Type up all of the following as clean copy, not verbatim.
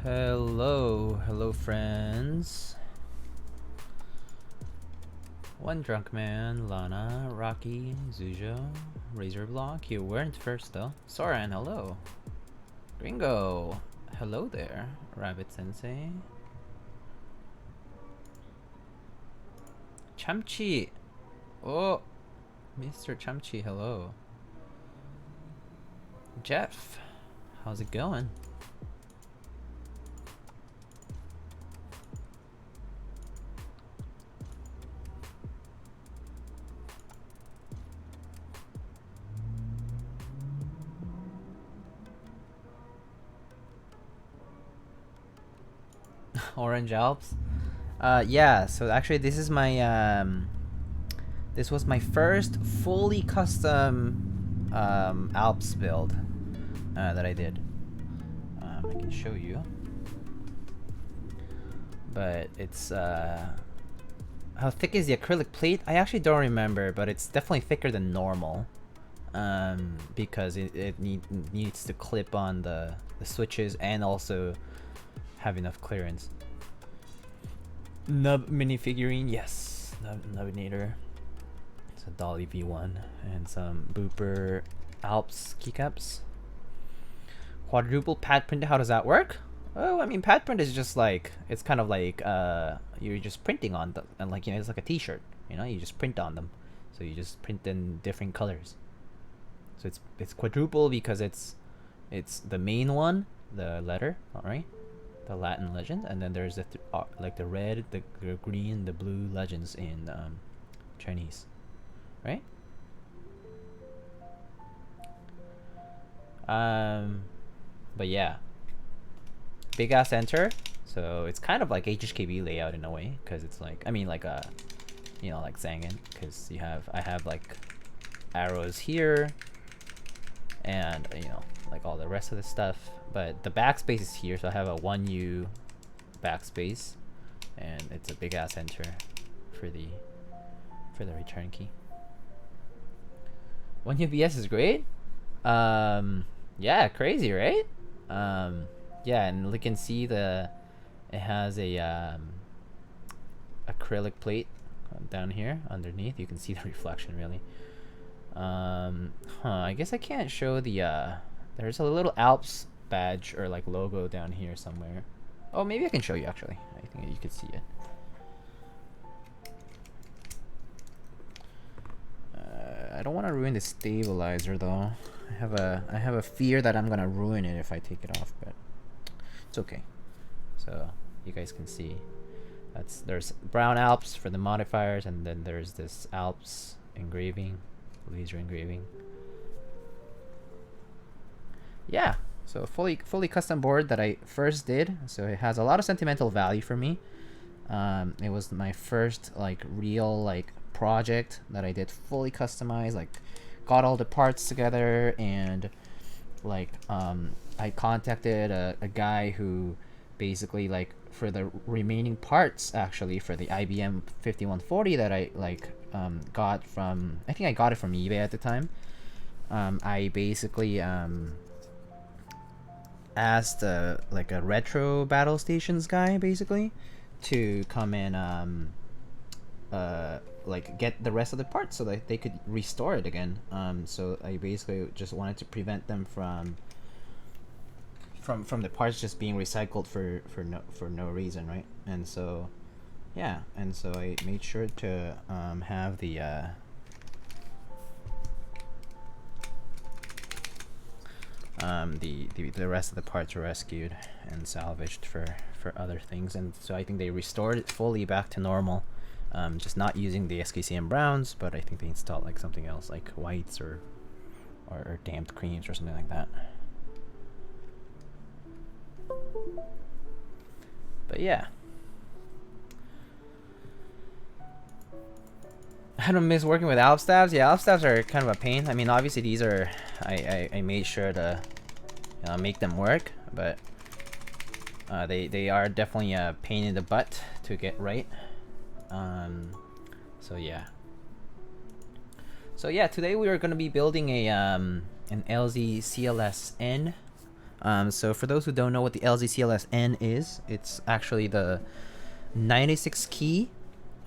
Hello friends. One Drunk Man, Lana, Rocky, Zujo, Razor Block. You weren't first though. Soren, hello. Gringo, hello there. Rabbit Sensei. Chamchi. Oh, Mr. Chamchi, hello. Jeff, how's it going? Orange Alps. Yeah, so actually this is my this was my first fully custom Alps build that I did. I can show you, but it's how thick is the acrylic plate? I actually don't remember, but it's definitely thicker than normal, because it needs to clip on the switches and also have enough clearance. Nub minifigurine, yes. Nubinator. It's a Dolly V1 and some Booper Alps keycaps. Quadruple pad print. How does that work? Oh, I mean, pad print is just like, it's kind of like you're just printing on them, and like, you know, it's like a T-shirt. You know, you just print on them, so you just print in different colors. So it's quadruple because it's the main one, the letter, all right. The Latin legend, and then there's the like the red, the green, the blue legends in Chinese, right? But yeah, big ass enter. So it's kind of like HHKB layout in a way, because it's like, I mean, like you know, like Zangan, because I have like arrows here, and you know, like all the rest of the stuff. But the backspace is here, so I have a 1U backspace, and it's a big ass enter for the return key. 1U BS is great. Yeah, crazy, right? Yeah, and you can see it has a acrylic plate down here underneath. You can see the reflection really. I guess I can't show the there's a little Alps badge or like logo down here somewhere. Oh, maybe I can show you actually. I think you could see it. I don't want to ruin the stabilizer though. I have a fear that I'm gonna ruin it if I take it off, but it's okay. So you guys can see there's brown Alps for the modifiers, and then there's this Alps engraving, laser engraving. Yeah. So fully custom board that I first did. So it has a lot of sentimental value for me. It was my first like real like project that I did fully customized. Like got all the parts together, and like I contacted a guy who basically like for the remaining parts actually for the IBM 5140 that I like got from, I think I got it from eBay at the time. I basically asked like a retro battle stations guy basically to come and like get the rest of the parts so that they could restore it again. So I basically just wanted to prevent them from the parts just being recycled for no reason, right? And so yeah, and so I made sure to have the the rest of the parts were rescued and salvaged for other things, and so I think they restored it fully back to normal, just not using the SKCM browns, but I think they installed like something else like whites or damped creams or something like that. But yeah, I don't miss working with Alp stabs. Yeah, Alp stabs are kind of a pain. I mean, obviously these are I made sure to make them work, but they are definitely a pain in the butt to get right. So yeah. So yeah, today we are going to be building a an LZ CLS N So for those who don't know what the LZ CLS N is, it's actually the 96 key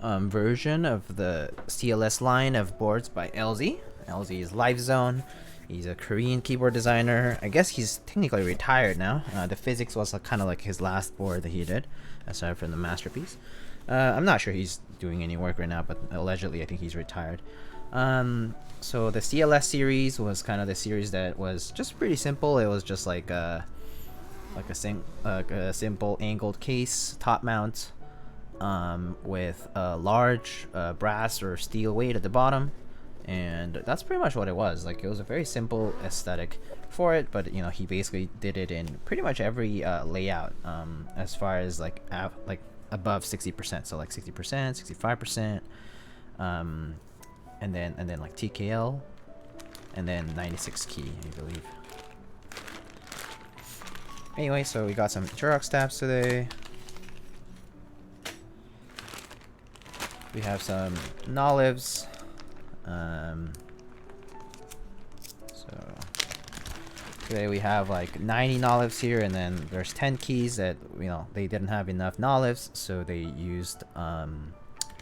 version of the CLS line of boards by LZ. LZ is LifeZone. He's a Korean keyboard designer. I guess he's technically retired now. The Physics was kind of like his last board that he did, aside from the Masterpiece. I'm not sure he's doing any work right now, but allegedly I think he's retired. So the CLS series was kind of the series that was just pretty simple. It was just like a simple angled case, top mount, with a large brass or steel weight at the bottom, and that's pretty much what it was. Like, it was a very simple aesthetic for it, but you know, he basically did it in pretty much every layout, as far as like above 60%, so like 60%, 65%, and then like TKL, and then 96 key, I believe. Anyway, so we got some Durock stabs today. We have some Nolives. So today we have like 90 Nolives here, and then there's 10 keys that, you know, they didn't have enough Nolives, so they used some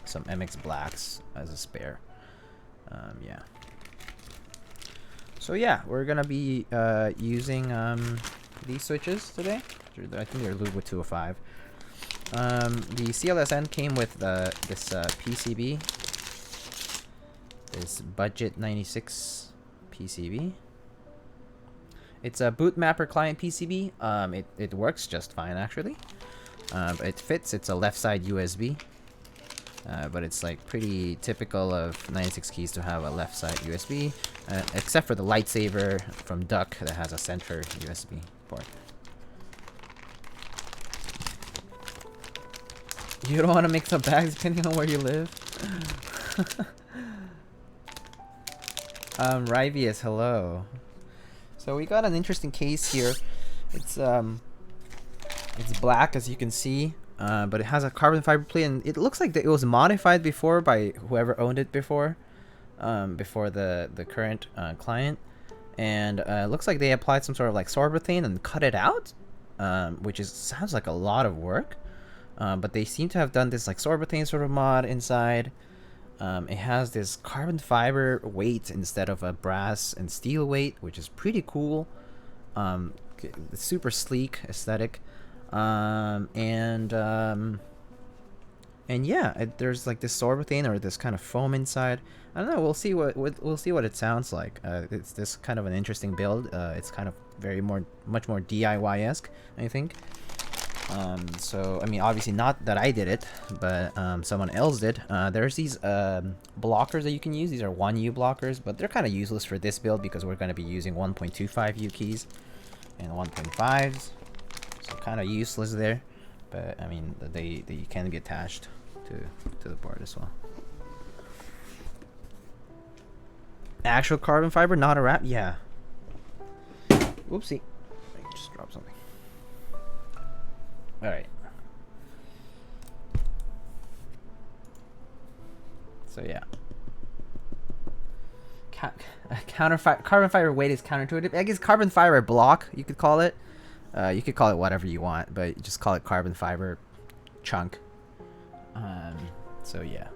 MX Blacks as a spare. Yeah. So yeah, we're gonna be using these switches today. I think they're Lube with 205. The CLSN came with this PCB, this Budget 96 PCB. It's a boot mapper client PCB. It works just fine actually. It fits. It's a left side USB. But it's like pretty typical of 96 keys to have a left side USB, except for the lightsaber from Duck that has a center USB port. You don't want to mix up bags depending on where you live? Rivius, hello. So we got an interesting case here. It's black, as you can see, but it has a carbon fiber plate, and it looks like it was modified before by whoever owned it before, before the current client, and it looks like they applied some sort of like sorbethane and cut it out, which sounds like a lot of work. But they seem to have done this like sorbethane sort of mod inside. It has this carbon fiber weight instead of a brass and steel weight, which is pretty cool. Super sleek aesthetic. And yeah, there's like this sorbethane or this kind of foam inside. I don't know. We'll see what it sounds like. It's this kind of an interesting build. It's kind of much more DIY-esque, I think. So I mean, obviously not that I did it, but someone else did. There's these blockers that you can use. These are 1U blockers, but they're kind of useless for this build because we're going to be using 1.25U keys and 1.5s, so kind of useless there. But I mean, they can be attached to the board as well. Actual carbon fiber, not a wrap. Yeah. Whoopsie. I just dropped something. Alright. So yeah. Carbon fiber weight is counterintuitive. I guess carbon fiber block, you could call it. You could call it whatever you want, but just call it carbon fiber chunk. So yeah.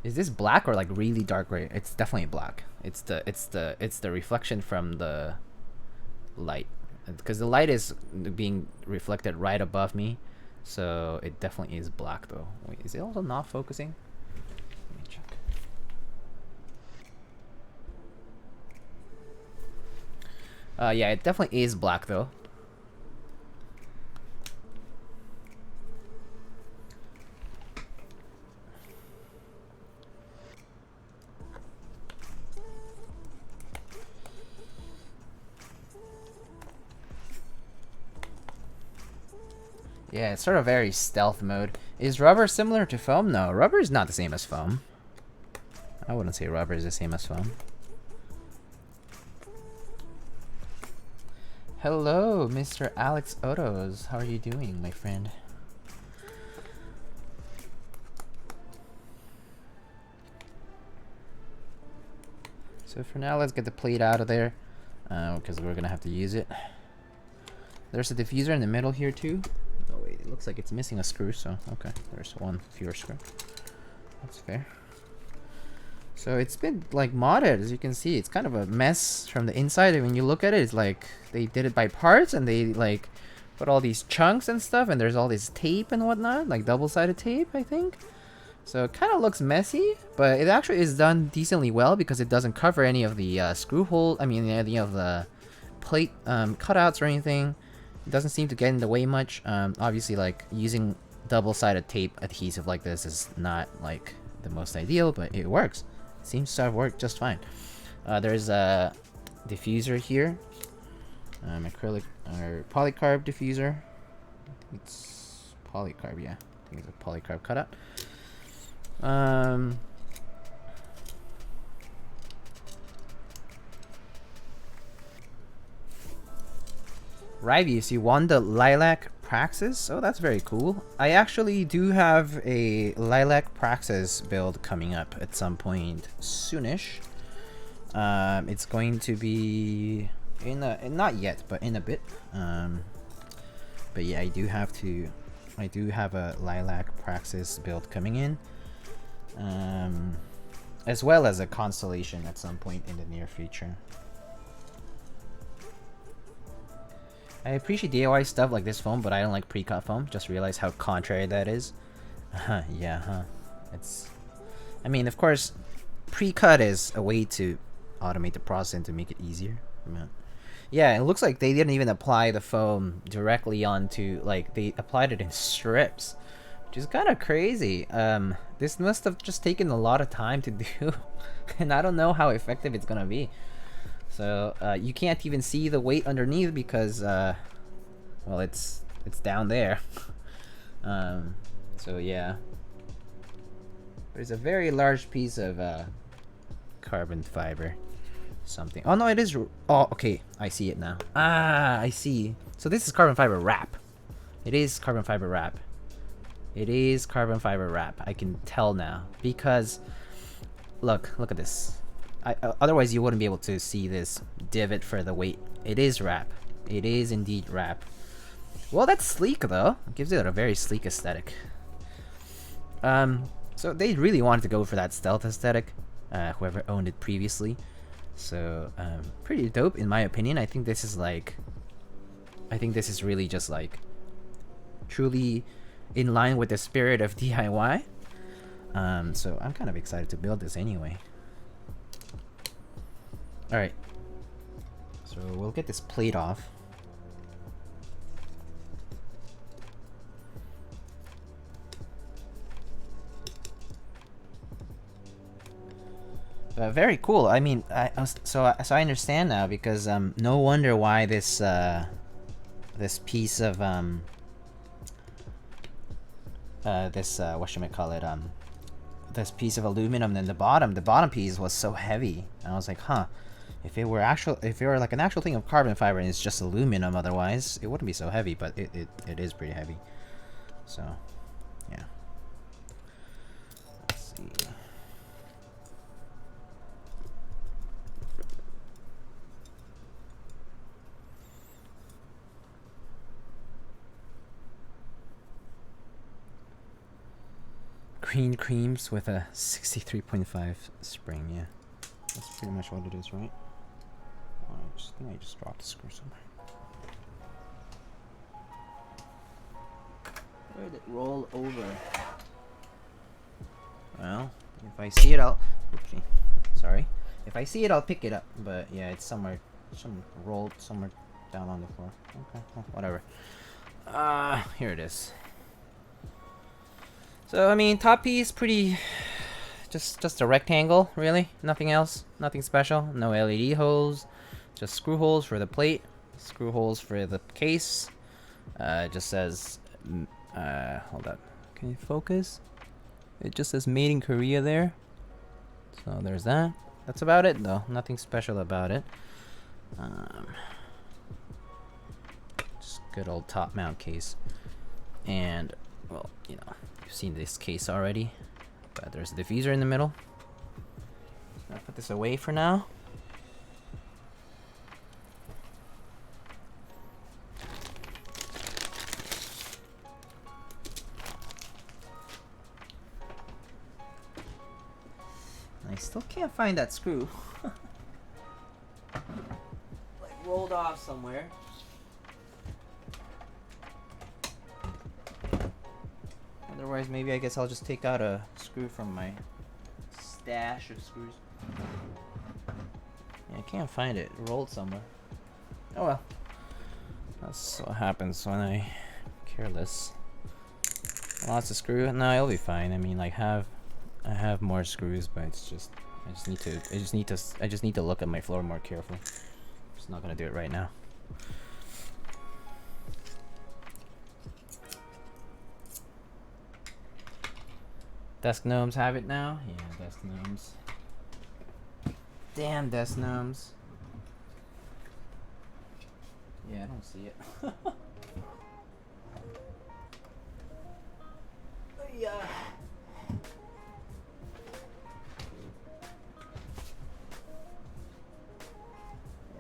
Is this black or like really dark gray? It's definitely black. It's the reflection from the light, because the light is being reflected right above me, so it definitely is black though. Wait, is it also not focusing? Let me check. Yeah, it definitely is black though. Yeah, it's sort of very stealth mode. Is rubber similar to foam? No, rubber is not the same as foam. I wouldn't say rubber is the same as foam. Hello, Mr. Alex Otos. How are you doing, my friend? So for now, let's get the plate out of there, because we're gonna have to use it. There's a diffuser in the middle here too. Oh wait, it looks like it's missing a screw, so okay, there's one fewer screw. That's fair. So it's been like modded, as you can see. It's kind of a mess from the inside, and when you look at it, it's like they did it by parts, and they like put all these chunks and stuff, and there's all this tape and whatnot, like double-sided tape, I think. So it kind of looks messy, but it actually is done decently well because it doesn't cover any of the screw hole. I mean, any of the plate cutouts or anything. It doesn't seem to get in the way much. Obviously, like using double-sided tape adhesive like this is not like the most ideal, but it works. It seems to have worked just fine. There's a diffuser here, acrylic or polycarb diffuser. It's polycarb, yeah. I think it's a polycarb cutout. Naevies, you won the Lilac Praxis? Oh, that's very cool. I actually do have a Lilac Praxis build coming up at some point soonish. It's going to be in a, not yet, but in a bit. But yeah, I do have a Lilac Praxis build coming in. As well as a Constellation at some point in the near future. I appreciate DIY stuff like this foam, but I don't like pre-cut foam. Just realize how contrary that is. Yeah, huh. It's... I mean, of course, pre-cut is a way to automate the process and to make it easier. Yeah, it looks like they didn't even apply the foam directly onto... Like, they applied it in strips. Which is kind of crazy. This must have just taken a lot of time to do. And I don't know how effective it's gonna be. So you can't even see the weight underneath because well, it's down there. So yeah, there's a very large piece of carbon fiber something. Oh no, it is. Oh, okay, I see it now. Ah, I see. So this is carbon fiber wrap. It is carbon fiber wrap. It is carbon fiber wrap. I can tell now because look at this. Otherwise you wouldn't be able to see this divot for the weight. It is wrap. It is indeed wrap. Well, that's sleek though. It gives it a very sleek aesthetic. So they really wanted to go for that stealth aesthetic. Whoever owned it previously. So pretty dope in my opinion. I think this is really just like truly in line with the spirit of DIY. So I'm kind of excited to build this anyway. Alright, so we'll get this plate off. Very cool. I mean, so I understand now because no wonder why this this piece of this piece of aluminum and the bottom piece was so heavy. And I was like, huh. If it were like an actual thing of carbon fiber and it's just aluminum otherwise, it wouldn't be so heavy, but it is pretty heavy. So, yeah. Let's see. Green creams with a 63.5 spring, yeah. That's pretty much what it is, right? Oh, I think I just dropped the screw somewhere. Where did it roll over? Well, if I see it, I'll... Okay, sorry. If I see it, I'll pick it up. But yeah, it's somewhere... rolled somewhere down on the floor. Okay, well, whatever. Here it is. So, I mean, top piece, pretty... Just a rectangle, really. Nothing else. Nothing special. No LED holes. Just screw holes for the plate. Screw holes for the case. It just says... hold up. Can you focus? It just says made in Korea there. So there's that. That's about it, though. Nothing special about it. Just good old top mount case. And, well, you know, you've seen this case already. But there's a diffuser in the middle. I'll put this away for now. still can't find that screw. Like rolled off somewhere. Otherwise, maybe I guess I'll just take out a screw from my stash of screws. Yeah, I can't find it. It rolled somewhere. Oh well. That's what happens when I careless. Lots of screw. No, it'll be fine. I mean, like I have more screws, but it's just I just need to look at my floor more carefully. Just not gonna do it right now. Desk gnomes have it now? Yeah, desk gnomes. Damn desk gnomes. Yeah, I don't see it. Yeah.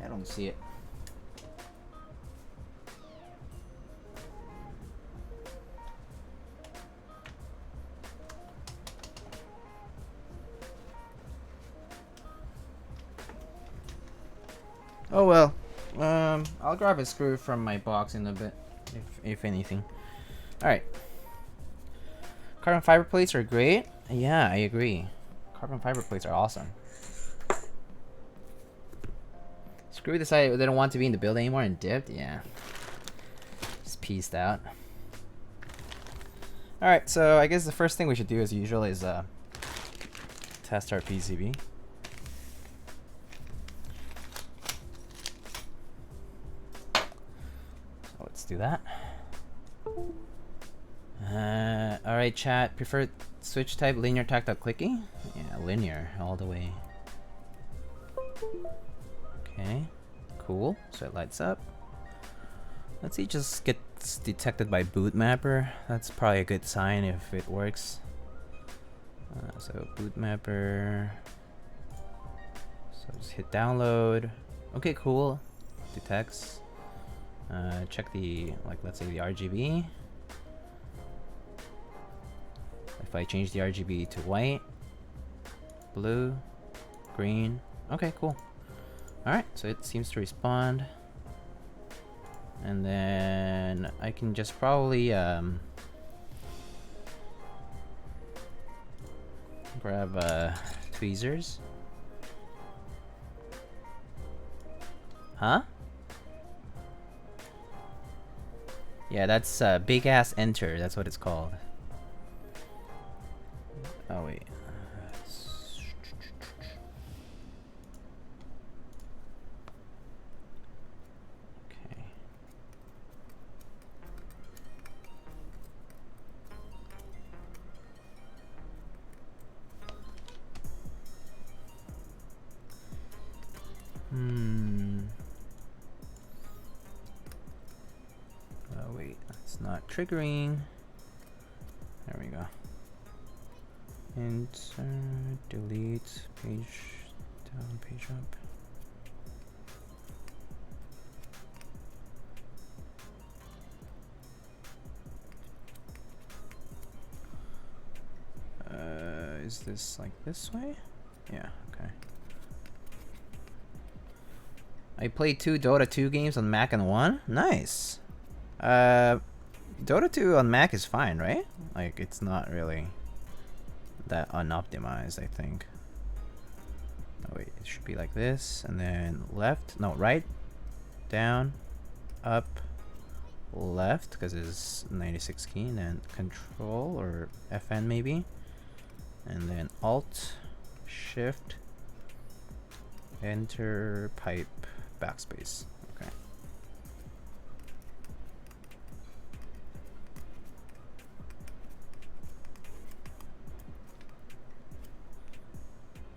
I don't see it. Oh well. I'll grab a screw from my box in a bit, if anything. All right. Carbon fiber plates are great. Yeah, I agree. Carbon fiber plates are awesome. Screw decided they don't want to be in the build anymore and dipped. Yeah. Just pieced out. All right, so I guess the first thing we should do, as usual, is test our PCB. Let's do that. Alright, chat. Preferred switch type, linear, tactile, clicky? Yeah, linear, all the way. Okay, cool. So it lights up. Let's see, just gets detected by boot mapper. That's probably a good sign if it works. So boot mapper. So just hit download. Okay, cool. Detects. Check the, like, let's say the RGB. If I change the RGB to white, blue, green. Okay, cool. Alright, so it seems to respond. And then I can just probably grab tweezers. Huh? Yeah, that's big ass enter. That's what it's called. Oh wait. Okay. Oh wait, that's not triggering. There we go. Insert, delete, page down, page up. Is this like this way? Yeah, okay. I played 2 Dota 2 games on Mac and 1. Nice. Dota 2 on Mac is fine, right? Like, it's not really that unoptimized, I think. Oh wait, it should be like this, and then left, no, right, down, up, left, because it's 96 key, and then control, or FN maybe, and then alt, shift, enter, pipe, backspace. Okay.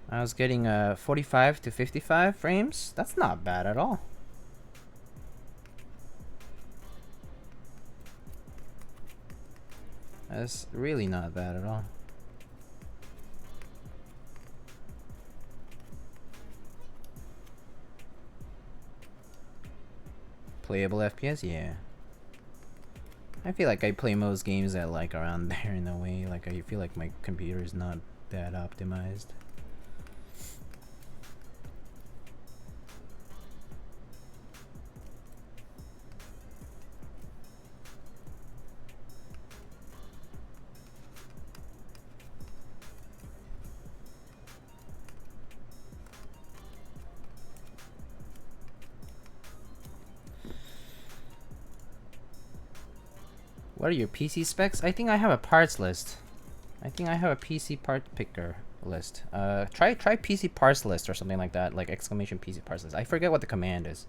I was getting 45 to 55 frames. That's not bad at all. That's really not bad at all. Playable FPS, yeah. I feel like I play most games at like around there in a way. Like I feel like my computer is not that optimized. What are your PC specs? I think I have a parts list. I think I have a PC part picker list. Try PC parts list or something like that, like exclamation PC parts list. I forget what the command is.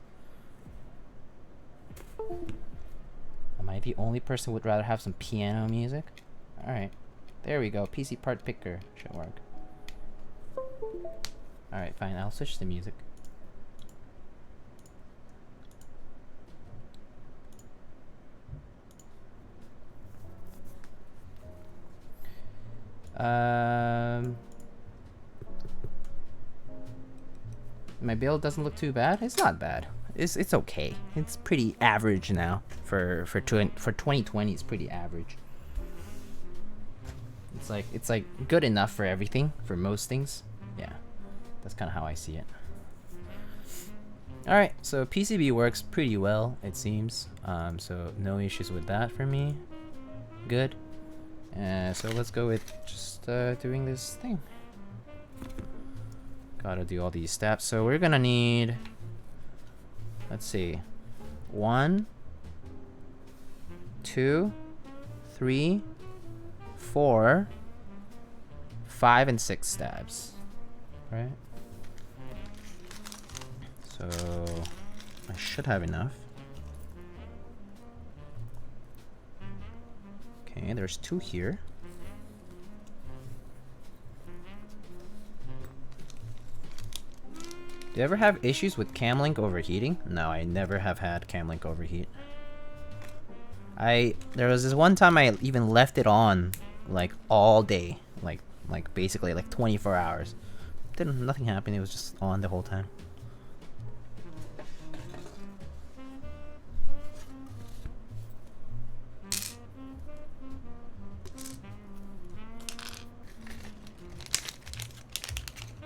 Am I the only person who would rather have some piano music? Alright. There we go. PC part picker should work. Alright, fine. I'll switch the music. My build doesn't look too bad. It's not bad. It's okay. It's pretty average now for 2020. It's pretty average. It's like good enough for everything, for most things. Yeah, that's kind of how I see it. All right, so PCB works pretty well, it seems. So no issues with that for me. Good. So let's go with just doing this thing. Gotta do all these steps. So we're gonna need, let's see, 1, 2, 3, 4, 5, and 6 stabs. Right? So I should have enough. Okay, there's 2 here. Do you ever have issues with cam link overheating? No, I never have had cam link overheat. There was this one time I even left it on like all day, like basically like 24 hours. Nothing happened. It was just on the whole time.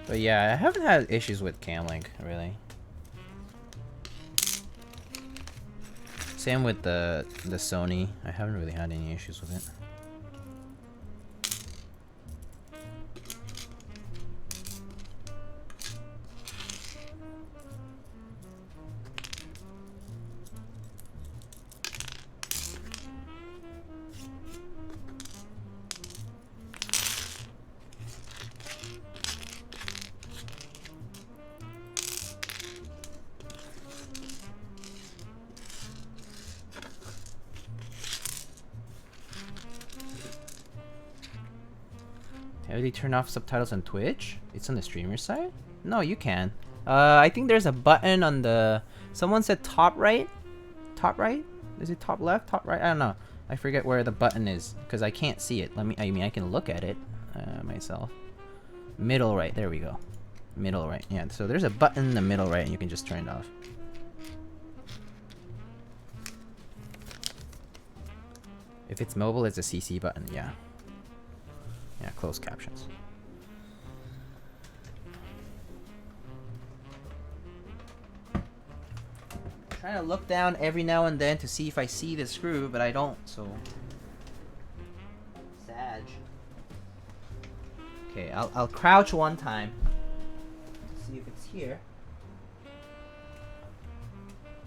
But yeah, I haven't had issues with cam link, really. Same with the Sony. I haven't really had any issues with it. Have they turned off subtitles on Twitch? It's on the streamer side? No, you can. I think there's a button on the... Someone said top right? Top right? Is it top left? Top right? I don't know. I forget where the button is because I can't see it. I mean, I can look at it myself. Middle right. There we go. Middle right. Yeah, so there's a button in the middle right and you can just turn it off. If it's mobile, it's a CC button. Yeah. Yeah, closed captions. Trying to look down every now and then to see if I see the screw, but I don't, so... Sag. Okay, I'll crouch one time. See if it's here.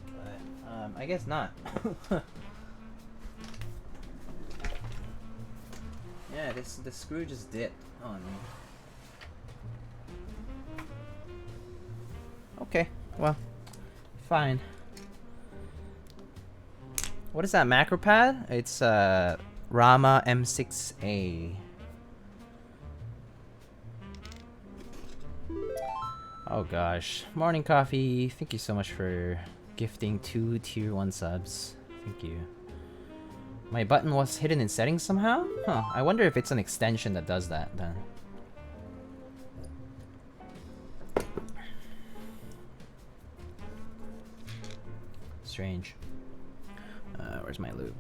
But, I guess not. Yeah, the screw just dipped on me. Okay, well, fine. What is that macro pad? It's Rama M6A. Oh gosh, morning coffee. Thank you so much for gifting 2 tier 1 subs. Thank you. My button was hidden in settings somehow? Huh, I wonder if it's an extension that does that then. Strange. Where's my lube?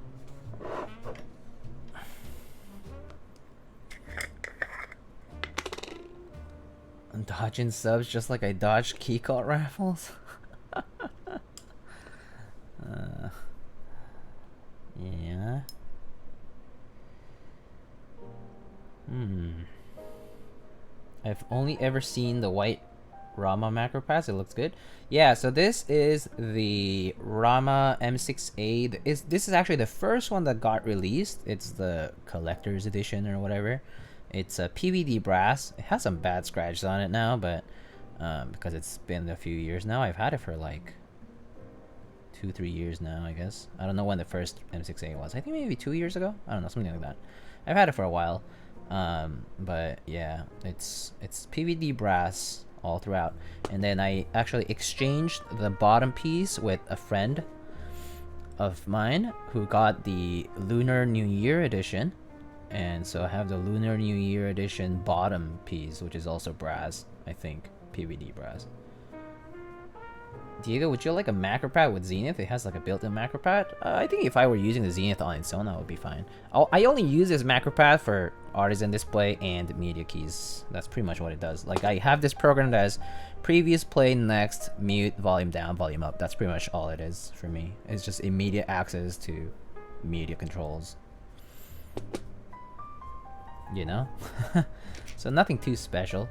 I'm dodging subs just like I dodged keycard raffles? Yeah. I've only ever seen the white Rama macro pads. It looks good. Yeah, so this is the Rama M6A. This is actually the first one that got released. It's the collector's edition or whatever. It's a PVD brass. It has some bad scratches on it now, but because it's been a few years now. I've had it for like 2-3 years now, I guess. I don't know when the first M6A was. I think maybe 2 years ago. I don't know, something like that. I've had it for a while. But yeah, it's PVD brass all throughout. And then I actually exchanged the bottom piece with a friend of mine who got the Lunar New Year edition. And so I have the Lunar New Year edition bottom piece, which is also brass, I think. PVD brass. Diego, would you like a macro pad with Zenith? It has like a built-in macro pad. I think if I were using the Zenith on its own, that would be fine. I only use this macro pad for artisan display and media keys. That's pretty much what it does. Like, I have this programmed as previous, play, next, mute, volume down, volume up. That's pretty much all it is for me. It's just immediate access to media controls. You know? So nothing too special.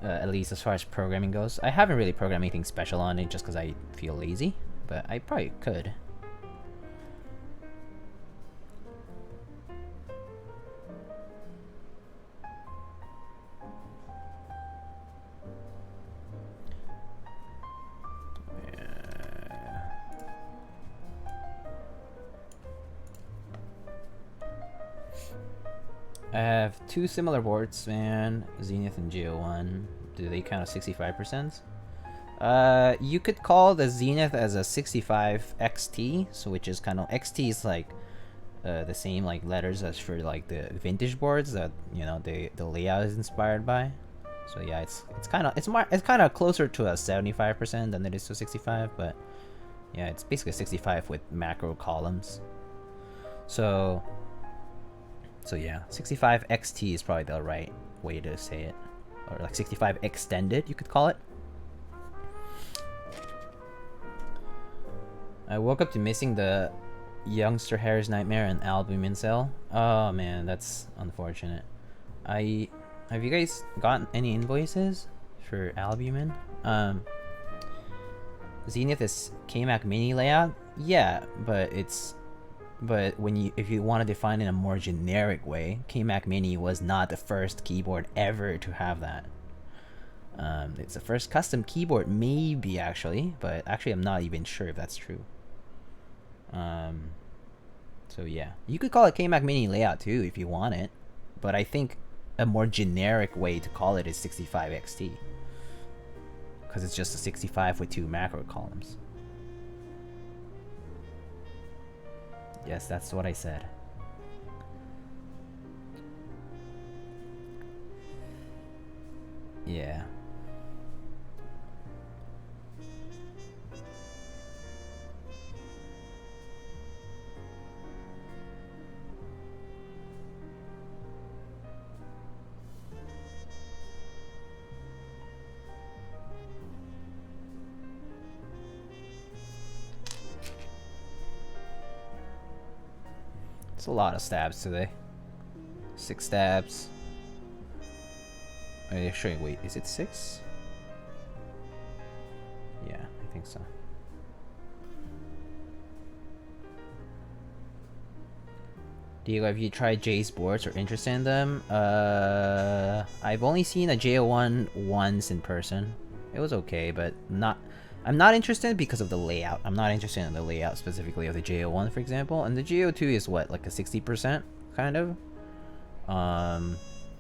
At least as far as programming goes. I haven't really programmed anything special on it just because I feel lazy, but I probably could. I have two similar boards, man. Zenith and GO1. Do they count as 65%? You could call the Zenith as a 65 XT, so which is kind of XT is like the same like letters as for like the vintage boards that, you know, the layout is inspired by. So yeah, it's kind of closer to a 75% than it is to 65, but yeah, it's basically 65 with macro columns. So yeah, 65 XT is probably the right way to say it. Or like 65 extended, you could call it. I woke up to missing the Youngster Harris Nightmare and Albumin Cell. Oh man, that's unfortunate. Have you guys gotten any invoices for Albumin? Zenith is KMac Mini layout? Yeah, but if you want to define it in a more generic way, KMac Mini was not the first keyboard ever to have that. It's the first custom keyboard, maybe actually, but actually I'm not even sure if that's true. So yeah, you could call it KMac Mini layout too if you want it, but I think a more generic way to call it is 65 XT, because it's just a 65 with 2 macro columns. Yes, that's what I said. Yeah. It's a lot of stabs today. 6 stabs. Actually, wait, is it 6? Yeah, I think so. Diego, have you tried Jay's boards or interested in them? I've only seen a JO1 once in person. It was okay, but I'm not interested because of the layout. I'm not interested in the layout specifically of the JO1, for example. And the JO2 is what, like a 60% kind of?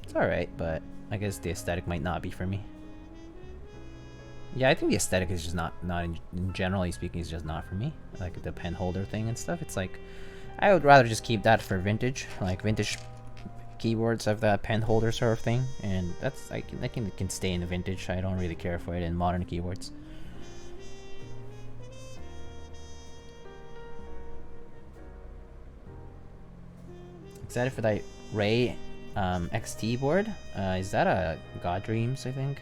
It's alright, but I guess the aesthetic might not be for me. Yeah, I think the aesthetic is just not generally speaking, is just not for me. Like the pen holder thing and stuff. It's like, I would rather just keep that for vintage. Like vintage keyboards have that pen holder sort of thing. And that's, I think it can stay in the vintage. I don't really care for it in modern keyboards. Excited for that Ray XT board. Is that a God Dreams, I think?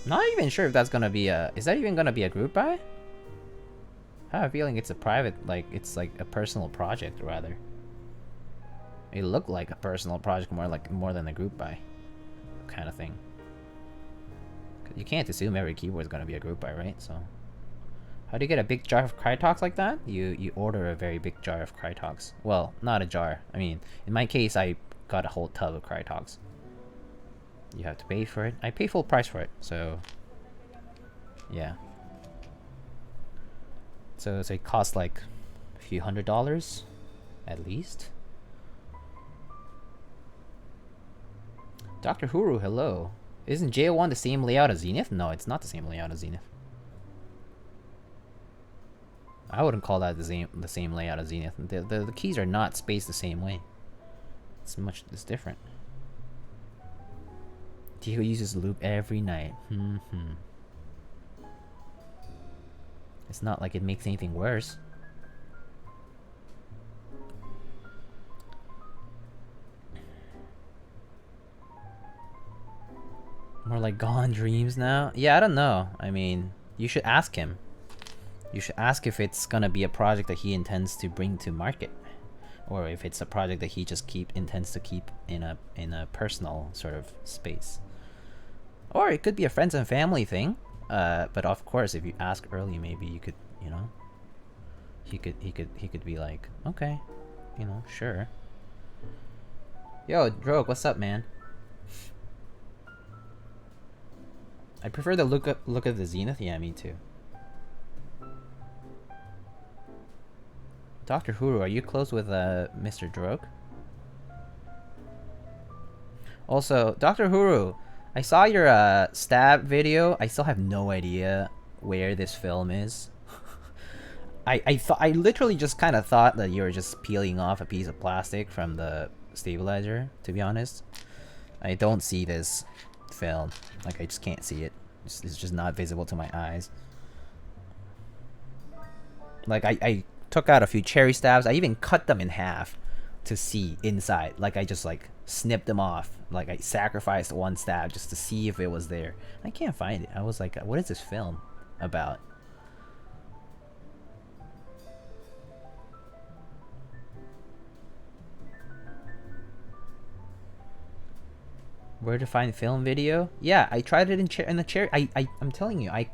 Not even sure if that's gonna be a... Is that even gonna be a group buy? I have a feeling it's a private, like, it's like a personal project, rather. It looked like a personal project more than a group buy kind of thing. You can't assume every keyboard is gonna be a group buy, right? So, how do you get a big jar of Krytox like that? You order a very big jar of Krytox. Well, not a jar. I mean, in my case, I got a whole tub of Krytox. You have to pay for it. I pay full price for it, so yeah. So it costs like a few $100 at least. Dr. Huru, hello. Isn't JO1 the same layout as Zenith? No, it's not the same layout as Zenith. I wouldn't call that the same layout as Zenith. The keys are not spaced the same way. It's different. Diego uses Lube every night. It's not like it makes anything worse. More like Gone Dreams now? Yeah, I don't know. I mean, you should ask him. You should ask if it's gonna be a project that he intends to bring to market, or if it's a project that he just intends to keep in a personal sort of space. Or it could be a friends and family thing. But of course, if you ask early, maybe you could, you know, he could be like, okay, you know, sure. Yo, Durock, what's up, man? I prefer the look of the Zenith. Yeah, me too. Dr. Huru, are you close with Mr. Durock? Also, Dr. Huru, I saw your stab video. I still have no idea where this film is. I literally just kind of thought that you were just peeling off a piece of plastic from the stabilizer, to be honest. I don't see this film. Like, I just can't see it. It's just not visible to my eyes. Like, I took out a few cherry stabs. I even cut them in half to see inside. Like, I just like snipped them off. Like, I sacrificed one stab just to see if it was there. I can't find it. I was like, what is this film about? Where to find film video? Yeah, I tried it in the cherry. I'm telling you, I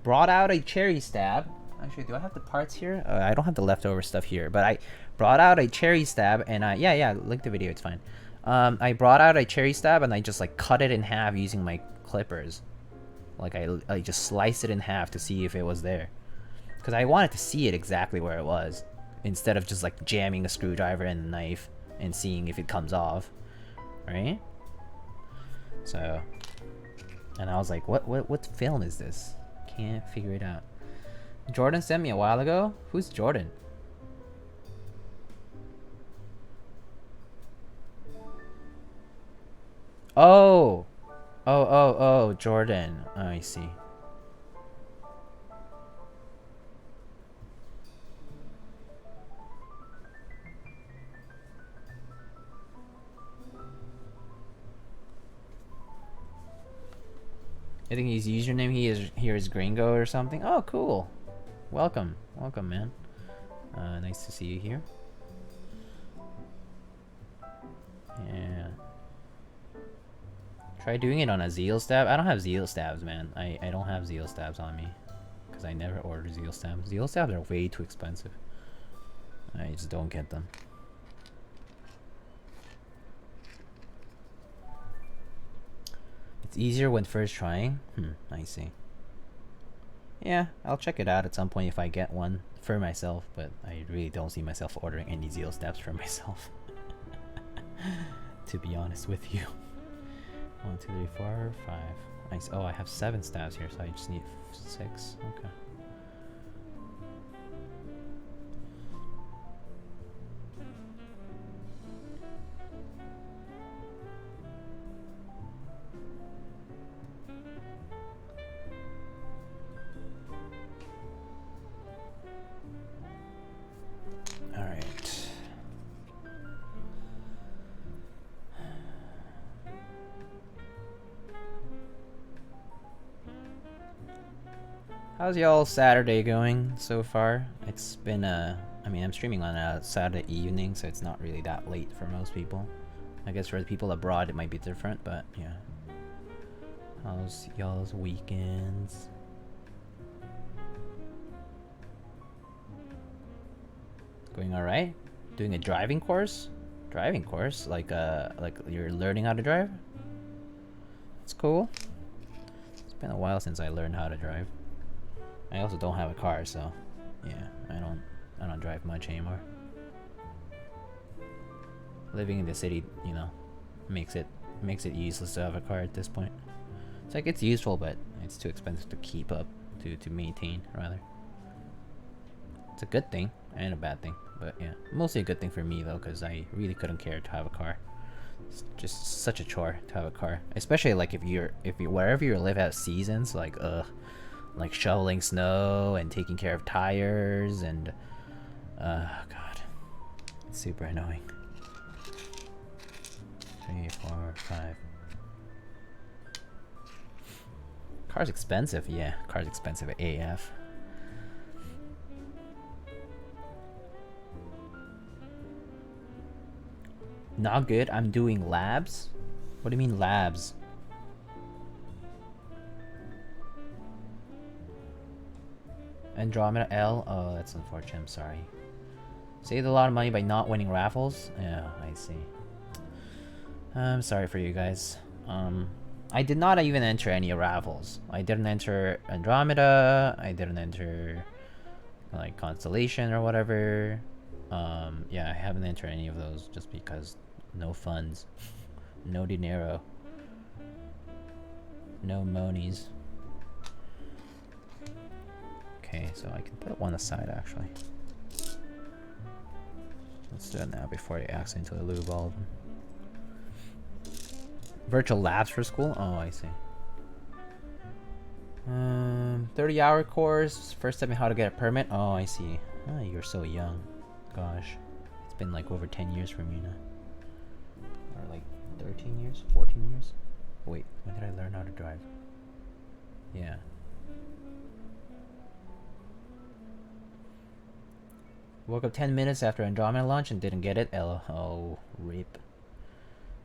brought out a cherry stab. Actually, do I have the parts here? I don't have the leftover stuff here, but I brought out a cherry stab and yeah, link the video, it's fine. I brought out a cherry stab and I just like cut it in half using my clippers. Like I just sliced it in half to see if it was there. Because I wanted to see it exactly where it was, instead of just like jamming a screwdriver and a knife and seeing if it comes off, right? So, and I was like, what film is this? Can't figure it out. Jordan sent me a while ago. Who's Jordan? Oh, Jordan. Oh, I see. I think his username here is Gringo or something. Oh, cool. Welcome, man. Nice to see you here. Yeah. Try doing it on a Zeal stab. I don't have Zeal stabs, man. I don't have Zeal stabs on me, because I never order Zeal stabs. Zeal stabs are way too expensive. I just don't get them. It's easier when first trying. I see. Yeah, I'll check it out at some point if I get one for myself, but I really don't see myself ordering any Zeal stabs for myself. To be honest with you. 1, 2, 3, 4, 5. Nice. Oh, I have 7 stabs here, so I just need 6. Okay. How's y'all Saturday going so far? It's been I mean, I'm streaming on a Saturday evening, so it's not really that late for most people. I guess for the people abroad it might be different, but yeah. How's y'all's weekends? Going alright? Doing a driving course? Driving course? Like you're learning how to drive? It's cool. It's been a while since I learned how to drive. I also don't have a car, so yeah, I don't drive much anymore. Living in the city, you know, makes it useless to have a car at this point. It's like it's useful, but it's too expensive to keep up, to maintain rather. It's a good thing and a bad thing, but yeah, mostly a good thing for me though, because I really couldn't care to have a car. It's just such a chore to have a car, especially like if you wherever you live has seasons, like shoveling snow and taking care of tires and god, it's super annoying. 3, 4, 5. Car's expensive, yeah. Car's expensive AF. Not good. I'm doing labs. What do you mean labs? Andromeda L. Oh, that's unfortunate. I'm sorry. Saved a lot of money by not winning raffles. Yeah, I see. I'm sorry for you guys. I did not even enter any raffles. I didn't enter Andromeda. I didn't enter like Constellation or whatever. Yeah, I haven't entered any of those just because no funds, no dinero, no monies. Okay, so I can put one aside actually. Let's do it now before I accidentally lube all of them. Virtual labs for school? Oh, I see. 30-hour course. First time how to get a permit. Oh, I see. Oh, you're so young. Gosh. It's been like over 10 years from you now. Or like 13 years? 14 years? Wait, when did I learn how to drive? Yeah. Woke up 10 minutes after Andromeda launch and didn't get it. Oh, rip.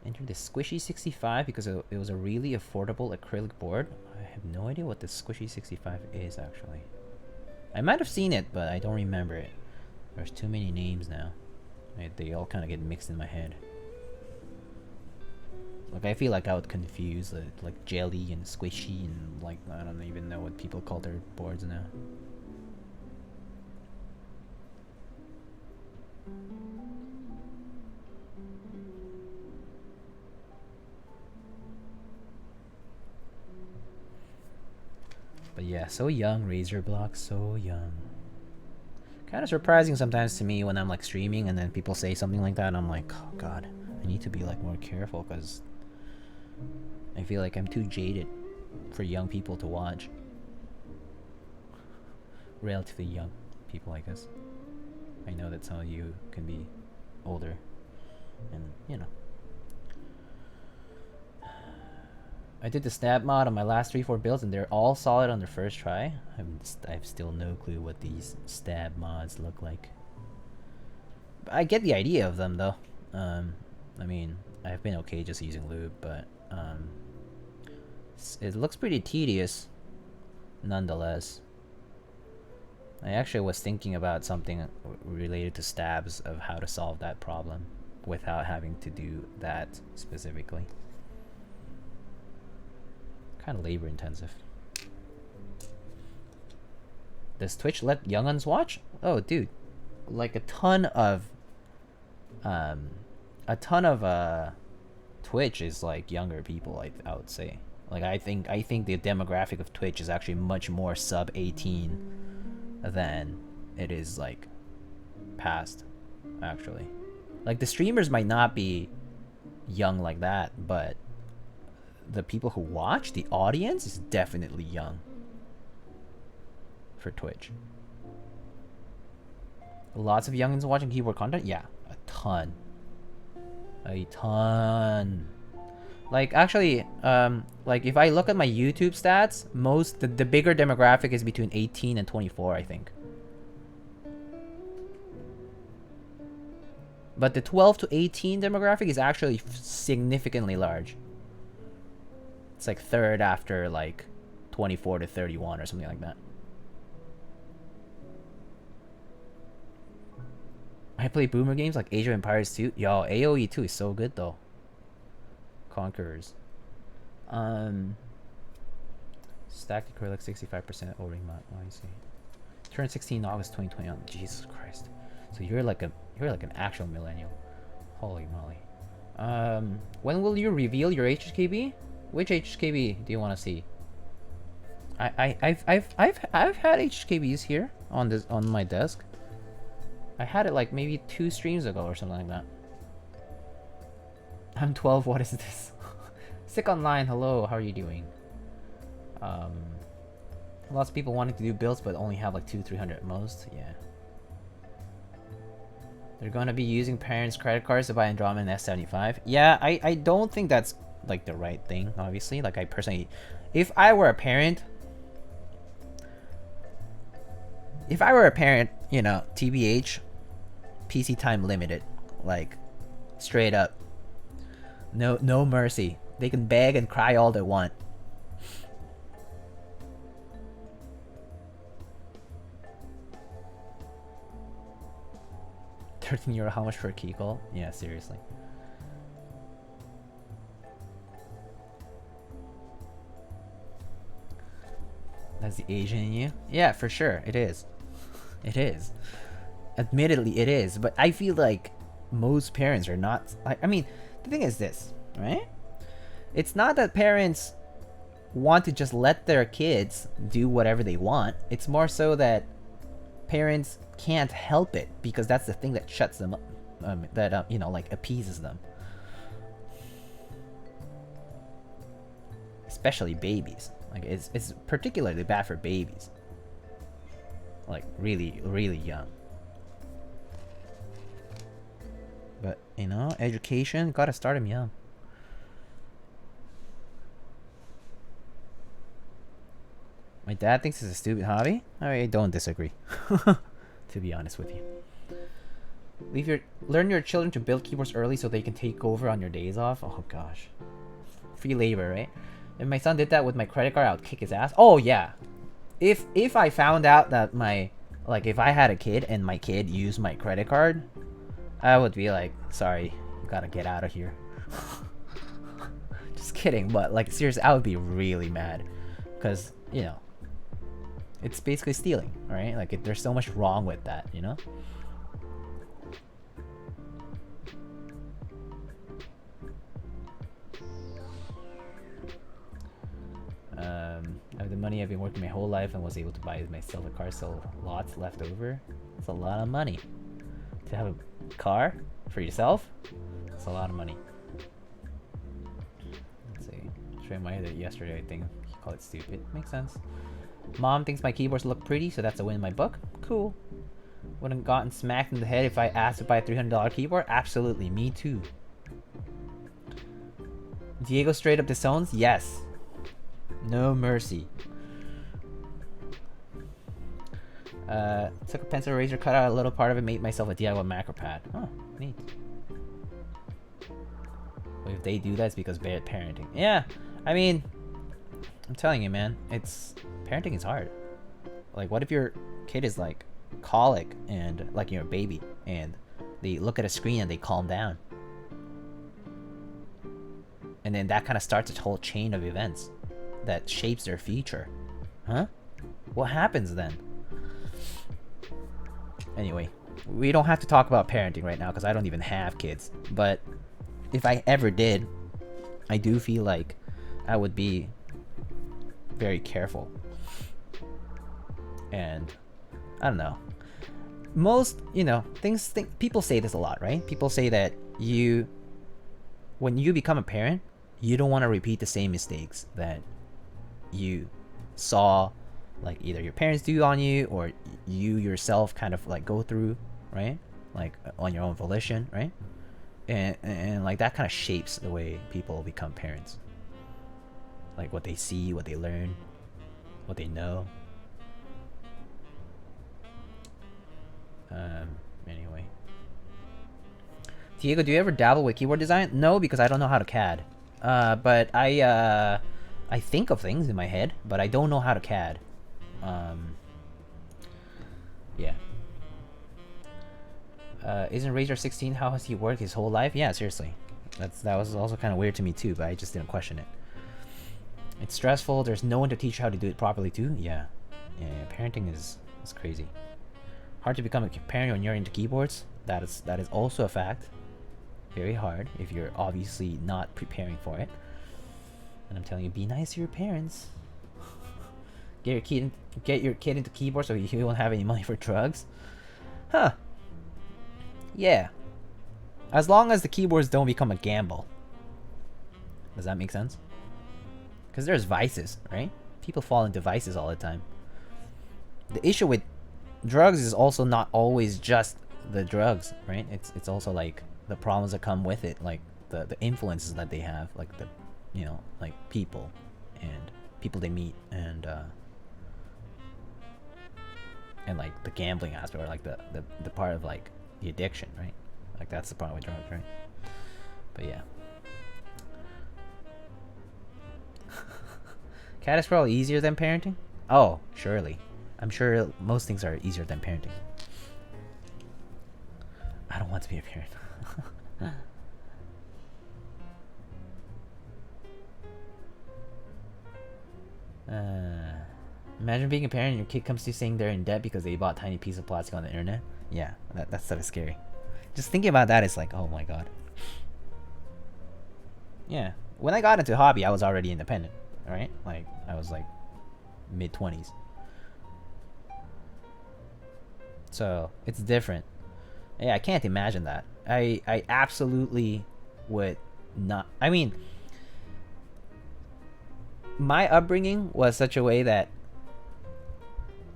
Entered the Squishy 65 because it was a really affordable acrylic board. I have no idea what the Squishy 65 is actually. I might have seen it, but I don't remember it. There's too many names now. They all kind of get mixed in my head. Like I feel like I would confuse like jelly and squishy and like I don't even know what people call their boards now. But yeah, so young, Razor Block, so young. Kind of surprising sometimes to me when I'm like streaming and then people say something like that and I'm like, oh god, I need to be like more careful because I feel like I'm too jaded for young people to watch. Relatively young people, I guess. I know that some of you can be older and you know. I did the stab mod on my last 3-4 builds and they're all solid on their first try. I have still no clue what these stab mods look like. But I get the idea of them though. I mean, I've been okay just using lube, but it looks pretty tedious nonetheless. I actually was thinking about something related to stabs of how to solve that problem without having to do that specifically. Kind of labor intensive. Does Twitch let younguns watch? Oh, dude, like a ton of Twitch is like younger people. I would say. Like I think the demographic of Twitch is actually much more sub 18 than it is like past. Actually, like the streamers might not be young like that, but the people who watch, the audience, is definitely young for Twitch. Lots of youngins watching keyboard content? Yeah, a ton. A ton. Like, actually, like, if I look at my YouTube stats, the bigger demographic is between 18 and 24, I think. But the 12 to 18 demographic is actually significantly large. It's like third after like 24 to 31 or something like that. I play boomer games like Age of Empires 2. Yo, AoE 2 is so good though. Conquerors. Stacked acrylic 65% O-ring map. Why you see? Turned 16 August 2020. Oh, Jesus Christ. So you're like an actual millennial. Holy moly. When will you reveal your HKB? Which HKB do you want to see? I've had HKBs here on my desk. I had it like maybe 2 streams ago or something like that. I'm 12. What is this? Sick online. Hello. How are you doing? Lots of people wanting to do builds, but only have like 200-300 at most. Yeah. They're gonna be using parents' credit cards to buy Andromeda and S75. Yeah, I don't think that's like the right thing. Obviously, like I personally, if I were a parent, you know, TBH, PC time limited, like straight up. No mercy. They can beg and cry all they want. €13, how much for a key call? Yeah, seriously. That's the Asian in you? Yeah, for sure. It is. It is. Admittedly, it is. But I feel like most parents are not... I mean, the thing is this, right? It's not that parents want to just let their kids do whatever they want. It's more so that parents can't help it because that's the thing that shuts them up. You know, like appeases them. Especially babies. Like it's particularly bad for babies. Like really young. But you know, education gotta start them young. My dad thinks it's a stupid hobby. I don't disagree. To be honest with you. Learn your children to build keyboards early so they can take over on your days off. Oh gosh. Free labor, right? If my son did that with my credit card, I would kick his ass. Oh yeah. If I found out that if I had a kid and my kid used my credit card, I would be like, sorry, you gotta get out of here. Just kidding, but like seriously, I would be really mad. Cause, you know, it's basically stealing, right? Like there's so much wrong with that, you know? I have the money I've been working my whole life and was able to buy myself a car, so lots left over. That's a lot of money. To have a car for yourself, that's a lot of money. Let's see. Should remind that yesterday I think he called it stupid. Makes sense. Mom thinks my keyboards look pretty, so that's a win in my book. Cool. Wouldn't gotten smacked in the head if I asked to buy a $300 keyboard? Absolutely, me too. Diego straight up disowns? Yes. No mercy. Took a pencil eraser, cut out a little part of it, made myself a DIY macro pad. Oh, neat. Well, if they do that, it's because bad parenting. Yeah, I mean, I'm telling you, man, parenting is hard. Like, what if your kid is like colic and like you're a baby and they look at a screen and they calm down? And then that kind of starts a whole chain of events that shapes their future. Huh? What happens then? Anyway, we don't have to talk about parenting right now because I don't even have kids. But if I ever did, I do feel like I would be very careful. And I don't know. Most, you know, people say this a lot, right? People say that when you become a parent, you don't want to repeat the same mistakes that you saw like either your parents do on you or you yourself kind of like go through, right? Like on your own volition, right? And like that kind of shapes the way people become parents. Like what they see, what they learn, what they know. Anyway. Diego, do you ever dabble with keyboard design? No, because I don't know how to CAD. But I I think of things in my head, but I don't know how to CAD. Yeah. Isn't Razor 16 how has he worked his whole life? Yeah, seriously. That was also kind of weird to me too, but I just didn't question it. It's stressful. There's no one to teach you how to do it properly too. Yeah. Yeah, parenting is crazy. Hard to become a parent when you're into keyboards. That is also a fact. Very hard if you're obviously not preparing for it. And I'm telling you, be nice to your parents. Get your kid into keyboards so you won't have any money for drugs. Huh. Yeah. As long as the keyboards don't become a gamble. Does that make sense? Because there's vices, right? People fall into vices all the time. The issue with drugs is also not always just the drugs, right? It's also like the problems that come with it, like the influences that they have, like the, you know, like people and people they meet, and like the gambling aspect, or like the part of like the addiction, right? Like that's the problem with drugs, right? But yeah. Cat is probably easier than parenting? Oh, surely. I'm sure most things are easier than parenting. I don't want to be a parent. Imagine being a parent and your kid comes to you saying they're in debt because they bought a tiny piece of plastic on the internet. Yeah, that stuff is scary. Just thinking about that is like, oh my god. Yeah. When I got into hobby, I was already independent, right? Like, I was like mid-20s. So, it's different. Yeah, I can't imagine that. I absolutely would not. I mean, my upbringing was such a way that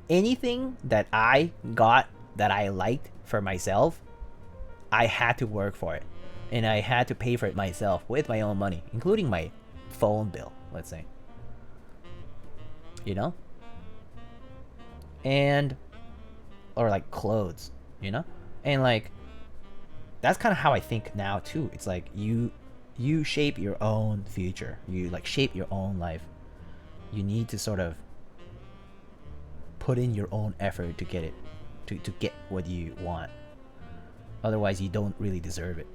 anything that I got that I liked for myself, I had to work for it. And I had to pay for it myself with my own money, including my phone bill, let's say. You know? And, or like clothes, you know? And like, that's kind of how I think now too. It's like you shape your own future. You like shape your own life. You need to sort of put in your own effort to get it, to get what you want. Otherwise, you don't really deserve it.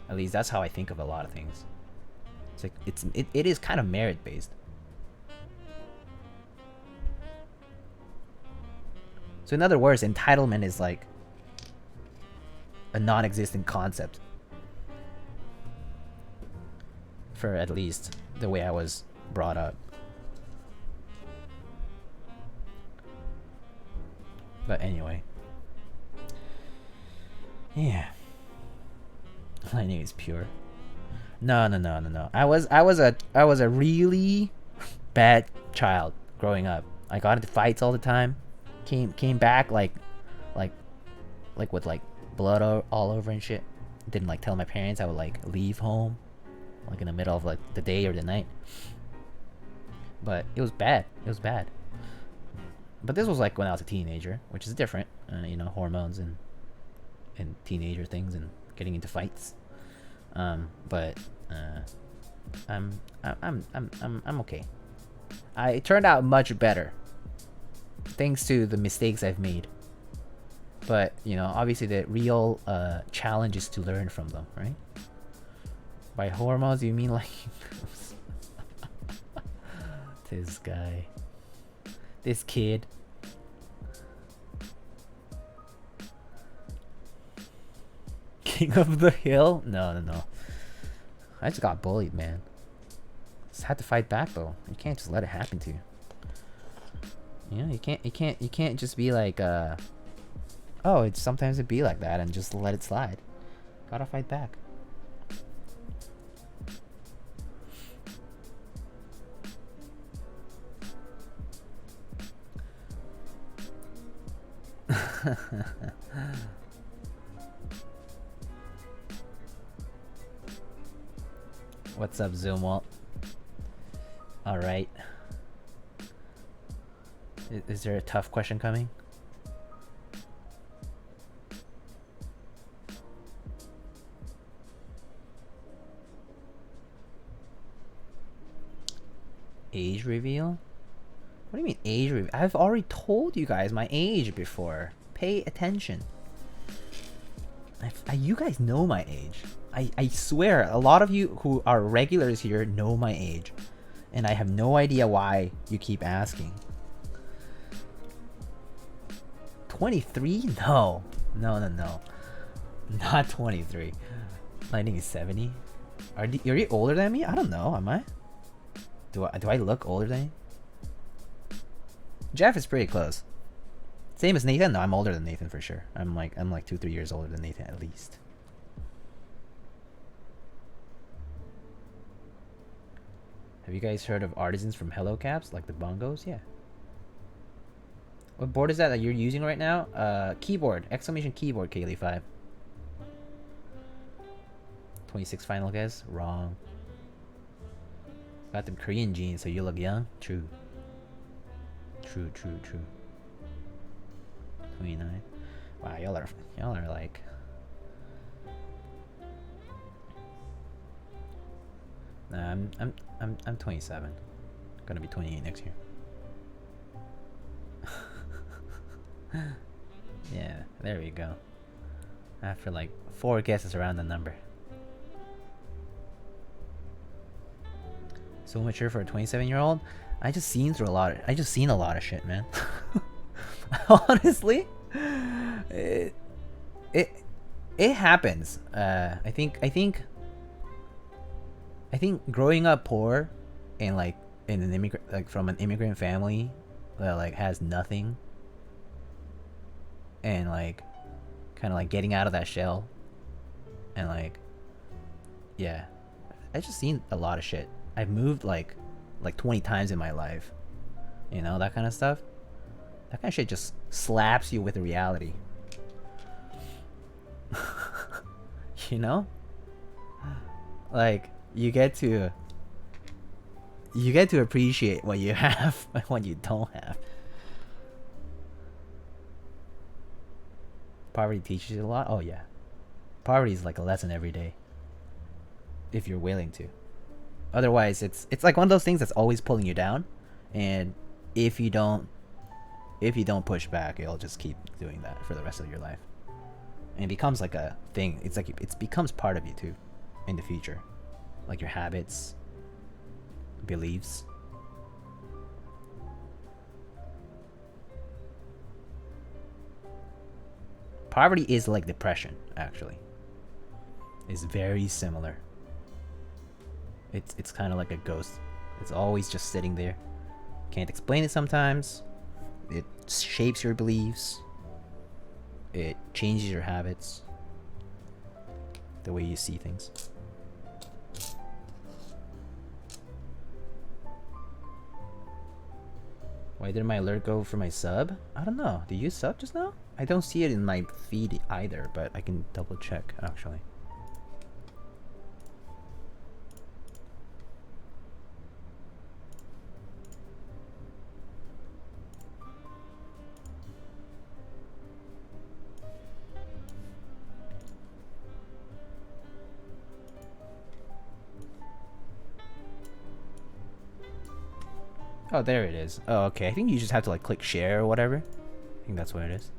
At least that's how I think of a lot of things. It's like it is kind of merit based. So in other words, entitlement is like a non-existent concept. For at least the way I was brought up. But anyway. Yeah. My name is Pure. No. I was a really bad child growing up. I got into fights all the time. Came back like with like blood all over and shit. Didn't like tell my parents. I would like leave home like in the middle of like the day or the night. But it was bad. It was bad. But this was like when I was a teenager, which is different. You know, hormones and teenager things and getting into fights. But I'm okay. It turned out much better thanks to the mistakes I've made. But you know, obviously the real challenge is to learn from them, right? By hormones, you mean like this guy, this kid. King of the hill? No. I just got bullied, man. Just had to fight back though. You can't just let it happen to you. You know, you can't just be like oh, it's sometimes it be like that and just let it slide. Gotta fight back. What's up, Zoomwalt? Alright. Is there a tough question coming? Age reveal? What do you mean age reveal? I've already told you guys my age before. Pay attention. You guys know my age. I swear, a lot of you who are regulars here know my age. And I have no idea why you keep asking. 23? No. No. Not 23. Lightning is 70. Are you older than me? I don't know. Am I? Do I look older than you? Jeff is pretty close. Same as Nathan? No, I'm older than Nathan for sure. I'm like 2-3 years older than Nathan at least. Have you guys heard of artisans from Hello Caps, like the bongos? Yeah. What board is that you're using right now? Keyboard! Exclamation keyboard, Kaylee5. 26 final guess? Wrong. Got them Korean jeans, so you look young? True. True. 29. Wow, y'all are like... Nah, I'm 27. Gonna be 28 next year. Yeah, there we go. After like 4 guesses around the number. So mature for a 27-year-old. I just seen a lot of shit, man. Honestly, it happens. I think growing up poor and like in an immigrant, from an immigrant family that like has nothing, and like kind of like getting out of that shell, and like, yeah, I just seen a lot of shit. I've moved like 20 times in my life, you know, that kind of stuff. That kind of shit just slaps you with reality. You know, like you get to appreciate what you have and what you don't have. Poverty teaches you a lot. Oh yeah, poverty is like a lesson every day if you're willing to. Otherwise, it's like one of those things that's always pulling you down, and if you don't push back, it'll just keep doing that for the rest of your life, and it becomes like a thing. It's like it becomes part of you too, in the future, like your habits, beliefs. Poverty is like depression, actually. It's very similar. It's kind of like a ghost. It's always just sitting there. Can't explain it sometimes. It shapes your beliefs. It changes your habits. The way you see things. Why did my alert go for my sub? I don't know. Did you sub just now? I don't see it in my feed either, but I can double check actually. Oh, there it is. Oh, okay. I think you just have to like click share or whatever. I think that's what it is.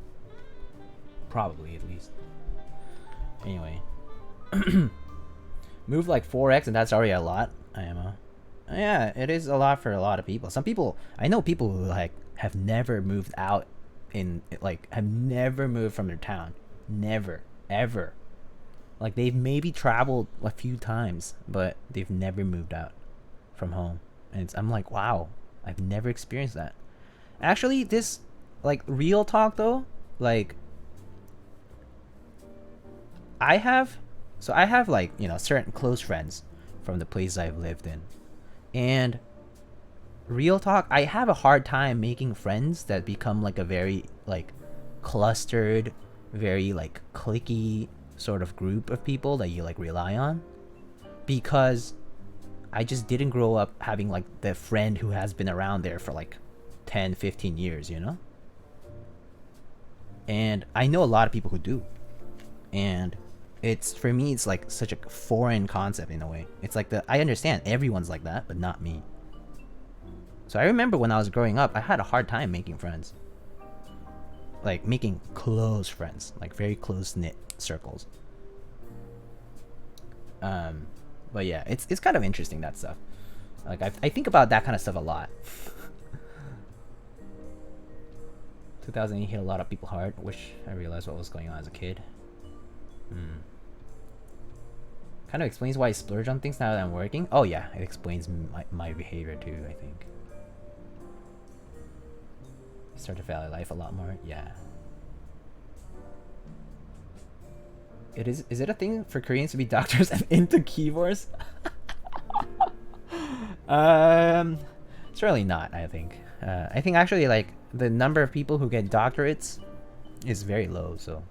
Probably, at least. Anyway. Move like 4x and that's already a lot. IMO. Yeah, it is a lot for a lot of people. Some people, I know people who like have never moved out have never moved from their town. Never. Ever. Like they've maybe traveled a few times, but they've never moved out from home. And I'm like, wow. I've never experienced that. Actually, this, like, real talk though, like, I have like, you know, certain close friends from the places I've lived in. And real talk, I have a hard time making friends that become like a very, like, clustered, very, like, cliquey sort of group of people that you, like, rely on. Because I just didn't grow up having like the friend who has been around there for like 10, 15 years, you know? And I know a lot of people who do. And for me, it's like such a foreign concept in a way. It's like I understand everyone's like that, but not me. So I remember when I was growing up, I had a hard time making friends. Like making close friends, like very close knit circles. But yeah, it's kind of interesting, that stuff. Like I think about that kind of stuff a lot. 2008 hit a lot of people hard. Wish I realized what was going on as a kid. Kind of explains why I splurge on things now that I'm working. Oh yeah, it explains my behavior too, I think. Start to value life a lot more. Yeah. Is it a thing for Koreans to be doctors and into keyboards? It's really not, I think. I think actually like the number of people who get doctorates is very low, so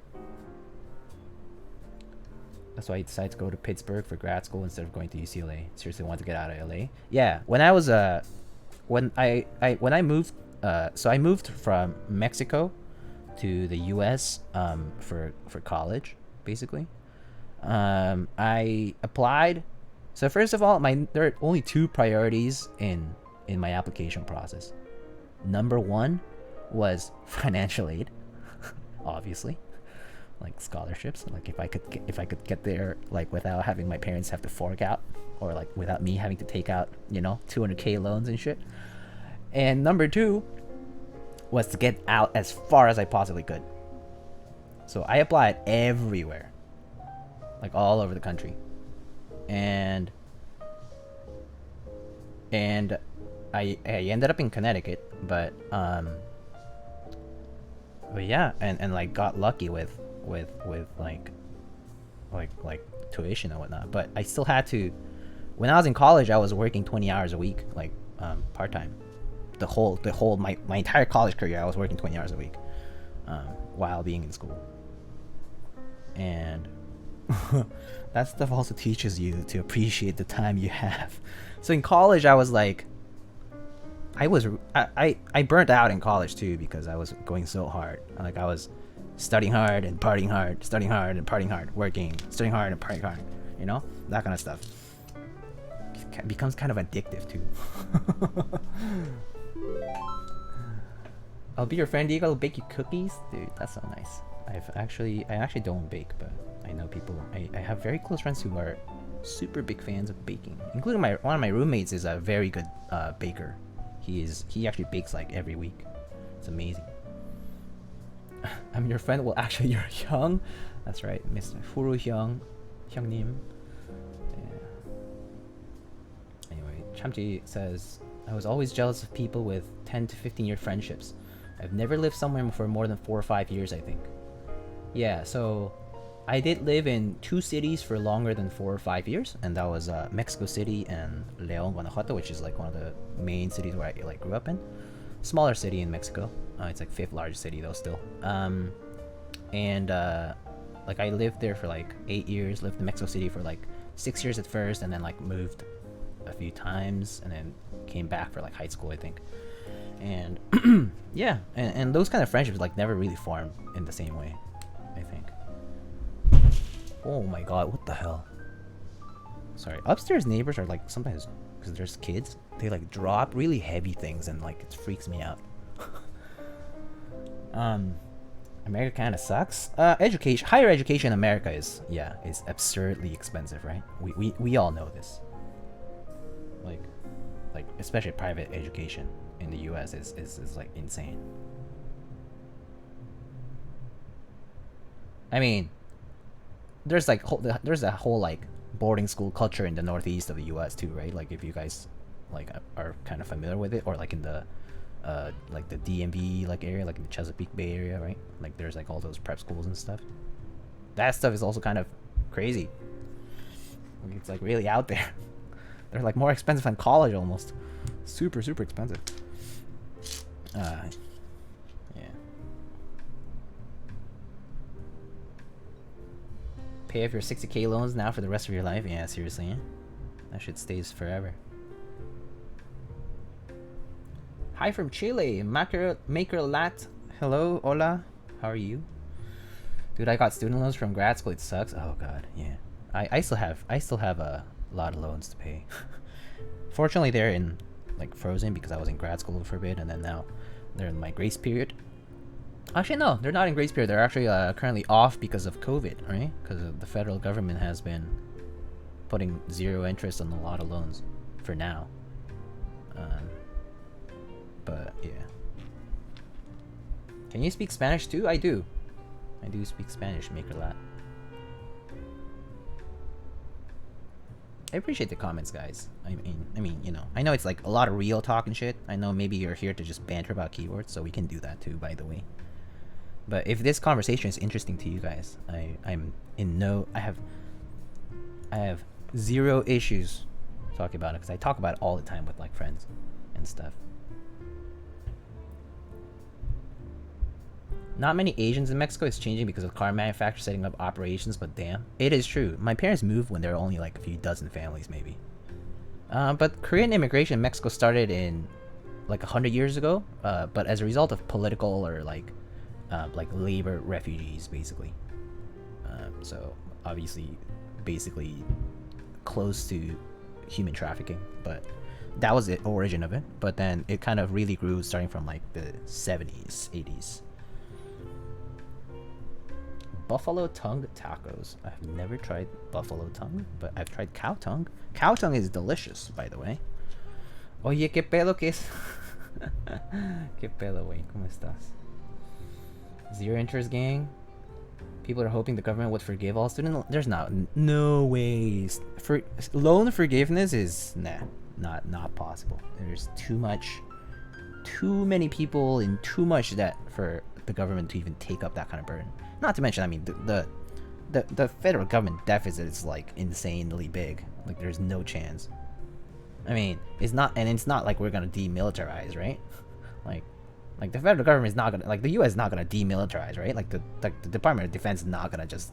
that's why I decided to go to Pittsburgh for grad school instead of going to UCLA. Seriously wanted to get out of LA. Yeah, when I was when I moved so I moved from Mexico to the US for college, basically. I applied. So first of all, there are only two priorities in my application process. Number one was financial aid, obviously, like scholarships. Like if I could get there like without having my parents have to fork out, or like without me having to take out 200K loans and shit. And number two was to get out as far as I possibly could. So I applied everywhere, like all over the country, and I ended up in Connecticut, but yeah, and like got lucky with like tuition and whatnot. But I still had to. When I was in college, I was working 20 hours a week, like part time. The whole my entire college career, I was working 20 hours a week while being in school. And that stuff also teaches you to appreciate the time you have. So in college, I was like, I burnt out in college too, because I was going so hard. Like I was studying hard and partying hard, studying hard and partying hard, working, studying hard and partying hard, that kind of stuff. It becomes kind of addictive too. I'll be your friend, Diego. I'll bake you cookies. Dude, that's so nice. I actually don't bake, but I know people. I have very close friends who are super big fans of baking, including one of my roommates is a very good baker. He actually bakes like every week. It's amazing. I'm your friend. Well, actually, you're Hyung. That's right, Mr. Furu Hyungnim. Yeah. Anyway, Chamji says, I was always jealous of people with 10 to 15-year friendships. I've never lived somewhere for more than 4 or 5 years, I think. Yeah, so I did live in 2 cities for longer than 4 or 5 years, and that was Mexico City and León, Guanajuato, which is like one of the main cities where I like grew up in. Smaller city in Mexico. It's like 5th largest city though still. Like I lived there for like 8 years, lived in Mexico City for like 6 years at first, and then like moved a few times, and then came back for like high school, I think. And yeah, and those kind of friendships like never really form in the same way, I think. Oh my god, what the hell? Sorry, upstairs neighbors are like sometimes, because there's kids, they like drop really heavy things and like it freaks me out. America kind of sucks. Higher education in America is absurdly expensive, right? We all know this. Like especially private education in the US is like insane. I mean, there's a whole like boarding school culture in the northeast of the US too, right? Like if you guys like are kind of familiar with it, or like in the like the DMV like area, like in the Chesapeake Bay area, right? Like there's like all those prep schools and stuff. That stuff is also kind of crazy. It's like really out there. They're like more expensive than college almost. Super expensive. Yeah. Pay off your 60K loans now for the rest of your life? Yeah, seriously, yeah? That shit stays forever. Hi from Chile, Maker Lat. Hello, hola. How are you? Dude, I got student loans from grad school. It sucks. Oh god, yeah. I still have a lot of loans to pay. Fortunately, they're in like frozen because I was in grad school for a bit, and then now they're in my grace period. Actually, no, they're not in grace period. They're actually currently off because of COVID, right? Because the federal government has been putting 0 interest on a lot of loans for now. But yeah. Can you speak Spanish too? I do. I do speak Spanish, Makerlat. I appreciate the comments, guys. I mean, you know, I know it's like a lot of real talk and shit. I know maybe you're here to just banter about keyboards, so we can do that too, by the way. But if this conversation is interesting to you guys, I have 0 issues talking about it, because I talk about it all the time with like friends and stuff. Not many Asians in Mexico. Is changing because of car manufacturers setting up operations, but damn, it is true. My parents moved when there were only like a few dozen families, maybe. But Korean immigration in Mexico started in like 100 years ago, but as a result of political or like labor refugees, basically. So obviously, basically close to human trafficking, but that was the origin of it. But then it kind of really grew starting from like the 70s, 80s. Buffalo tongue tacos. I've never tried buffalo tongue, but I've tried cow tongue. Cow tongue is delicious, by the way. Oye, qué pedo que es. Qué pedo, güey. ¿Cómo estás? 0 interest, gang. People are hoping the government would forgive all students. There's no ways. For loan forgiveness is not possible. There's too many people in too much debt for the government to even take up that kind of burden. Not to mention, I mean, the federal government deficit is like insanely big. Like, there's no chance. I mean, it's not like we're gonna demilitarize, right? Like the federal government is not gonna, like the U.S. is not gonna demilitarize, right? Like the Department of Defense is not gonna just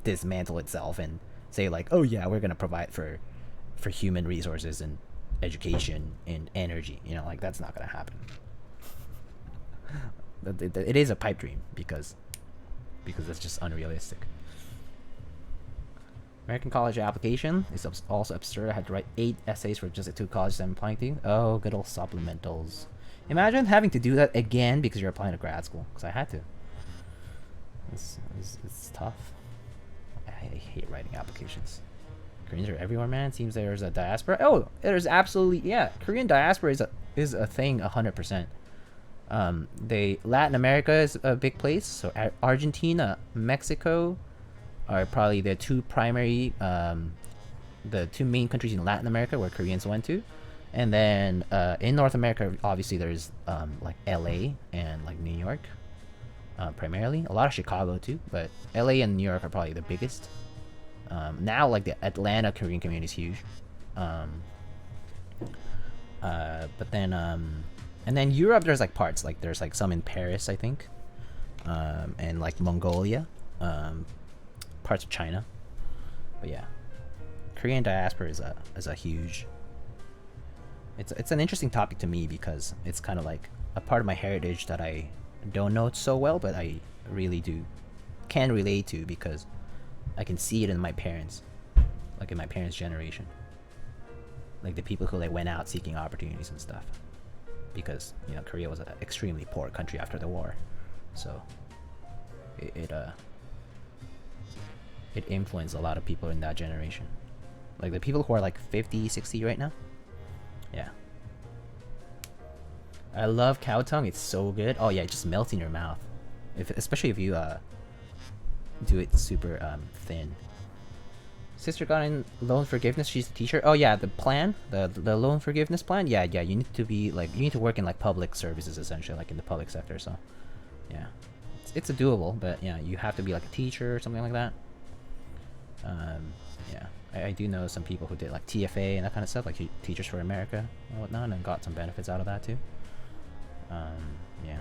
dismantle itself and say like, oh yeah, we're gonna provide for human resources and education and energy. You know, like that's not gonna happen. It is a pipe dream because it's just unrealistic. American college application is also absurd. I had to write 8 essays for just the 2 colleges I'm applying to. Oh, good old supplementals. Imagine having to do that again because you're applying to grad school. Because I had to. It's tough. I hate writing applications. Koreans are everywhere, man. It seems there's a diaspora. Oh, there's absolutely, yeah. Korean diaspora is a thing 100%. Latin America is a big place. So Argentina, Mexico are probably the 2 primary, the 2 main countries in Latin America where Koreans went to. And then in North America, obviously there's like LA and like New York, primarily. A lot of Chicago too, but LA and New York are probably the biggest. Now like the Atlanta Korean community is huge. But then and then Europe, there's like parts, like there's like some in Paris, I think, and like Mongolia, parts of China. But yeah, Korean diaspora is a huge. It's an interesting topic to me because it's kind of like a part of my heritage that I don't know so well, but I really can relate to because I can see it in my parents, like in my parents' generation, like the people who like went out seeking opportunities and stuff, because you know Korea was an extremely poor country after the war, so it influenced a lot of people in that generation, like the people who are like 50, 60 right now. Yeah. I love cow tongue. It's so good. Oh yeah, it just melts in your mouth. Especially if you do it super thin. Sister got in loan forgiveness. She's a teacher. Oh yeah, the plan, the loan forgiveness plan. Yeah, you need to be like, you need to work in like public services essentially, like in the public sector. So yeah, it's a doable, but yeah, you have to be like a teacher or something like that. Yeah. I do know some people who did like TFA and that kind of stuff, like Teachers for America and whatnot, and got some benefits out of that too. Yeah.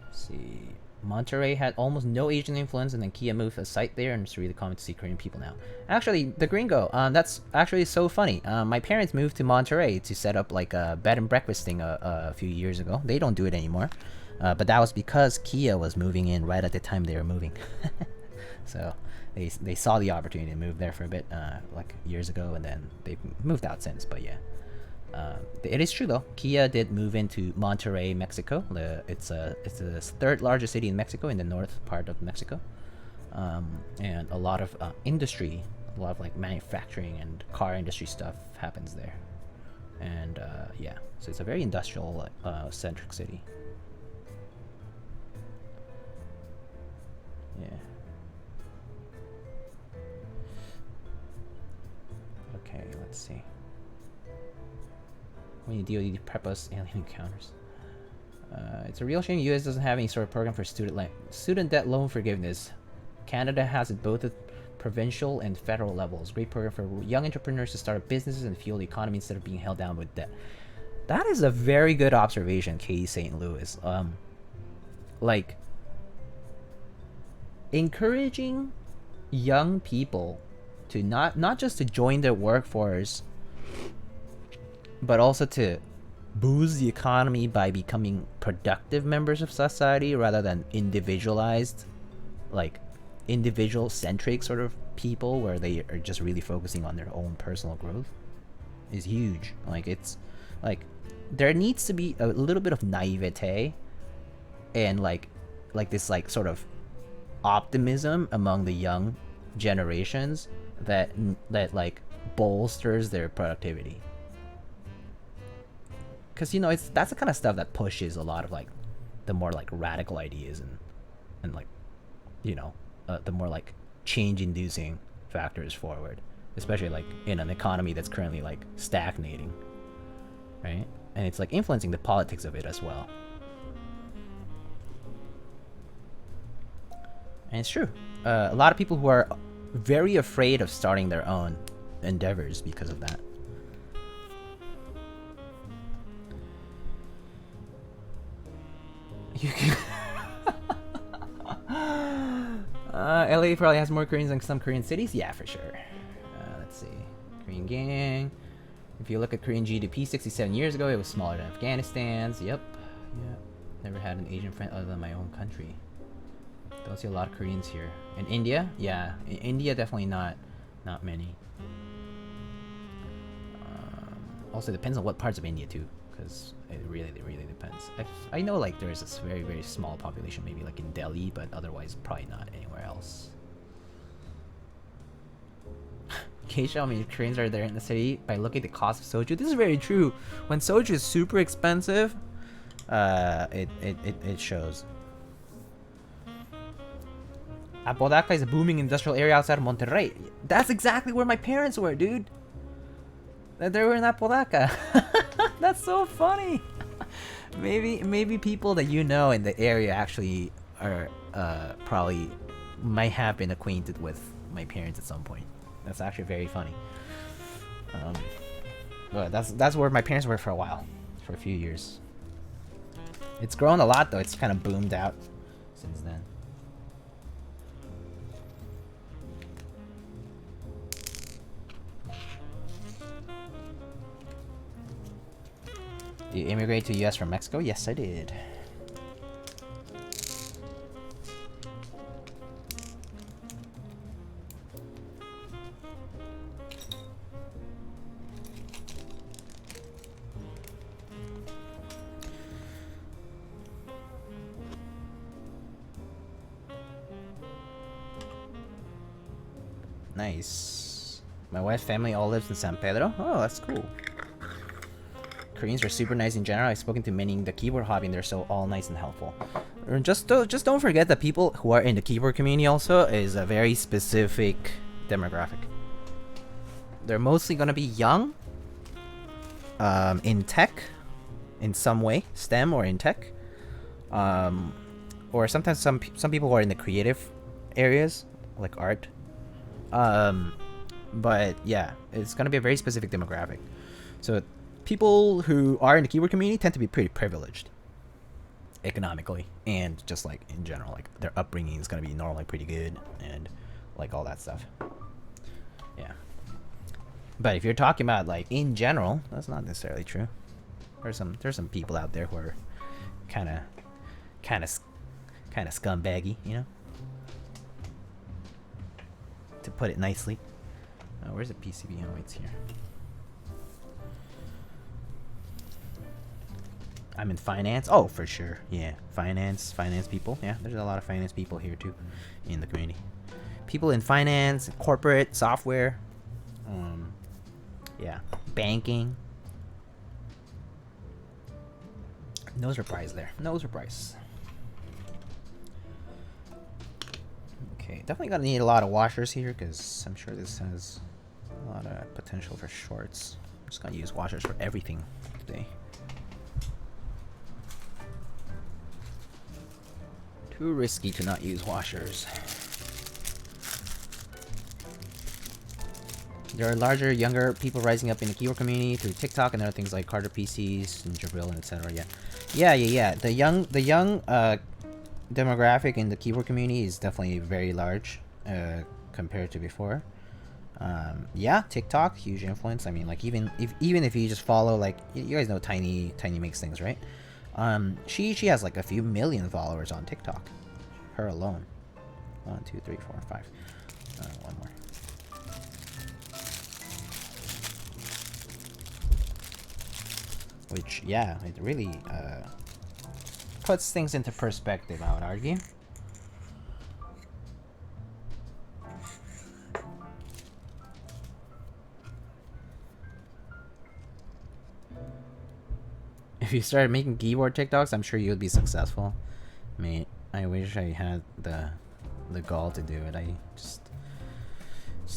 Let's see. Monterey had almost no Asian influence, and then Kia moved a site there, and it's really common to see Korean people now. Actually, the gringo, that's actually so funny. My parents moved to Monterey to set up like a bed and breakfast thing a few years ago. They don't do it anymore, but that was because Kia was moving in right at the time they were moving. So they saw the opportunity to move there for a bit, like years ago, and then they've moved out since. But yeah, it is true though. Kia did move into Monterrey, Mexico. It's the third largest city in Mexico, in the north part of Mexico, and a lot of industry, a lot of like manufacturing and car industry stuff happens there. And yeah, so it's a very industrial centric city. Yeah. Okay, let's see. When you deal with purpose alien encounters, it's a real shame the U.S. doesn't have any sort of program for student debt loan forgiveness. Canada has it both at provincial and federal levels. Great program for young entrepreneurs to start businesses and fuel the economy instead of being held down with debt. That is a very good observation, Katie St. Louis. Like, encouraging young people to not just to join the workforce, but also to boost the economy by becoming productive members of society rather than individualized, like individual centric sort of people where they are just really focusing on their own personal growth, is huge. Like, it's like there needs to be a little bit of naivete and like this like sort of optimism among the young generations that like bolsters their productivity. Because, you know, that's the kind of stuff that pushes a lot of like the more like radical ideas and like, you know, the more like change inducing factors forward, especially like in an economy that's currently like stagnating, right? And it's like influencing the politics of it as well. And it's true. A lot of people who are very afraid of starting their own endeavors because of that. You can LA probably has more Koreans than some Korean cities. Yeah, for sure. Let's see. Korean gang. If you look at Korean GDP 67 years ago, it was smaller than Afghanistan's. Yep. Yeah. Never had an Asian friend other than my own country. Don't see a lot of Koreans here. In India? Yeah. In India, definitely not many. Also, it depends on what parts of India, too. Because it really depends. I know like there's this very, very small population, maybe like in Delhi, but otherwise probably not anywhere else. Keisha, how many Koreans are there in the city? By looking at the cost of soju. This is very true. When soju is super expensive, it shows. Apodaca is a booming industrial area outside of Monterrey. That's exactly where my parents were, dude. They were in Apodaca. That's so funny. Maybe people that you know in the area actually are probably might have been acquainted with my parents at some point. That's actually very funny. But that's where my parents were for a while, for a few years. It's grown a lot though. It's kind of boomed out since then. You immigrated to the US from Mexico? Yes, I did. Nice. My wife's family all lives in San Pedro. Oh, that's cool. Koreans are super nice in general. I've spoken to many in the keyboard hobby and they're so all nice and helpful. Just don't forget that people who are in the keyboard community also is a very specific demographic. They're mostly gonna be young, in tech, in some way, STEM or in tech, or sometimes some people who are in the creative areas like art. But yeah, it's gonna be a very specific demographic. So people who are in the keyboard community tend to be pretty privileged economically and just like in general, like their upbringing is going to be normally pretty good and like all that stuff. Yeah. But if you're talking about like in general, that's not necessarily true. There's some people out there who are kind of scumbaggy, you know? to put it nicely. Where's the PCB? Oh, it's here. I'm in finance. Oh, for sure. Yeah, finance people. Yeah, there's a lot of finance people here too in the community. People in finance, corporate, software. Yeah, banking. No surprise there. No surprise. Okay, definitely gonna need a lot of washers here because I'm sure this has a lot of potential for shorts. I'm just gonna use washers for everything today. Too risky to not use washers. There are larger, younger people rising up in the keyword community through TikTok and other things like Carter PCs and Jabril and etc. Yeah. The young demographic in the keyword community is definitely very large compared to before. Yeah, TikTok, huge influence. I mean, like even if you just follow, like, you guys know Tiny makes things, right? She has like a few million followers on TikTok, her alone. 1, 2, 3, 4, 5. One more. Which, yeah, it really puts things into perspective, I would argue. If you started making keyboard TikToks, I'm sure you'd be successful. Mate, I wish I had the gall to do it. I just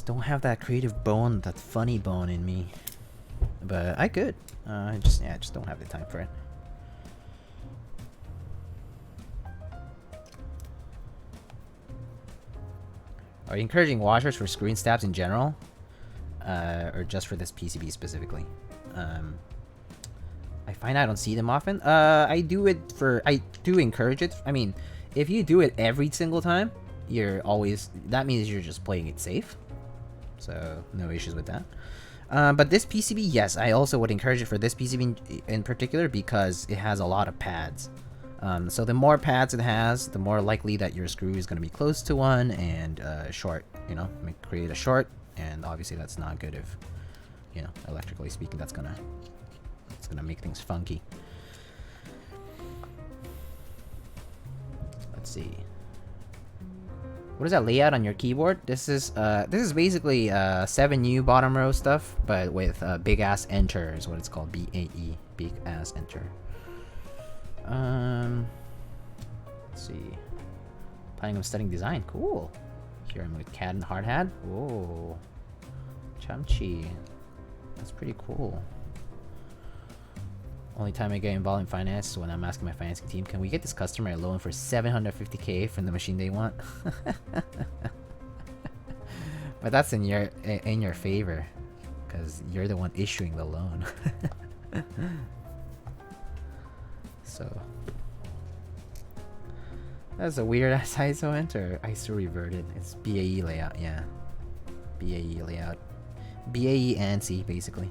don't have that creative bone, that funny bone in me. But I could. I just don't have the time for it. Are you encouraging washers for screen stabs in general? Or just for this PCB specifically? I find I don't see them often. I do encourage it. I mean, if you do it every single time, that means you're just playing it safe. So, no issues with that. But this PCB, yes, I also would encourage it for this PCB in particular because it has a lot of pads. So the more pads it has, the more likely that your screw is going to be close to one and short, create a short, and obviously that's not good if, electrically speaking, it's gonna make things funky. Let's see. What is that layout on your keyboard? This is basically 7U bottom row stuff, but with big ass enter is what it's called. BAE, big ass enter. Let's see. Planning on studying design. Cool. Here I'm with CAD and hard hat. Whoa. Chumchi. That's pretty cool. Only time I get involved in finance is when I'm asking my financing team, can we get this customer a loan for $750K from the machine they want? But that's in your favor, because you're the one issuing the loan. So that's a weird ass ISO enter. ISO reverted. It's BAE layout, yeah. BAE layout. BAE ANSI basically.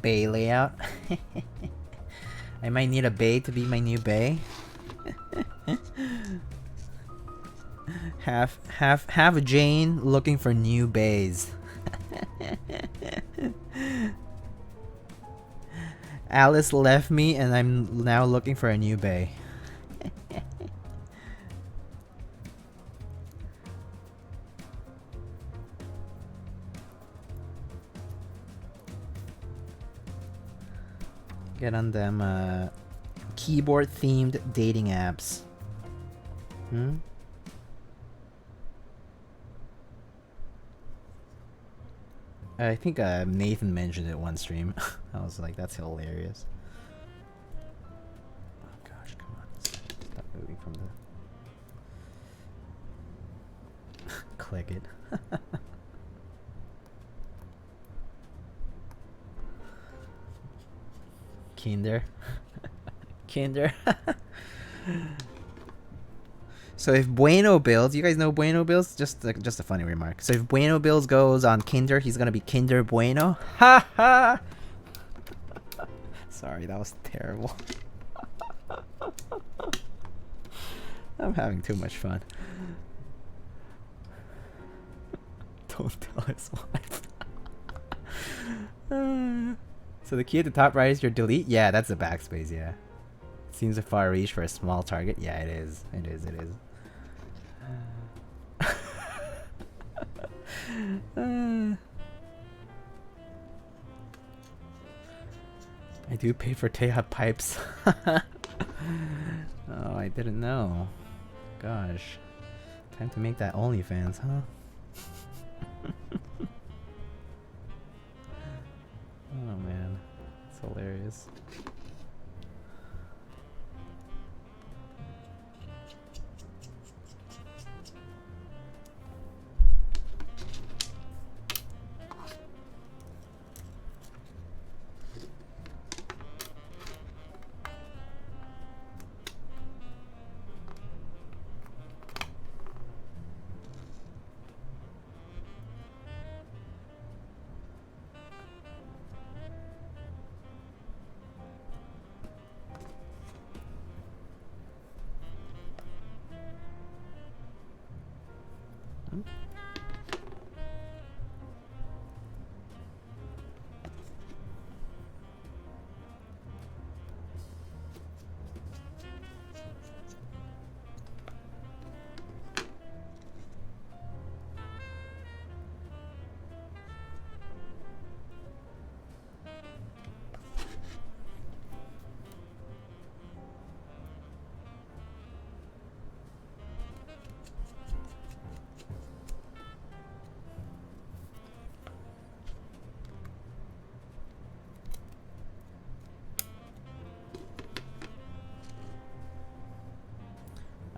Bay layout. I might need a bay to be my new bay. Half a Jane looking for new bays. Alice left me and I'm now looking for a new bay. Get on them keyboard themed dating apps. I think Nathan mentioned it one stream. I was like, that's hilarious. Oh gosh, come on. Stop moving from the... Click it. Kinder. Kinder. So if Bueno builds, you guys know Bueno builds? Just a funny remark. So if Bueno builds goes on Kinder, he's gonna be Kinder Bueno. Ha ha! Sorry, that was terrible. I'm having too much fun. Don't tell his wife. So the key at the top right is your delete? Yeah, that's the backspace, yeah. Seems a far reach for a small target. Yeah, it is. It is. I do pay for Teha pipes. Oh, I didn't know. Gosh. Time to make that OnlyFans, huh? Oh man. It's hilarious.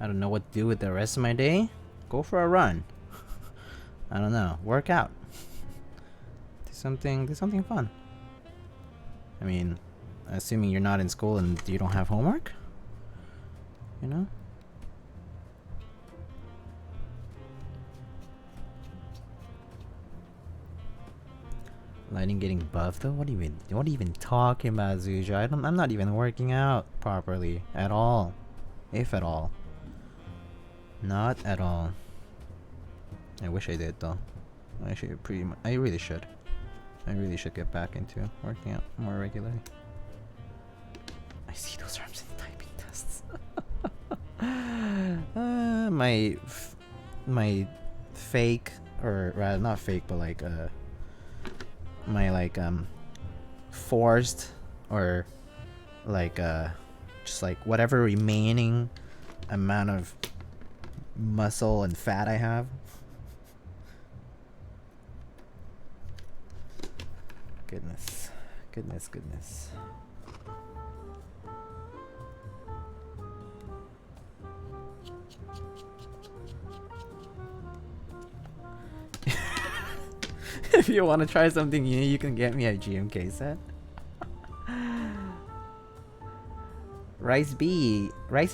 I don't know what to do with the rest of my day. Go for a run. I don't know. Work out. Do something fun. I mean, assuming you're not in school and you don't have homework. You know? Lighting getting buffed though? What are you even talking about, Zuja? I'm not even working out properly at all. If at all. Not at all. I wish I did though. I really should. I really should get back into working out more regularly. I see those arms in the typing tests. My fake, or rather not fake, but like my like forced, or like just like whatever remaining amount of muscle and fat I have. Goodness. If you want to try something new, you can get me a GMK set. Rice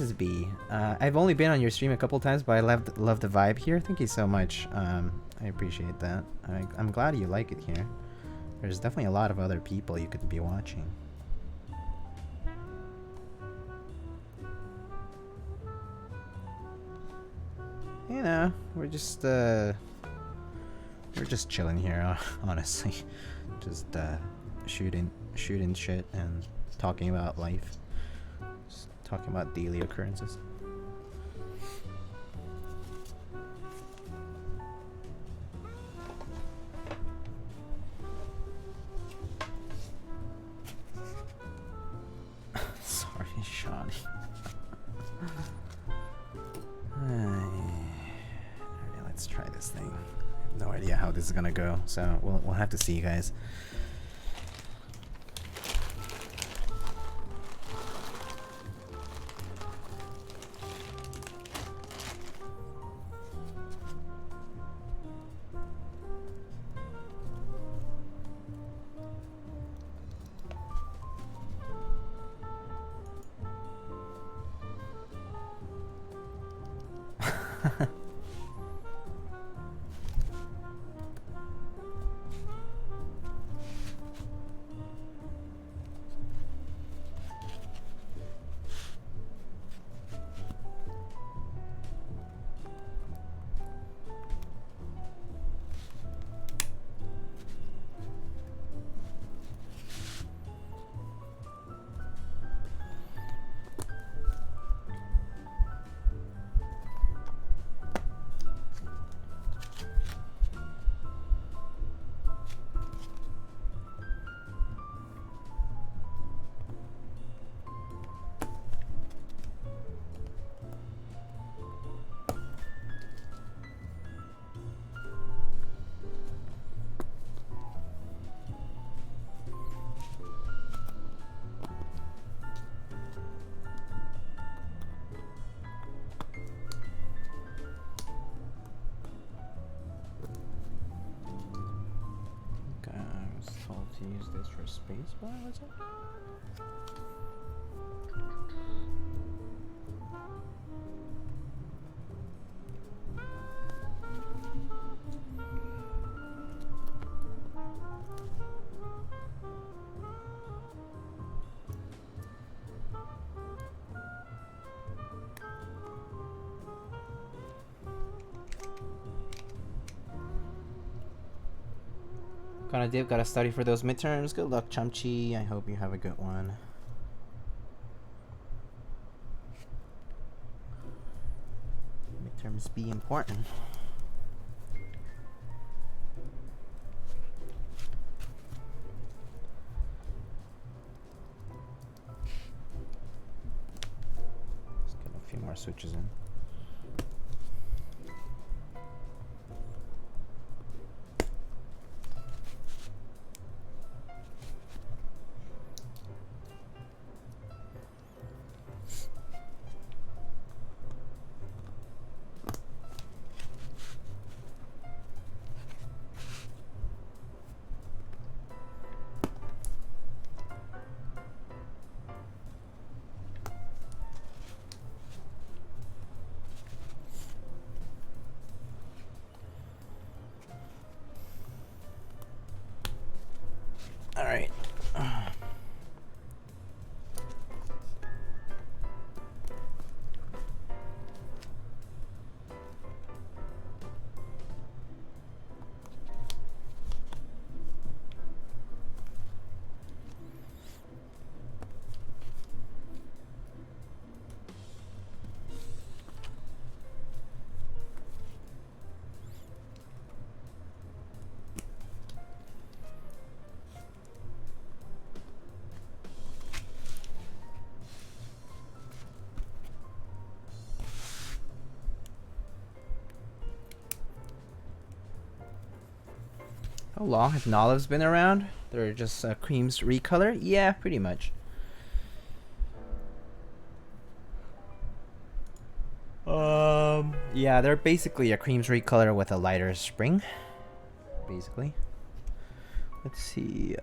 is B. I've only been on your stream a couple times, but I love the vibe here. Thank you so much. I appreciate that. I'm glad you like it here. There's definitely a lot of other people you could be watching. You know, we're just chilling here, honestly. Just shooting shit and talking about life. Just talking about daily occurrences. Sorry, Shawnee. Let's try this thing. I have no idea how this is gonna go, so we'll have to see, guys. To use this for spacebar, what's it? Gonna dip, gotta study for those midterms. Good luck, Chumchi. I hope you have a good one. Midterms be important. Let's get a few more switches in. All right. How long have Nolives been around? They're just creams recolor? Yeah, pretty much. Yeah, they're basically a creams recolor with a lighter spring. Basically. Let's see,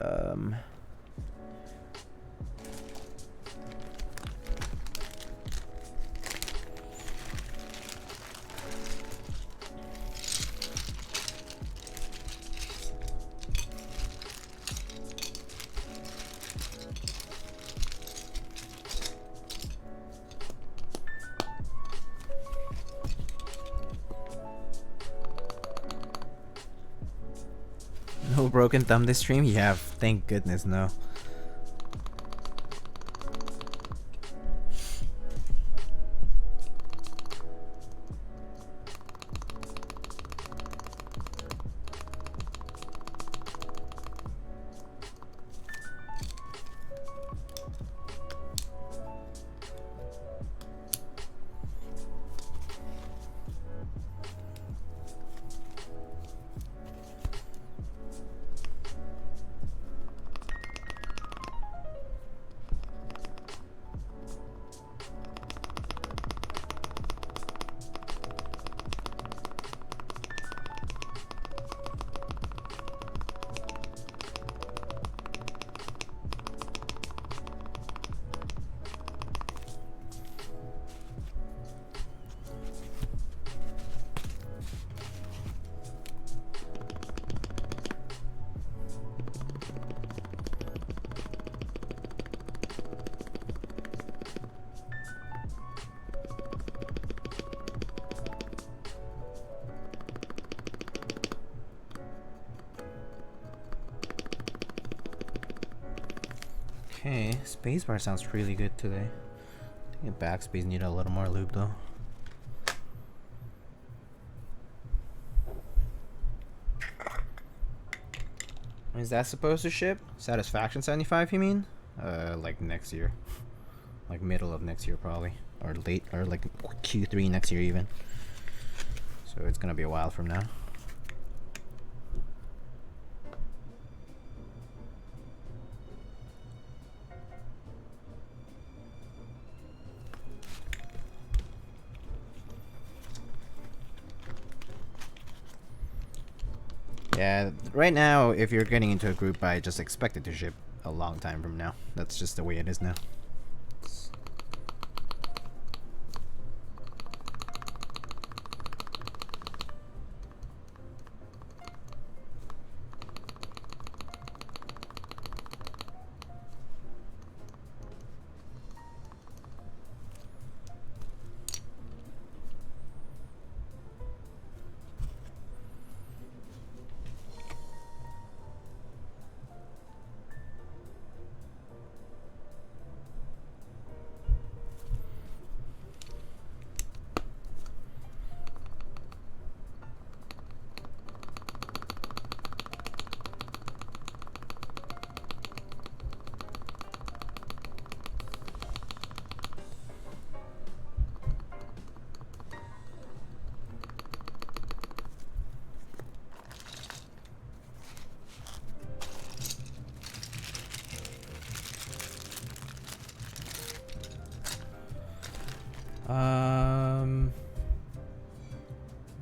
no broken thumb this stream? Yeah, thank goodness, no. Okay, spacebar sounds really good today. I think the backspace need a little more lube though. Is that supposed to ship? Satisfaction 75, you mean? Like next year. Like middle of next year probably. Or late, or like Q3 next year even. So it's gonna be a while from now. Yeah, right now, if you're getting into a group buy, just expect it to ship a long time from now. That's just the way it is now.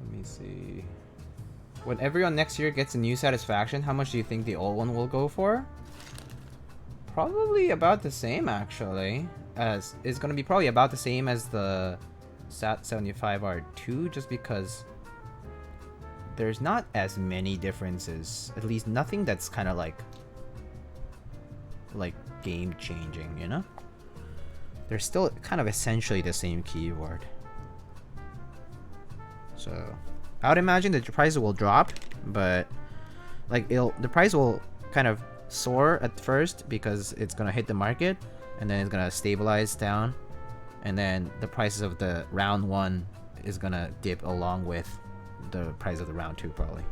Let me see. When everyone next year gets a new satisfaction, how much do you think the old one will go for? Probably about the same, actually. As it's gonna be probably about the same as the Sat 75R2, just because there's not as many differences. At least nothing that's kind of like game changing, you know? They're still kind of essentially the same keyboard. So I would imagine that the price will drop, but like the price will kind of soar at first because it's gonna hit the market, and then it's gonna stabilize down, and then the prices of the round 1 is gonna dip along with the price of the round 2 probably.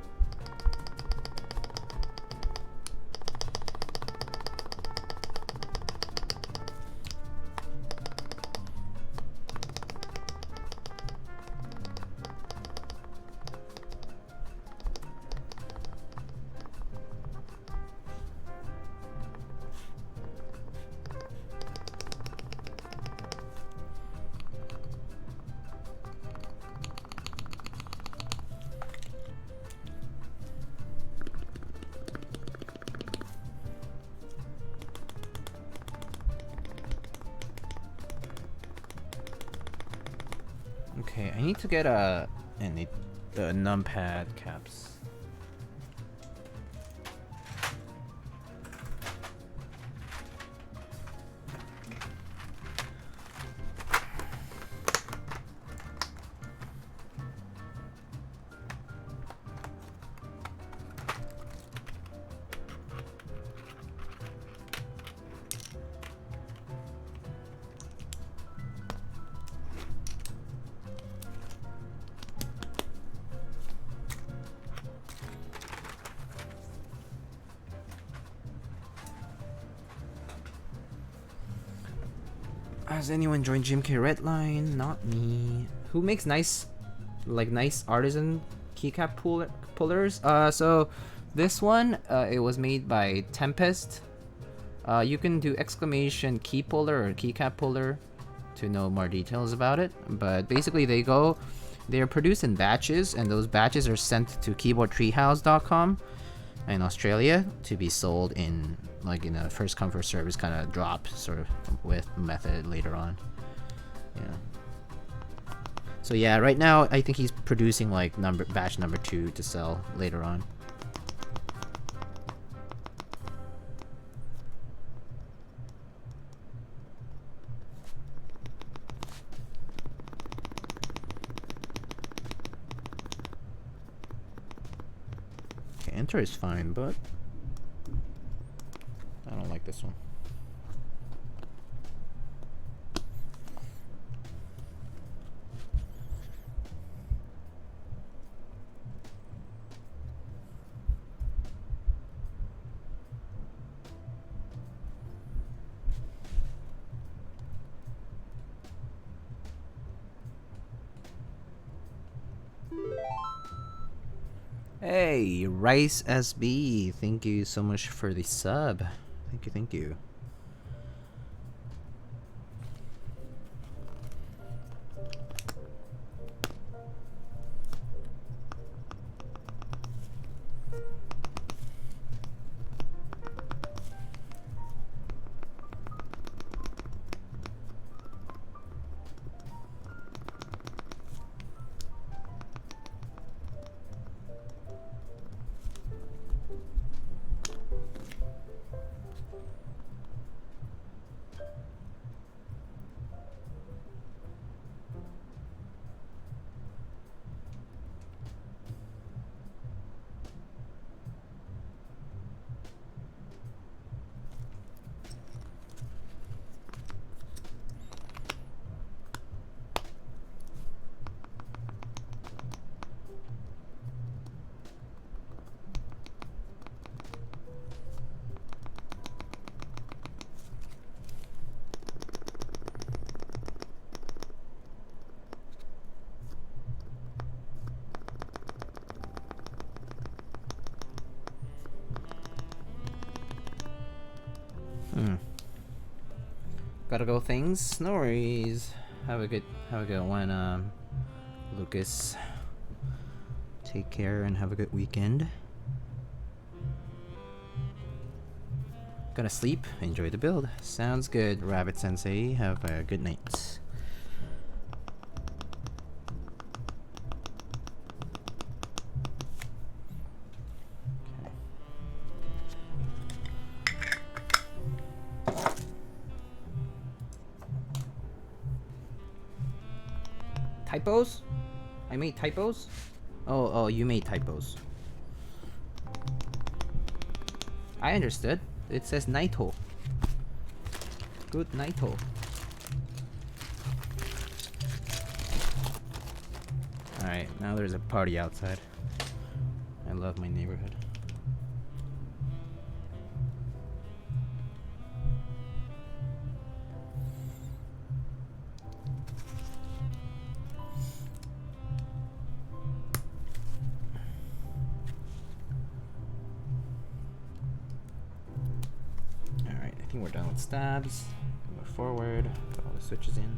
Okay, I need to get the numpad caps. Has anyone joined Jim K Redline? Not me. Who makes nice artisan keycap pullers? So this one, it was made by Tempest. You can do exclamation key puller or keycap puller to know more details about it. But basically, they're produced in batches, and those batches are sent to keyboardtreehouse.com in Australia to be sold in a first come first service kind of drop sort of with method later on. Yeah. So yeah, right now I think he's producing like batch number 2 to sell later on. Okay, enter is fine, but I don't like this one. Hey, Rice SB, thank you so much for the sub. Thank you, thank you. Gotta go things. No worries. Have a good one, Lucas. Take care and have a good weekend. Gonna sleep. Enjoy the build. Sounds good, Rabbit Sensei. Have a good night. Typos? I made typos? Oh, you made typos. I understood. It says Naito. Good Naito. Alright, now there's a party outside. I love my neighborhood. We're done with stabs. Move forward. Put all the switches in.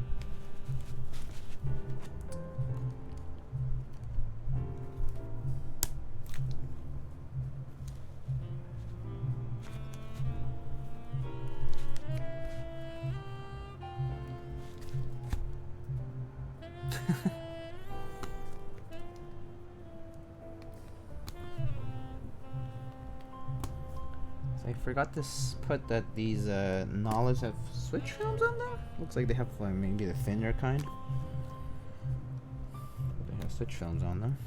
I forgot to put that these Nolives have switch films on there. Looks like they have maybe the thinner kind. But they have switch films on them.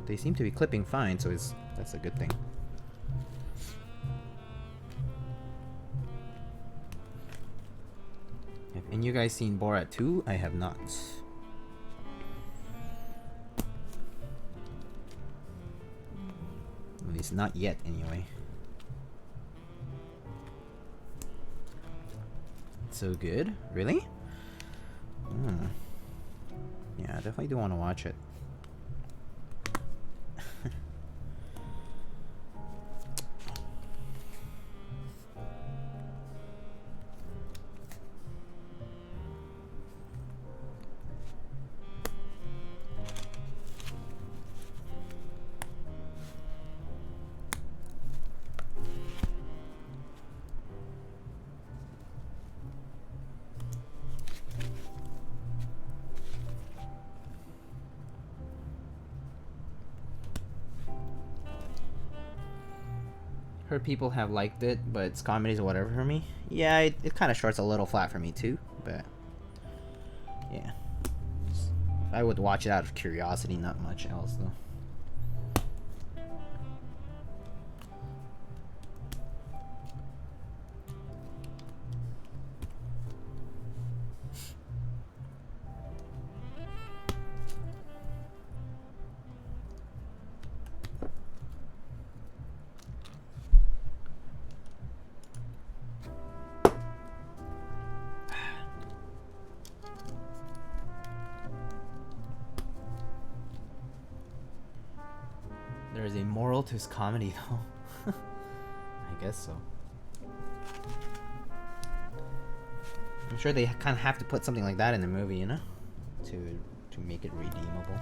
They seem to be clipping fine, so that's a good thing. Have any of you guys seen Borat 2? I have not. At least not yet, anyway. So good? Really? Yeah, I definitely do want to watch it. Heard people have liked it, but it's comedies or whatever for me. Yeah, it kind of shorts a little flat for me too, but yeah. I would watch it out of curiosity, not much else though. There is a moral to his comedy, though. I guess so. I'm sure they kind of have to put something like that in the movie, you know, to make it redeemable.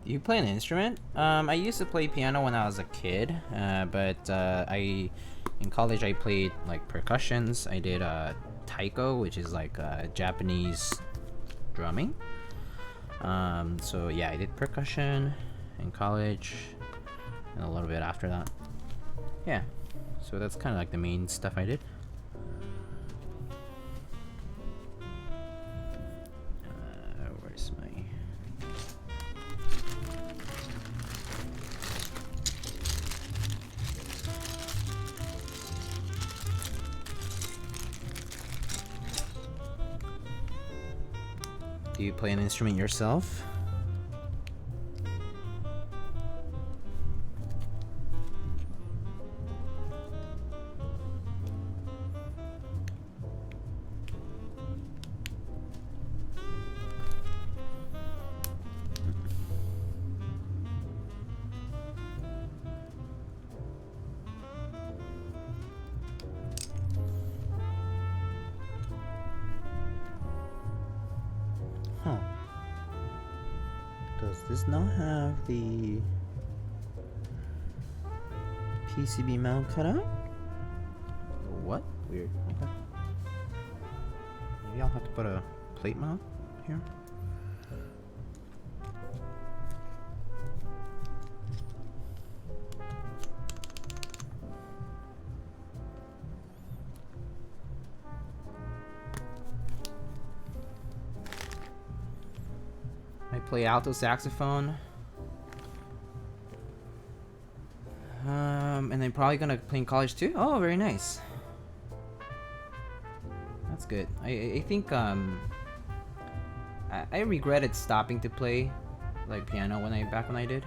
Do you play an instrument? I used to play piano when I was a kid, but in college I played like percussions. I did taiko, which is like Japanese drumming. So yeah, I did percussion in college, and a little bit after that. Yeah, so that's kind of like the main stuff I did. Where's my... Do you play an instrument yourself? Does this not have the PCB mount cut out? What? Weird. Okay. Maybe I'll have to put a plate mount here. I play alto saxophone. And I'm probably gonna play in college too. Oh, very nice. That's good. I think I regretted stopping to play like piano back when I did.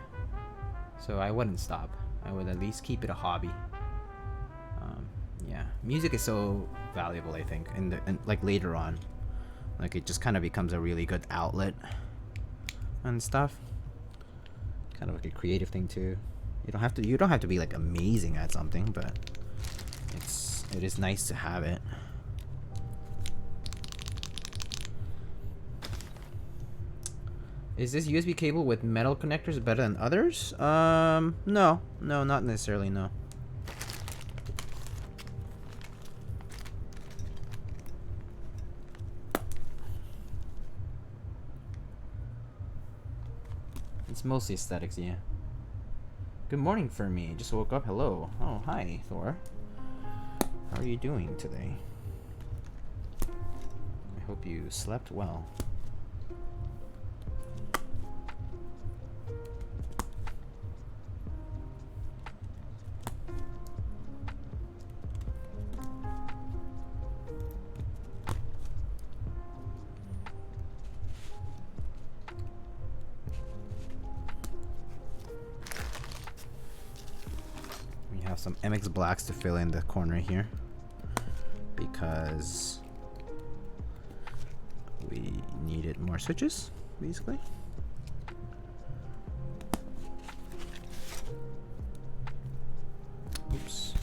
So I wouldn't stop. I would at least keep it a hobby. Yeah, music is so valuable, I think, and like later on, like it just kind of becomes a really good outlet and stuff. Kind of like a creative thing too. You don't have to be like amazing at something, but it is nice to have it. Is this USB cable with metal connectors better than others? No, not necessarily, no. It's mostly aesthetics, yeah. Good morning for me. Just woke up. Hello. Oh, hi, Thor. How are you doing today? I hope you slept well. Some MX blacks to fill in the corner here because more switches, basically. Oops.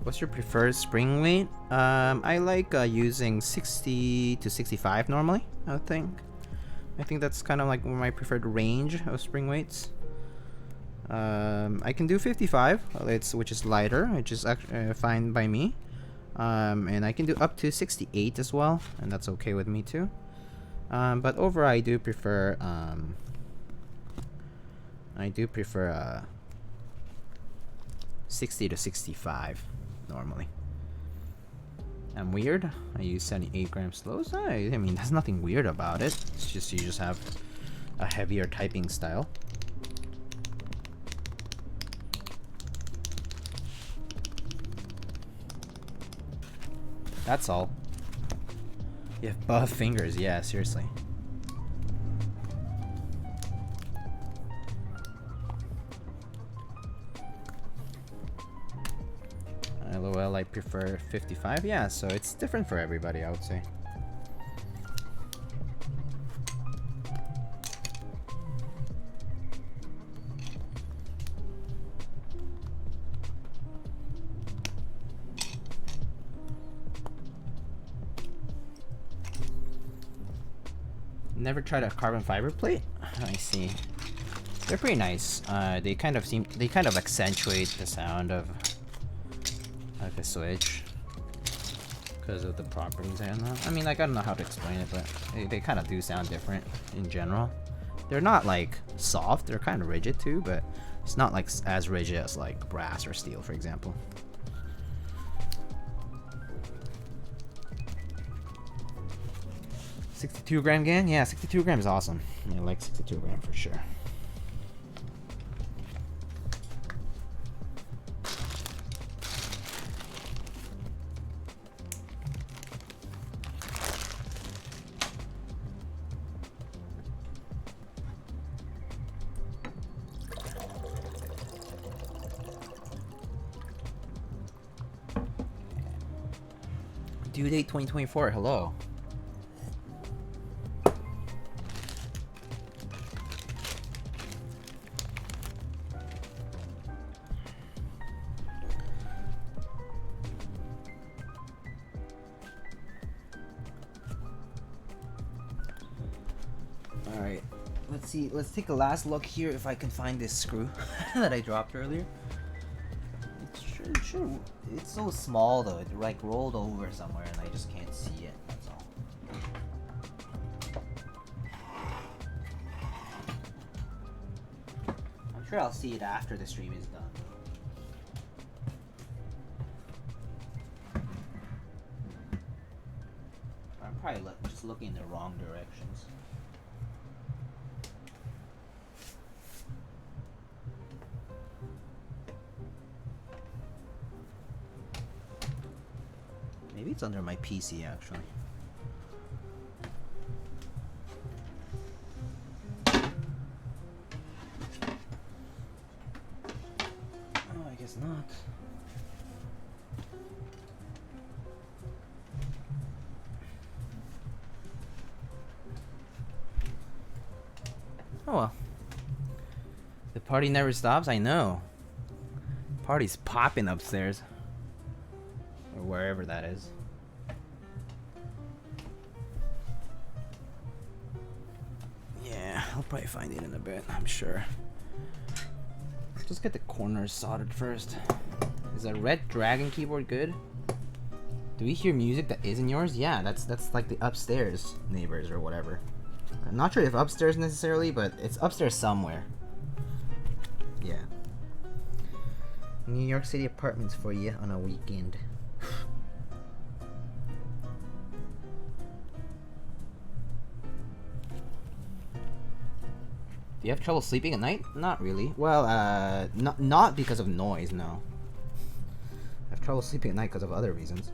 What's your preferred spring weight? I like using 60 to 65 normally, I think. I think that's kind of like my preferred range of spring weights. I can do 55, which is lighter, which is actually fine by me. And I can do up to 68 as well, and that's okay with me too. But overall, I do prefer 60 to 65 normally. I'm weird. I use 78 gram slows. I mean, there's nothing weird about it. It's just you just have a heavier typing style. That's all. You have buff fingers, yeah, seriously. LOL, I prefer 55. Yeah, so it's different for everybody, I would say. Never tried a carbon fiber plate? I see. They're pretty nice. They kind of accentuate the sound of a switch because of the properties and I mean, like, I don't know how to explain it, but they kind of do sound different in general. They're not like soft, they're kind of rigid too, but it's not like as rigid as like brass or steel, for example. $62 gram GAN? Yeah, 62 gram is awesome. I like 62 gram for sure. Due date 2024, hello. Alright, let's see, let's take a last look here if I can find this screw that I dropped earlier. It's so small though, it like rolled over somewhere and I just can't see it, that's all. I'm sure I'll see it after the stream is done. I'm probably just looking in the wrong directions. Maybe it's under my PC actually. Oh, I guess not. Oh well. The party never stops, I know. Party's popping upstairs. Or wherever that is. Yeah, I'll probably find it in a bit, I'm sure. Just get the corners soldered first. Is a red dragon keyboard good? Do we hear music that isn't yours? Yeah, that's like the upstairs neighbors or whatever. I'm not sure if upstairs necessarily, but it's upstairs somewhere. Yeah. New York City apartments for you on a weekend. Do you have trouble sleeping at night? Not really. Well, not because of noise, no. I have trouble sleeping at night because of other reasons.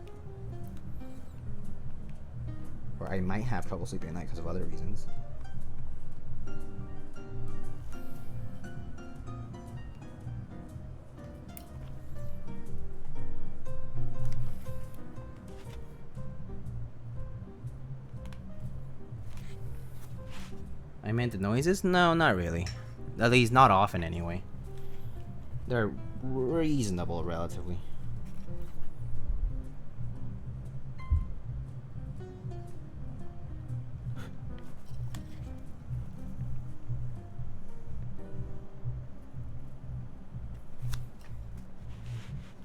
Or I might have trouble sleeping at night because of other reasons. I meant the noises? No, not really. At least not often anyway. They're reasonable, relatively.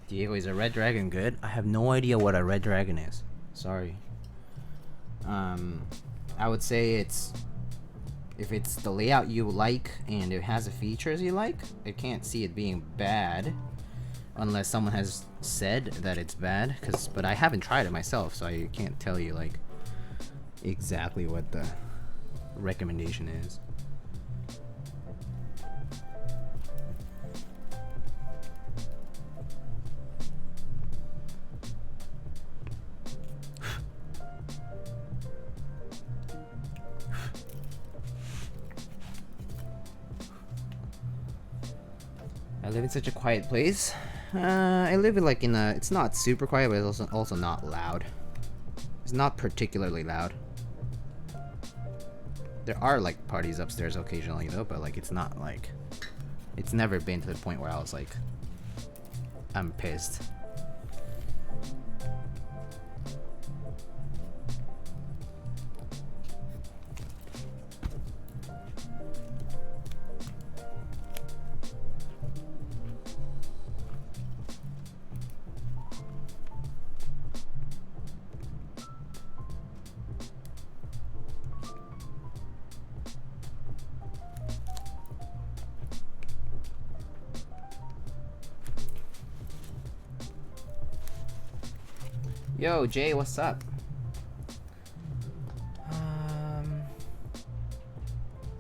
Diego, is a red dragon good? I have no idea what a red dragon is. Sorry. I would say it's... If it's the layout you like and it has the features you like, I can't see it being bad. Unless someone has said that it's bad. But I haven't tried it myself, so I can't tell you, like, exactly what the recommendation is. I live in such a quiet place. I live in like in a... It's not super quiet, but it's also not loud. It's not particularly loud. There are like parties upstairs occasionally though, but like it's not like... It's never been to the point where I was like... I'm pissed. Yo, Jay, what's up?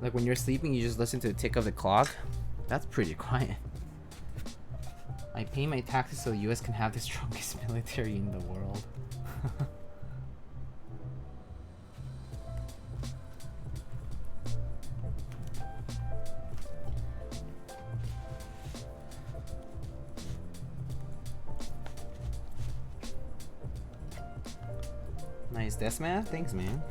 Like when you're sleeping, you just listen to the tick of the clock? That's pretty quiet. I pay my taxes so the US can have the strongest military in the world. Nice desk, man. Thanks, man.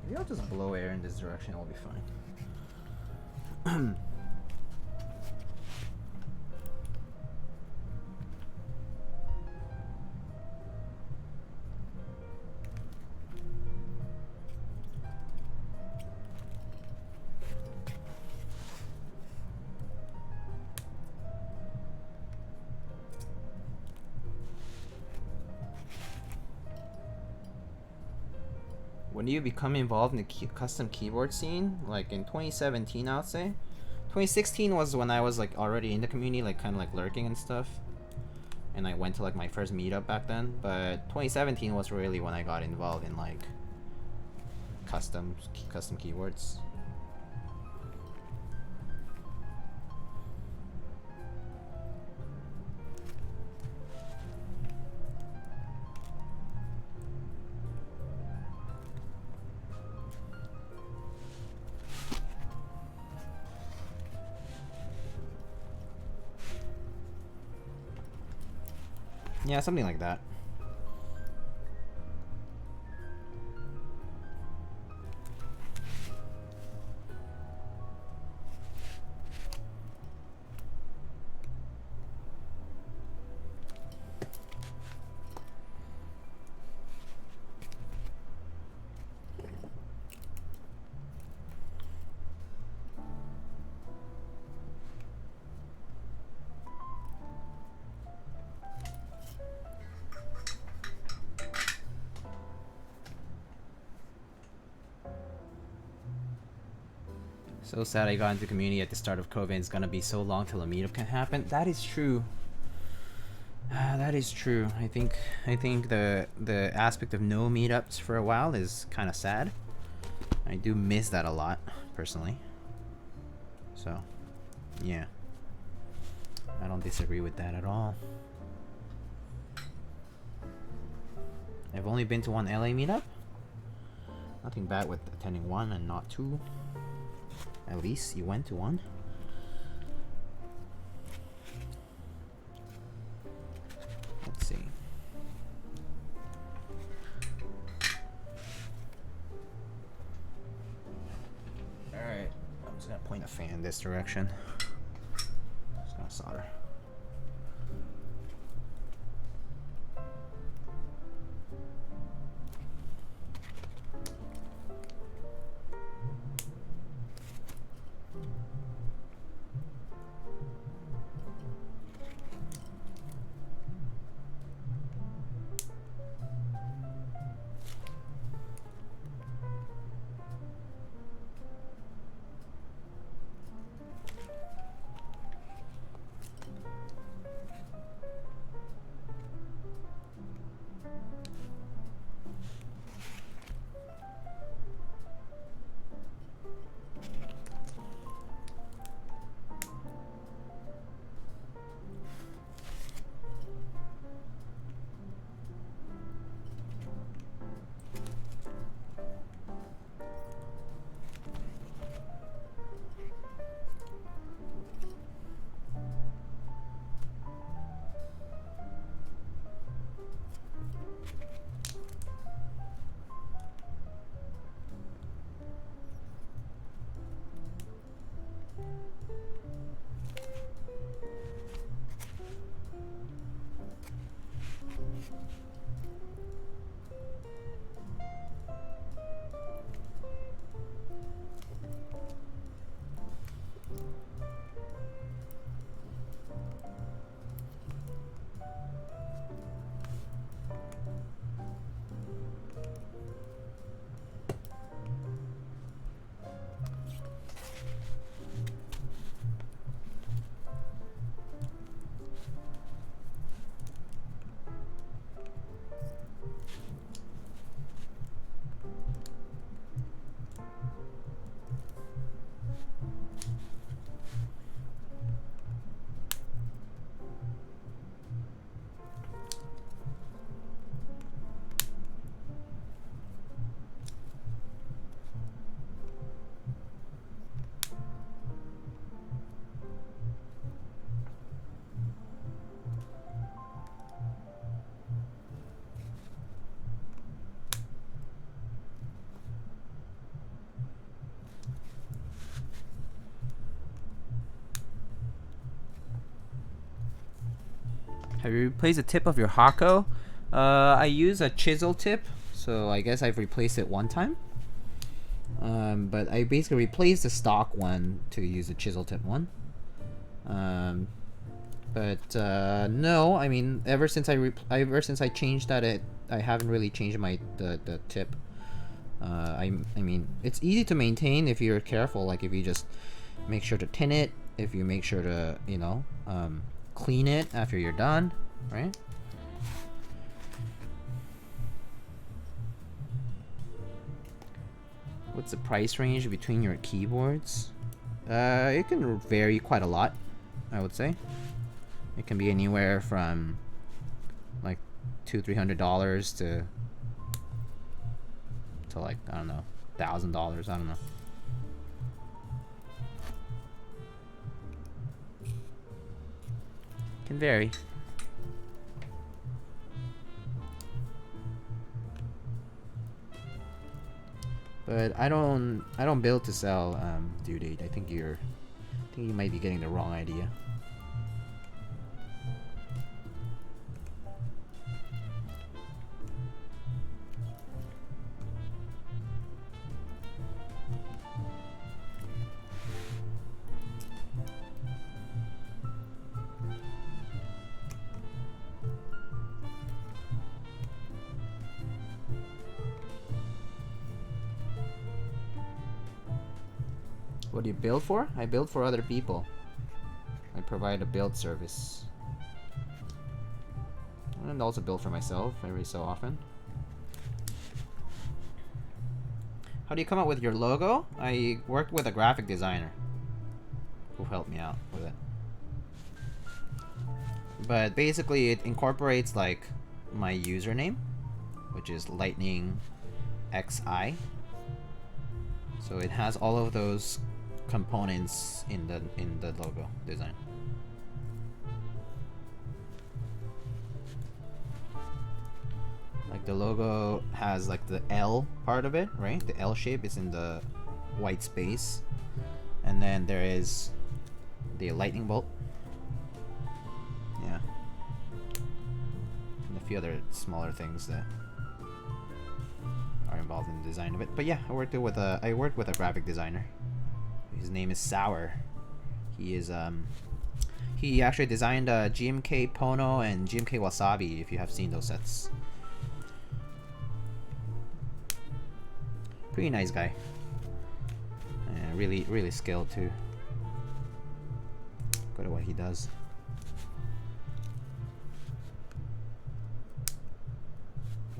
Maybe I'll just blow air in this direction, it'll be fine. When do you become involved in the custom keyboard scene? Like in 2017, I would say. 2016 was when I was like already in the community, like kind of like lurking and stuff. And I went to like my first meetup back then. But 2017 was really when I got involved in like custom keyboards. Yeah, something like that. So sad I got into community at the start of COVID. It's gonna be so long till a meetup can happen. That is true. That is true. I think the aspect of no meetups for a while is kind of sad. I do miss that a lot, personally. So, yeah. I don't disagree with that at all. I've only been to one LA meetup. Nothing bad with attending one and not two. At least you went to one. Let's see. Alright, I'm just gonna point a fan this direction. Just gonna solder. Have you replaced the tip of your Hako? I use a chisel tip, so I guess I've replaced it one time. But I basically replaced the stock one to use the chisel tip one. No, I mean, ever since I changed that, I haven't really changed the tip. I mean, it's easy to maintain if you're careful. Like if you just make sure to tin it, if you make sure to, you know, clean it after you're done, right? What's the price range between your keyboards? It can vary quite a lot, I would say. It can be anywhere from like $200-300 to like, I don't know, $1,000. I don't know. Can vary. But I don't build to sell, due date. I think you might be getting the wrong idea. What do you build for? I build for other people. I provide a build service. And also build for myself every so often. How do you come up with your logo? I worked with a graphic designer who helped me out with it. But basically it incorporates like my username, which is Lightning XI. So it has all of those components in the logo design. Like the logo has like the L part of it, right? The L shape is in the white space, and then there is the lightning bolt. Yeah, and a few other smaller things that are involved in the design of it. But yeah, I worked with a graphic designer. His name is Sour. He is he actually designed GMK Pono and GMK Wasabi, if you have seen those sets. Pretty nice guy. And really skilled too. Good at what he does.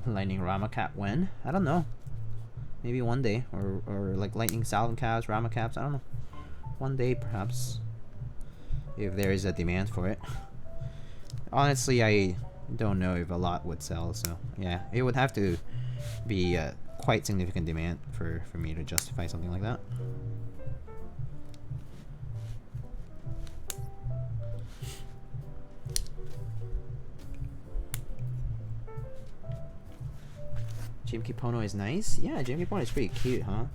Lightning Rama cap when? I don't know. Maybe one day, or like lightning Salvin caps, Rama caps. I don't know. One day perhaps, if there is a demand for it. Honestly, I don't know if a lot would sell. So yeah, it would have to be quite significant demand for me to justify something like that. GMK Pono is nice. Yeah, GMK Pono is pretty cute, huh?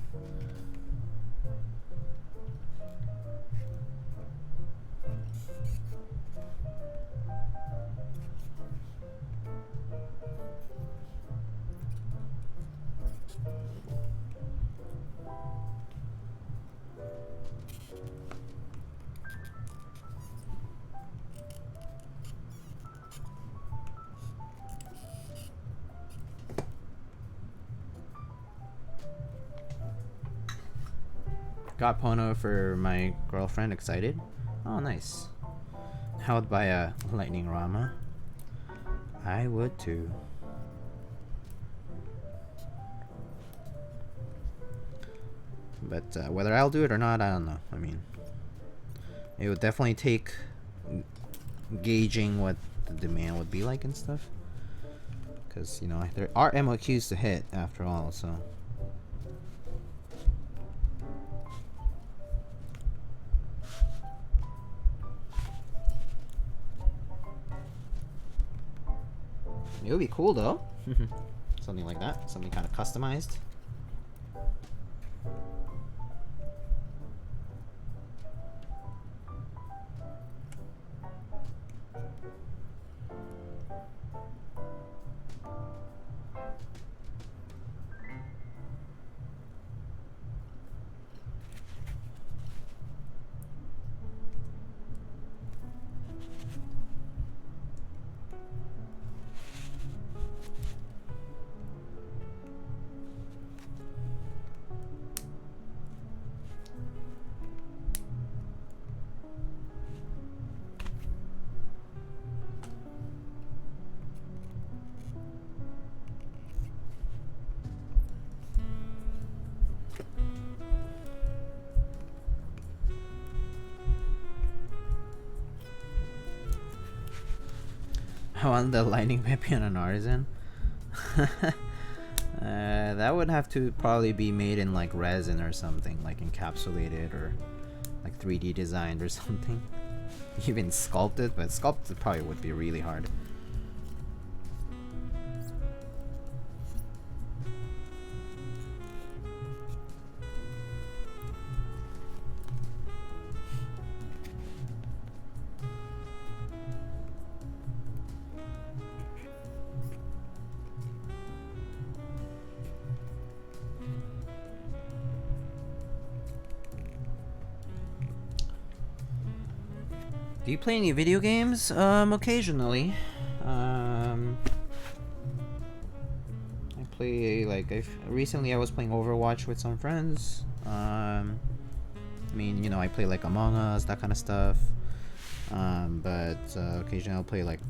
Got Pono for my girlfriend. Excited? Oh, nice. Held by a Lightning Rama. I would too. But whether I'll do it or not, I don't know. I mean, it would definitely take gauging what the demand would be like and stuff. Because, you know, there are MOQs to hit after all, so. It would be cool though. Something like that. Something kind of customized. I want the lightning peppy on an artisan. That would have to probably be made in like resin or something, like encapsulated or like 3D designed or something. Even sculpted, but sculpted probably would be really hard. Do you play any video games? Occasionally. I play like recently I was playing Overwatch with some friends. I mean, you know, I play like Among Us, that kind of stuff. But occasionally I'll play like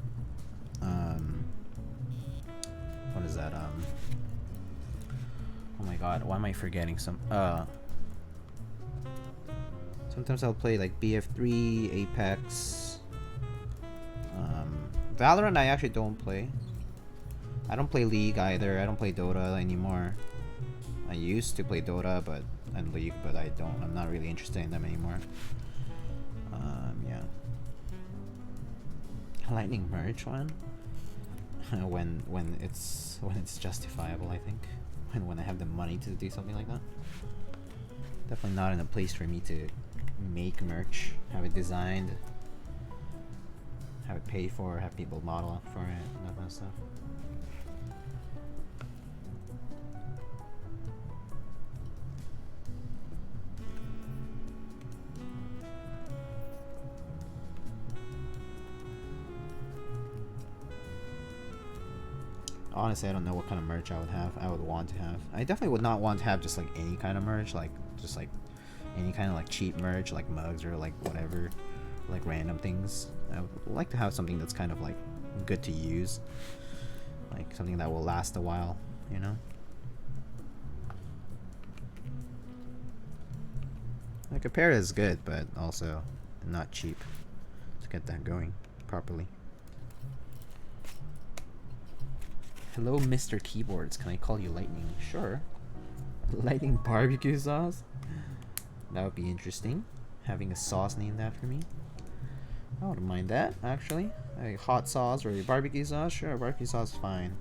what is that? Oh my god, why am I forgetting some? Sometimes I'll play like BF3, Apex. Valorant I actually don't play. I don't play League either. I don't play Dota anymore. I used to play Dota and League, but I don't. I'm not really interested in them anymore. Yeah. Lightning merch one. when it's justifiable, I think. When I have the money to do something like that. Definitely not in a place for me to make merch, have it designed, have it paid for, have people model for it, and that kind of stuff. Honestly, I don't know what kind of merch I would want to have. I definitely would not want to have just like any kind of merch, like just like any kind of like cheap merch, like mugs or like whatever, like random things. I would like to have something that's kind of like good to use, like something that will last a while, you know. Like a pair is good, but also not cheap to get that going properly. Hello, Mr. Keyboards. Can I call you Lightning? Sure. Lightning barbecue sauce? That would be interesting. Having a sauce named after me. I wouldn't mind that, actually. A hot sauce or a barbecue sauce? Sure, barbecue sauce is fine.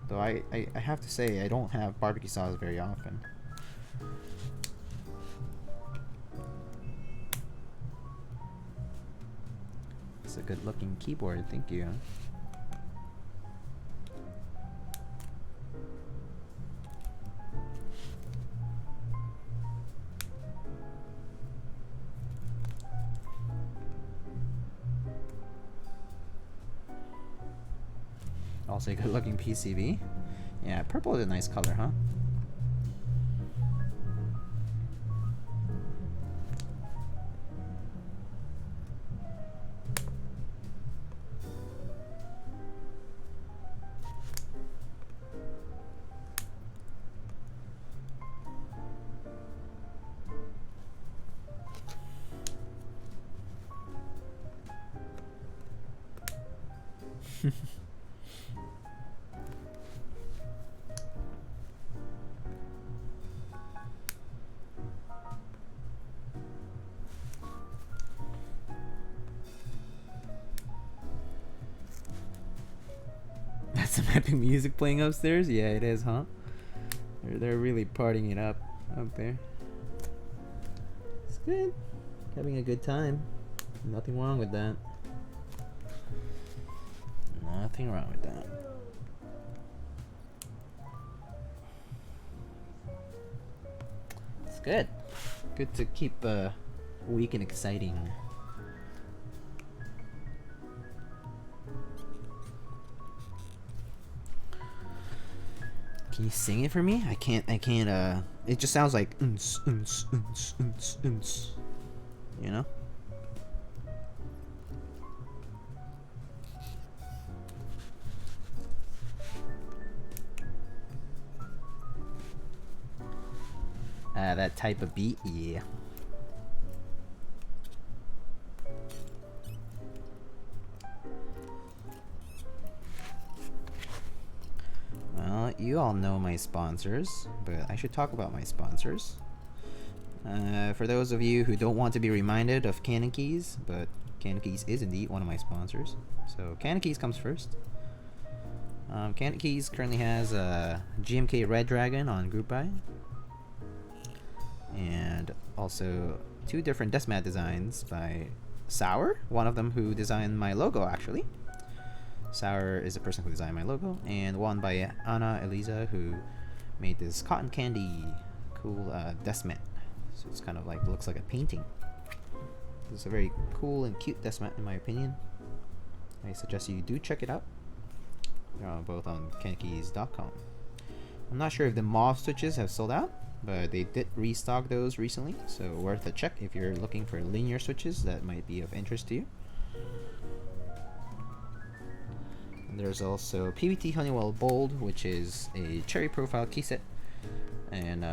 Though I have to say, I don't have barbecue sauce very often. It's a good looking keyboard, thank you. Also a good looking PCB. Yeah, purple is a nice color, huh? Some epic music playing upstairs? Yeah, it is, huh? They're really partying it up there. It's good. Having a good time. Nothing wrong with that. Nothing wrong with that. It's good. Good to keep weak and exciting. Can you sing it for me? I can't, it just sounds like you know? That type of beat, yeah. you all know my sponsors, but I should talk about my sponsors. For those of you who don't want to be reminded of Cannon Keys, but Cannon Keys is indeed one of my sponsors. So Cannon Keys comes first. Cannon Keys currently has a GMK Red Dragon on group buy, and also 2 different desk mat designs by Sour, one of them who designed my logo actually. Sour is the person who designed my logo, and one by Anna Eliza, who made this cotton candy cool desk mat. So it's kind of like, looks like a painting. It's a very cool and cute desk mat in my opinion. I suggest you do check it out. They're both on canonkeys.com. I'm not sure if the mauve switches have sold out, but they did restock those recently, so worth a check if you're looking for linear switches that might be of interest to you. And there's also PVT Honeywell Bold, which is a cherry profile key set, and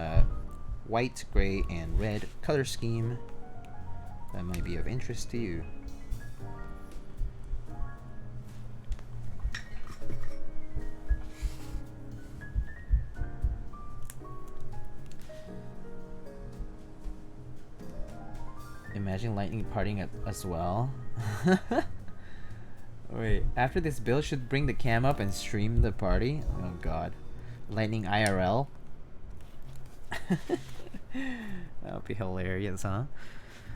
white, gray, and red color scheme that might be of interest to you. Imagine lightning partying as well. Wait, after this build should bring the cam up and stream the party? Oh god. Lightning IRL? That would be hilarious, huh?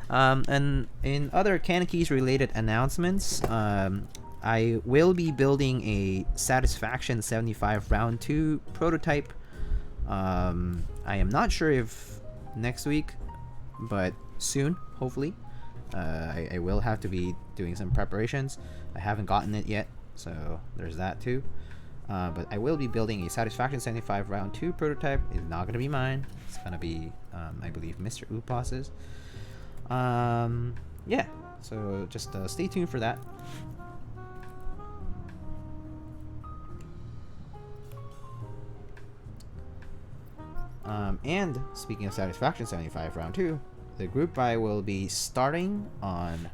And in other Cannon Keys related announcements, I will be building a Satisfaction 75 round 2 prototype. I am not sure if next week, but soon, hopefully. I will have to be doing some preparations. I haven't gotten it yet, so there's that too. But I will be building a Satisfaction 75 round 2 prototype. It's not going to be mine. It's going to be, I believe, Mr. Upas's. Yeah, so just stay tuned for that. And speaking of Satisfaction 75 round 2, the group buy will be starting on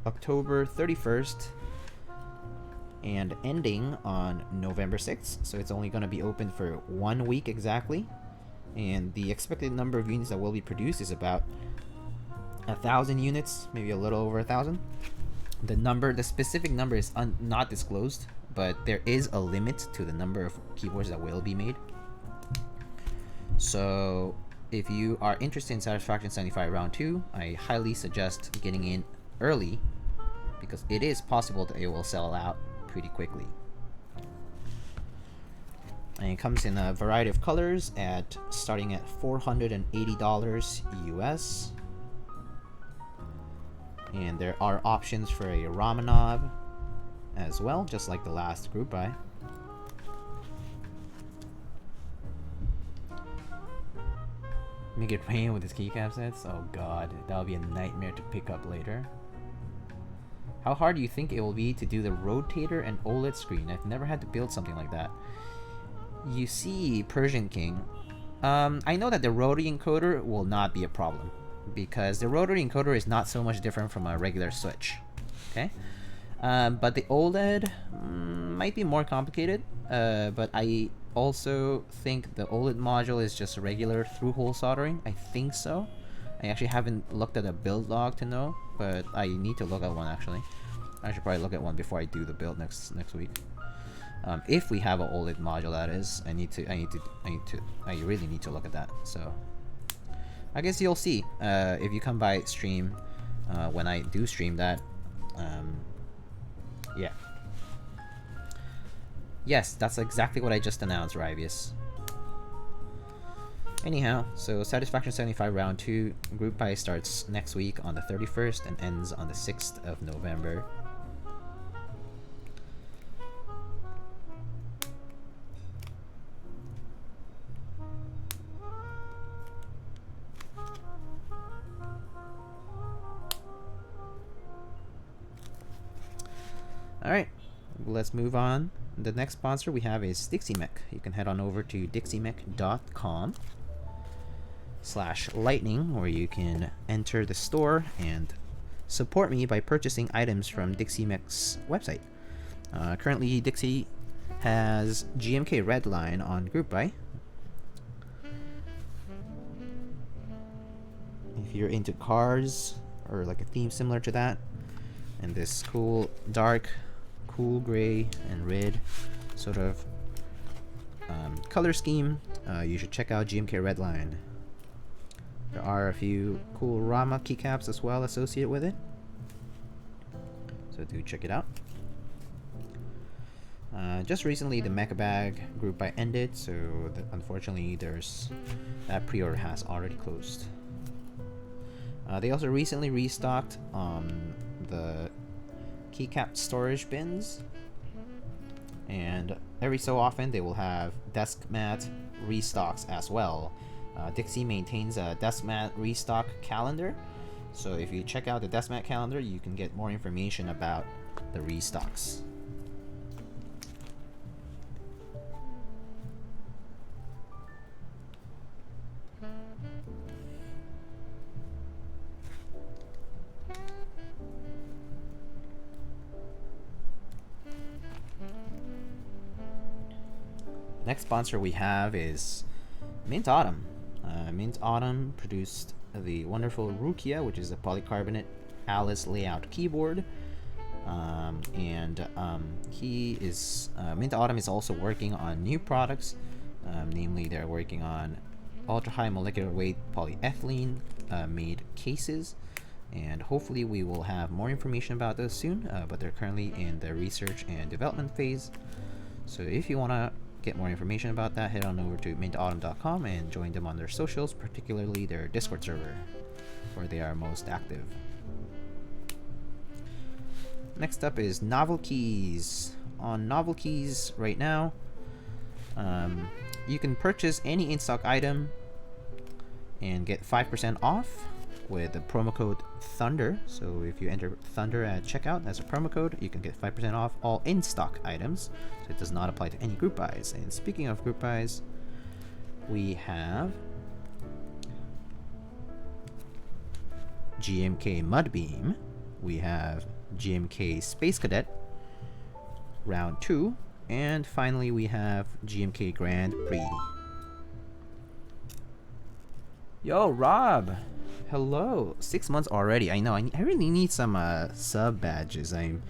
October 31st and ending on November 6th. So it's only going to be open for 1 week exactly. And the expected number of units that will be produced is about 1,000 units, maybe a little over 1,000. The specific number is not disclosed, but there is a limit to the number of keyboards that will be made. So if you are interested in Satisfaction 75 round 2, I highly suggest getting in early, because it is possible that it will sell out pretty quickly. And it comes in a variety of colors starting at $480 US. And there are options for a Romanov as well, just like the last group buy. Make it rain with his keycap sets? Oh god, that'll be a nightmare to pick up later. How hard do you think it will be to do the rotator and OLED screen? I've never had to build something like that. You see, Persian King, I know that the rotary encoder will not be a problem, because the rotary encoder is not so much different from a regular switch. Okay? But the OLED might be more complicated, but I also think the OLED module is just regular through-hole soldering. I think so. I actually haven't looked at a build log to know, but I need to look at one actually. I should probably look at one before I do the build next week. If we have an OLED module, that is, I really need to look at that. So I guess you'll see if you come by stream when I do stream that. Yeah. Yes, that's exactly what I just announced, Rivius. Anyhow, so Satisfaction 75 round 2 group buy starts next week on the 31st and ends on the 6th of November. Alright, let's move on. The next sponsor we have is Dixie Mech. You can head on over to dixiemech.com/lightning, where you can enter the store and support me by purchasing items from Dixie Mech's website. Currently, Dixie has GMK Redline on group buy. If you're into cars or like a theme similar to that, and this cool dark, cool gray and red sort of color scheme, you should check out GMK Redline. There are a few cool Rama keycaps as well associated with it, so do check it out. Just recently the Mecha Bag group buy ended, so unfortunately that pre-order has already closed. They also recently restocked the keycap storage bins, and every so often they will have desk mat restocks as well. Dixie maintains a desk mat restock calendar, so if you check out the desk mat calendar, you can get more information about the restocks. Next sponsor we have is Mint Autumn. Mint Autumn produced the wonderful Rukia, which is a polycarbonate Alice layout keyboard. Mint Autumn is also working on new products. Namely, they're working on ultra high molecular weight polyethylene made cases, and hopefully we will have more information about those soon, but they're currently in the research and development phase. So if you want to get more information about that, head on over to mintautumn.com and join them on their socials, particularly their Discord server, where they are most active. Next up is Novel Keys. On Novel Keys right now, you can purchase any in-stock item and get 5% off with the promo code Thunder. So if you enter Thunder at checkout as a promo code, you can get 5% off all in-stock items. So it does not apply to any group buys. And speaking of group buys, we have GMK Mudbeam, we have GMK Space Cadet Round 2, and finally we have GMK Grand Prix. Yo, Rob! Hello! 6 months already. I know. I really need some sub badges. I'm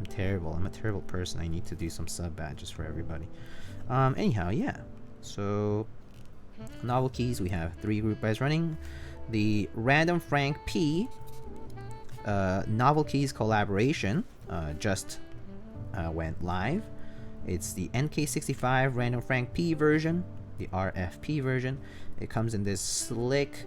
terrible. I'm a terrible person. I need to do some sub badges for everybody. Anyhow, yeah. So, Novel Keys, we have 3 group buys running. The Random Frank P Novel Keys collaboration just went live. It's the NK65 Random Frank P version, the RFP version. It comes in this slick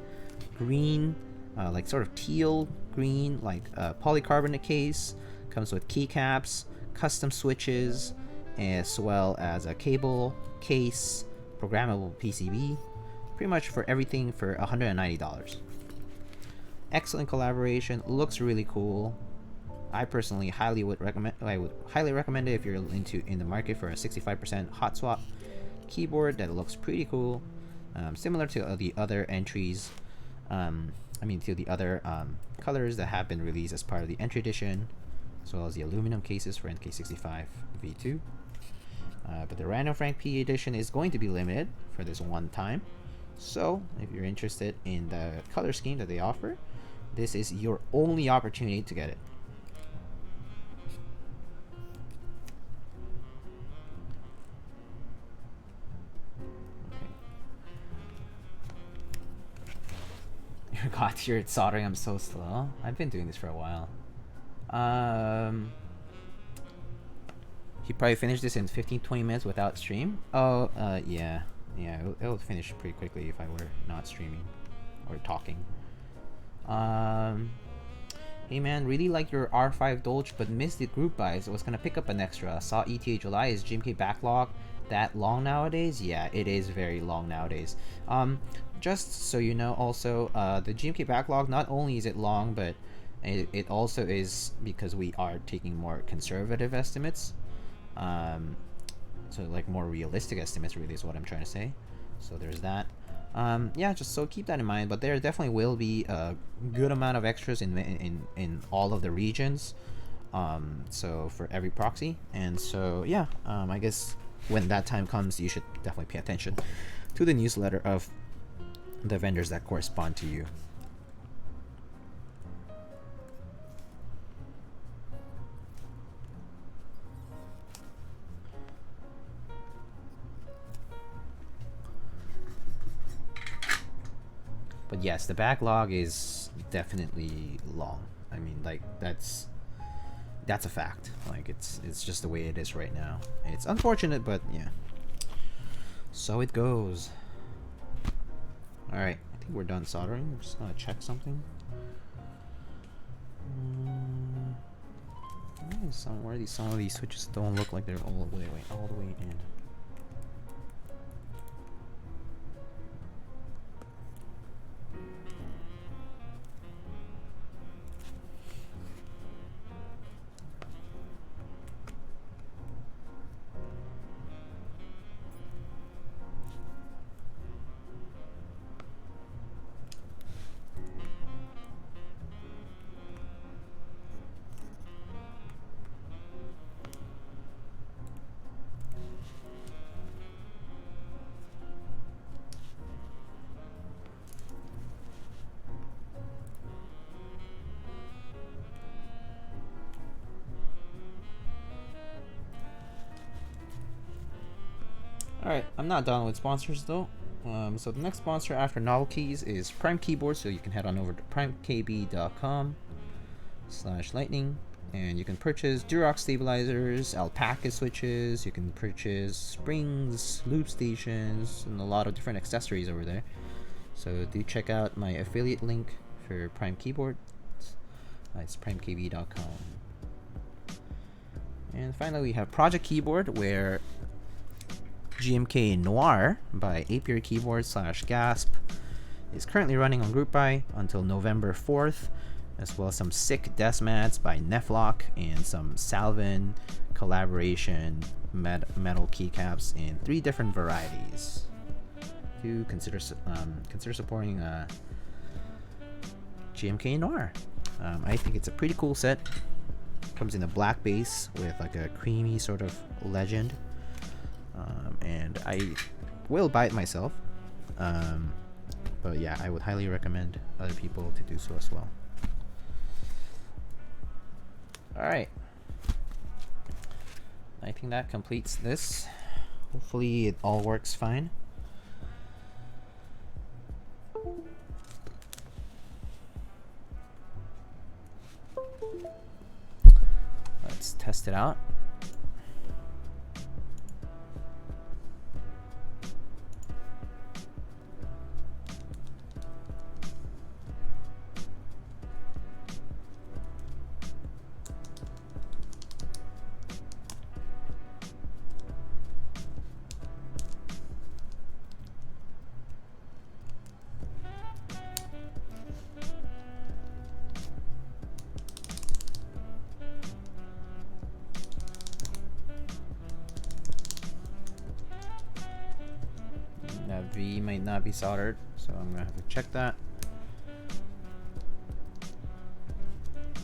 green, like sort of teal green, like polycarbonate case. Comes with keycaps, custom switches, as well as a cable, case, programmable PCB. Pretty much for everything for $190. Excellent collaboration, looks really cool. I personally highly would recommend. I would highly recommend it if you're in the market for a 65% hot swap keyboard that looks pretty cool. Similar to the other entries. To the other colors that have been released as part of the entry edition, as well as the aluminum cases for NK65 V2. But the Random Frank P edition is going to be limited for this one time. So if you're interested in the color scheme that they offer, this is your only opportunity to get it. God, you're soldering. I'm so slow. I've been doing this for a while. He probably finished this in 15-20 minutes without stream. Yeah, it'll finish pretty quickly if I were not streaming or talking. Hey man, really like your R5 Dolch, but missed the group buys. I was gonna pick up an extra. Saw ETA July. Is GMK backlog that long nowadays? Yeah, it is very long nowadays. Just so you know, also, the GMK backlog, not only is it long, but it also is because we are taking more conservative estimates. So like more realistic estimates really is what I'm trying to say. So there's that. Yeah, just so keep that in mind. But there definitely will be a good amount of extras in all of the regions. So for every proxy, and so yeah, I guess when that time comes, you should definitely pay attention to the newsletter of the vendors that correspond to you. But yes, the backlog is definitely long. I mean, like that's a fact. Like it's just the way it is right now. It's unfortunate, but yeah. So it goes. All right, I think we're done soldering. I'm just gonna check something. Some of these switches don't look like they're all the way in. Alright, I'm not done with sponsors though. So the next sponsor after Nolives is Prime Keyboards, so you can head on over to primekb.com/lightning and you can purchase Durock stabilizers, alpaca switches, you can purchase springs, loop stations, and a lot of different accessories over there. So do check out my affiliate link for Prime Keyboards. It's primekb.com. And finally we have Project Keyboard, where GMK Noir by AEBoards/Gasp is currently running on group buy until November 4th, as well as some sick desk mats by Neflock and some Salvin collaboration metal keycaps in 3 different varieties. Do consider supporting GMK Noir. I think it's a pretty cool set. Comes in a black base with like a creamy sort of legend. And I will buy it myself, but yeah, I would highly recommend other people to do so as well. Alright, I think that completes this. Hopefully it all works fine. Let's test it out. That V might not be soldered, so I'm gonna have to check that.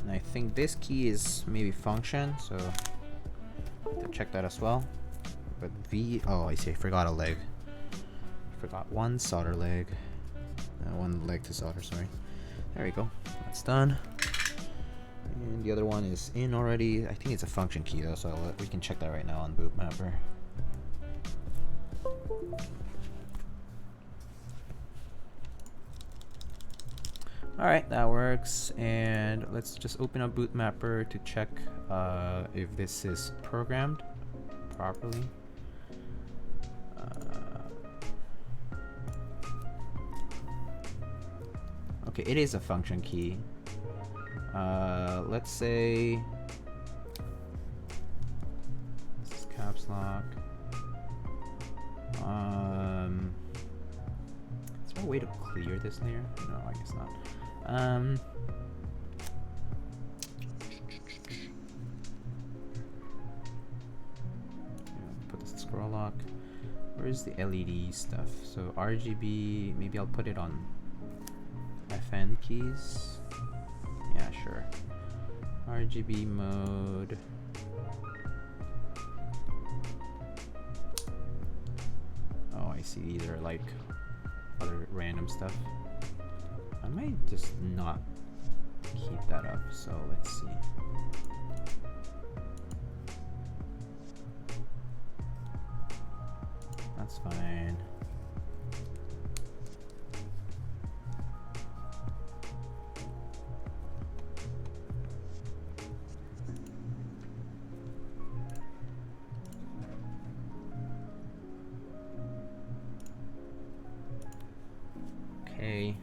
And I think this key is maybe function, so I have to check that as well. But V, oh I see, I forgot a leg. Forgot one solder leg. One leg to solder, sorry. There we go, that's done. And the other one is in already. I think it's a function key though, so we can check that right now on Boot Mapper. Alright, that works, and let's just open up Boot Mapper to check if this is programmed properly. Okay, it is a function key. Let's say this is caps lock. Is there a way to clear this layer? No, I guess not. Put the scroll lock. Where's the LED stuff? So RGB, maybe I'll put it on FN keys. Yeah, sure. RGB mode. Oh, I see. These are like other random stuff. I might just not keep that up. So let's see. That's fine. Okay.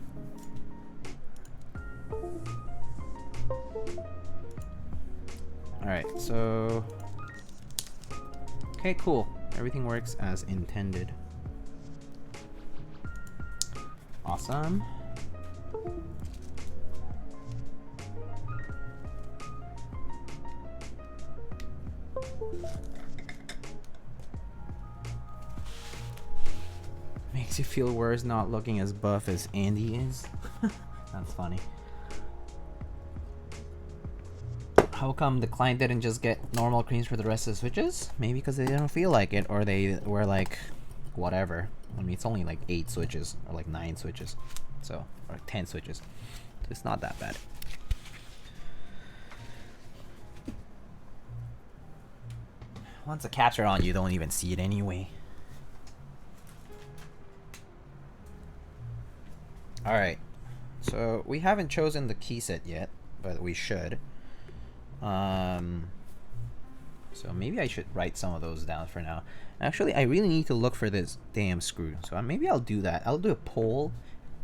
Alright, so... Okay, cool. Everything works as intended. Awesome. Makes you feel worse not looking as buff as Andy is. That's funny. How come the client didn't just get normal creams for the rest of the switches? Maybe because they didn't feel like it, or they were like, whatever. I mean, it's only like 8 switches, or like 9 switches. So, or 10 switches. So it's not that bad. Once the caps are on, you don't even see it anyway. Alright. So, we haven't chosen the key set yet, but we should. So maybe I should write some of those down for now. Actually, I really need to look for this damn screw. So maybe I'll do that. I'll do a poll,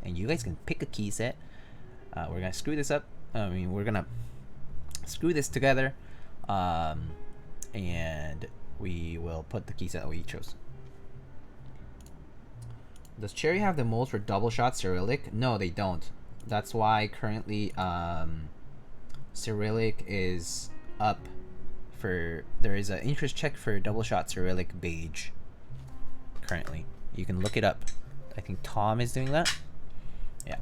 and you guys can pick a key set. We're gonna screw this up. We're gonna screw this together, and we will put the key set that we chose. Does Cherry have the molds for double shot Cyrillic? No, they don't. That's why currently Cyrillic is up for, there is an interest check for double shot Cyrillic beige currently. You can look it up. I think Tom is doing that. Yeah.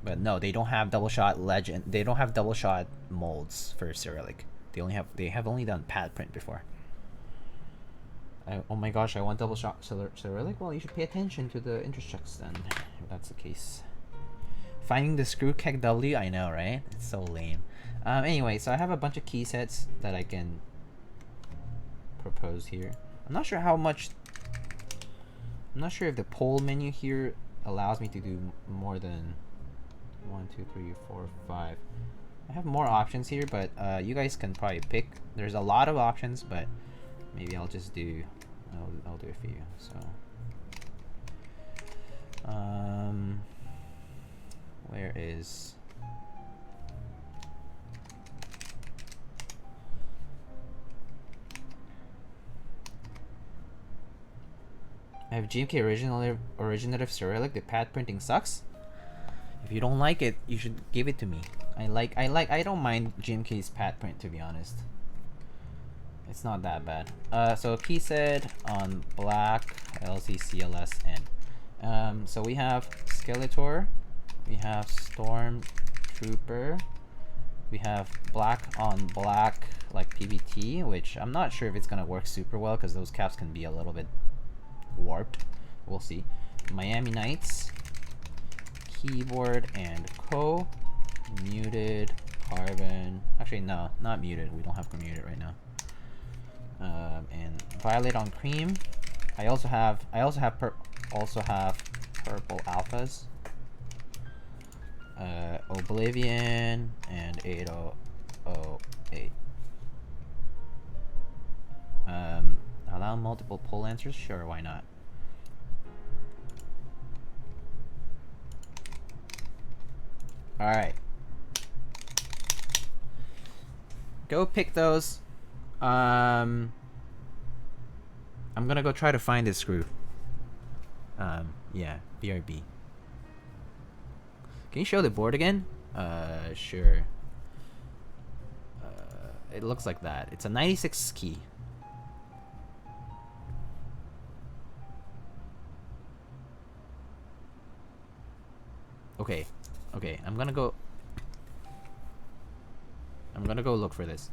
But no, they don't have double shot legend. They don't have double shot molds for Cyrillic. They have only done pad print before. Oh my gosh, I want double shot Cyrillic? Well, you should pay attention to the interest checks then, if that's the case. Finding the screw keg W, I know, right? It's so lame. Anyway, so I have a bunch of key sets that I can propose here. I'm not sure how much... I'm not sure if the poll menu here allows me to do more than 1, 2, 3, 4, 5. I have more options here, but you guys can probably pick. There's a lot of options, but maybe I'll just do... I'll do it for you, so... where is... I have GMK originative Cyrillic. The pad printing sucks. If you don't like it, you should give it to me. I don't mind GMK's pad print, to be honest. It's not that bad. So key set on black LZ CLS N. So we have Skeletor, we have Stormtrooper, we have black on black like PBT, which I'm not sure if it's gonna work super well because those caps can be a little bit warped. We'll see. Miami Knights, Keyboard and Co. Muted, Carbon. Actually, no, not muted. We don't have muted right now. And Violet on Cream. I also have purple alphas. Oblivion and 8008. Allow multiple pull answers? Sure, why not? Alright. Go pick those. I'm gonna go try to find this screw. Yeah, BRB. Can you show the board again? Sure. It looks like that. It's a 96 key. Okay, I'm gonna go. I'm gonna go look for this.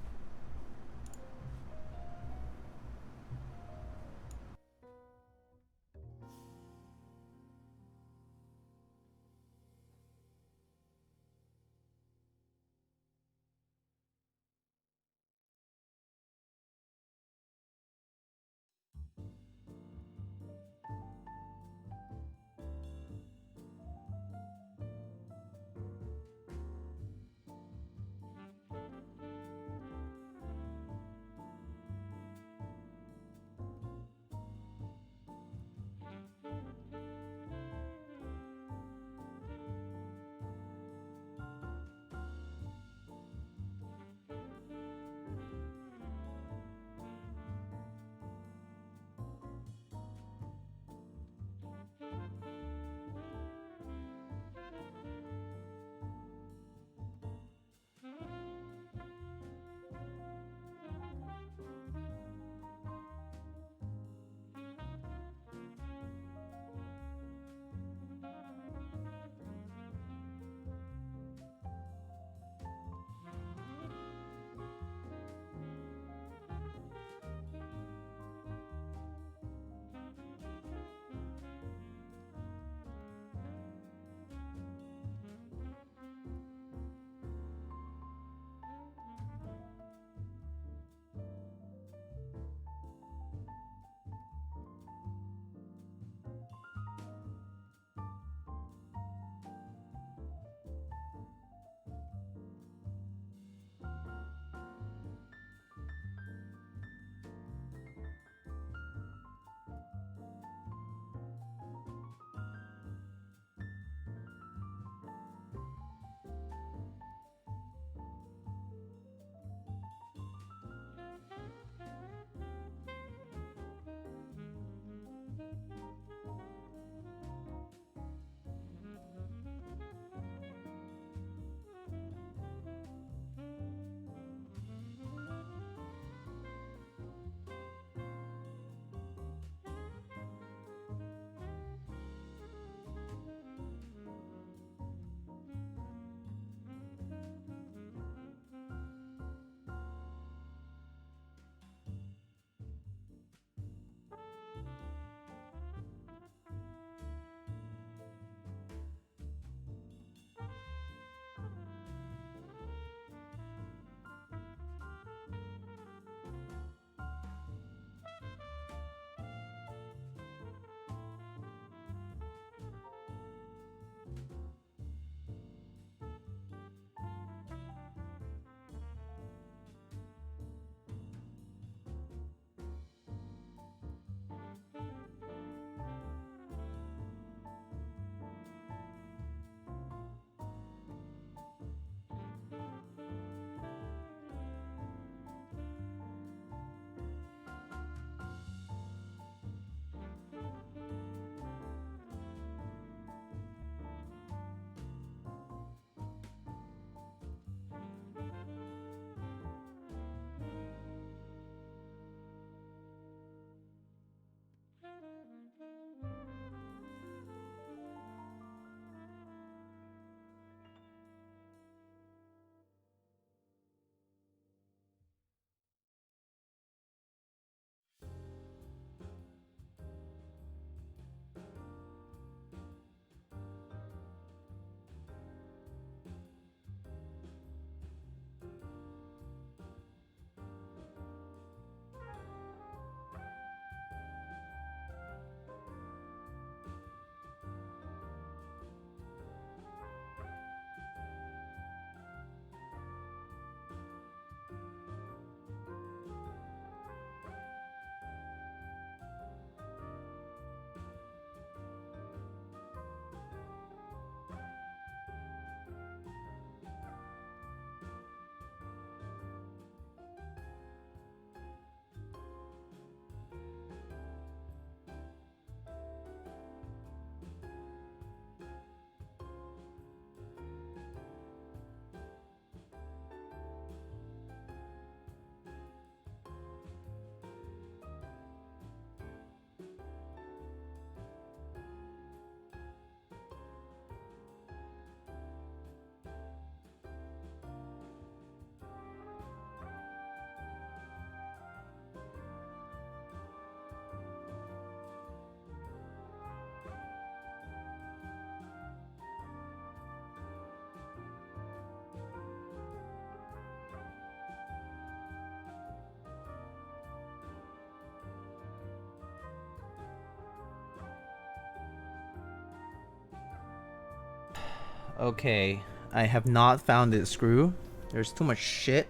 Okay, I have not found this screw. There's too much shit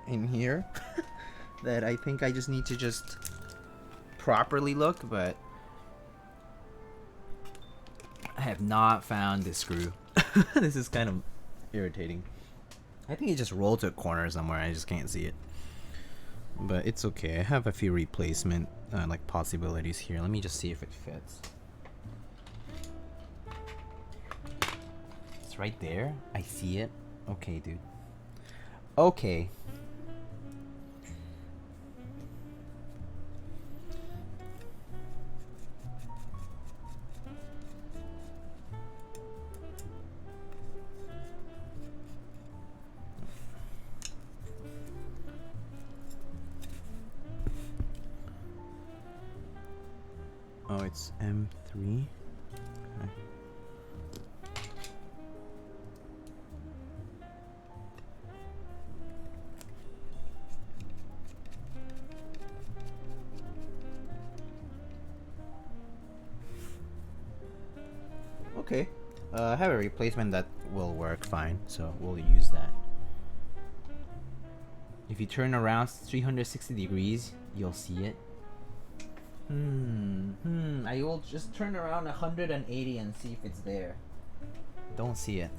in here that I think I just need to just properly look, but I have not found this screw. This is kind of irritating. I think it just rolled to a corner somewhere. I just can't see it. But it's okay. I have a few replacement like possibilities here. Let me just see if it fits. It's right there. I see it. Okay, dude. Okay. Oh, it's M3. Okay. Okay. I have a replacement that will work fine, so we'll use that. If you turn around 360 degrees, you'll see it. I will just turn around 180 and see if it's there. Don't see it.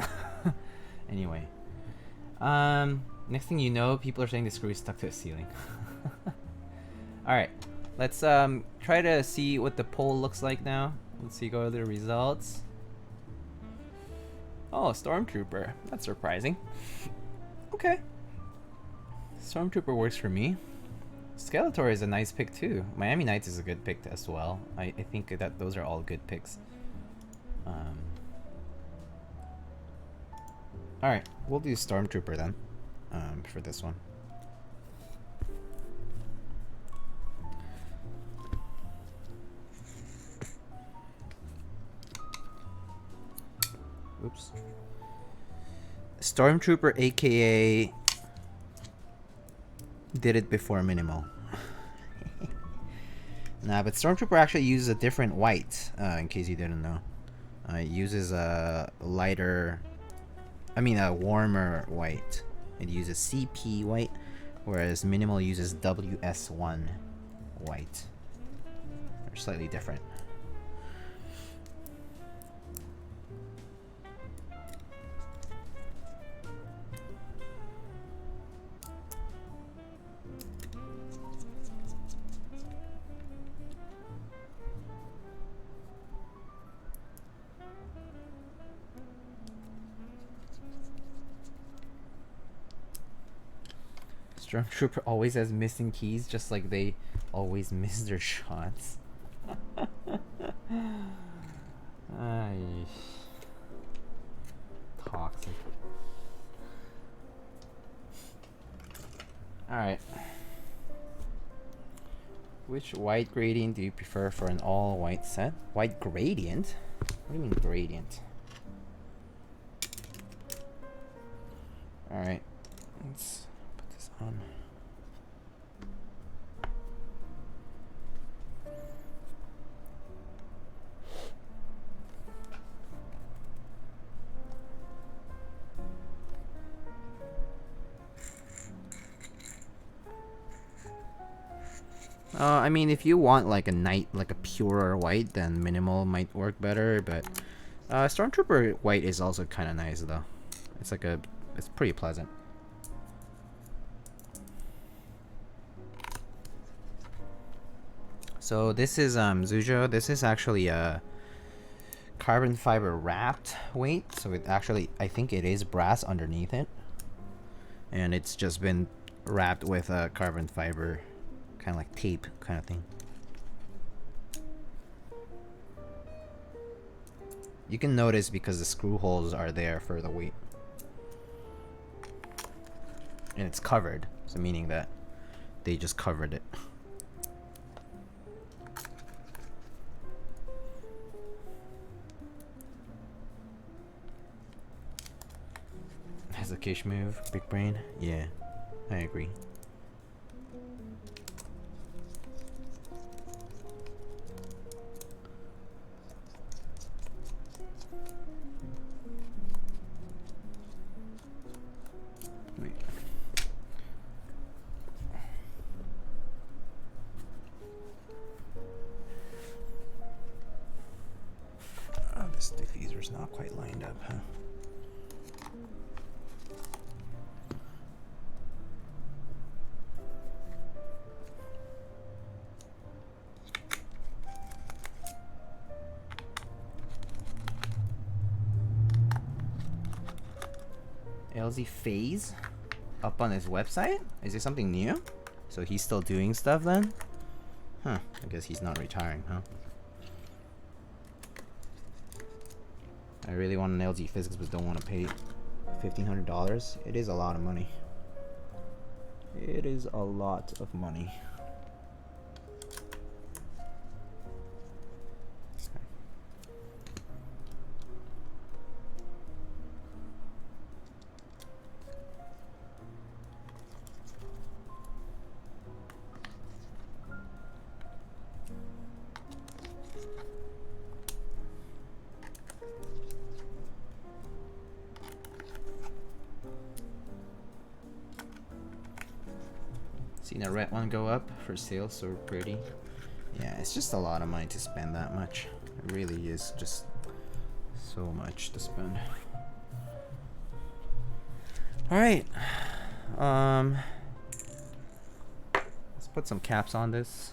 Anyway. Next thing you know, people are saying the screw is stuck to the ceiling. Alright. Let's try to see what the pole looks like now. Let's see, go to the results. Oh, Stormtrooper. That's surprising. Okay. Stormtrooper works for me. Skeletor is a nice pick too. Miami Knights is a good pick as well. I think that those are all good picks. Alright, we'll do Stormtrooper then for this one. Oops. Stormtrooper aka did it before minimal. Nah, but Stormtrooper actually uses a different white, in case you didn't know. It uses a lighter, a warmer white. It uses CP white, whereas minimal uses WS1 white. They're slightly different. Stormtrooper always has missing keys, just like they always miss their shots. Ay. Toxic. Alright. Which white gradient do you prefer for an all-white set? White gradient? What do you mean gradient? Alright. Let's put this on. If you want like a night, like a purer white, then minimal might work better, but Stormtrooper white is also kind of nice though. It's like it's pretty pleasant. So this is Zujo. This is actually a carbon fiber wrapped weight. So it actually, I think it is brass underneath it, and it's just been wrapped with a carbon fiber, kind of like tape kind of thing. You can notice because the screw holes are there for the weight, and it's covered, so meaning that they just covered it. Has a Kish move, big brain. Yeah, I agree. quite lined up, huh? LZ Phase up on his website? Is it something new? So he's still doing stuff then? Huh, I guess he's not retiring, huh? I really want an LG Physics but don't want to pay $1,500. It is a lot of money. It is a lot of money. Seen a red one go up for sale, so pretty. Yeah, it's just a lot of money to spend that much. It really is just so much to spend. Alright. Let's put some caps on this.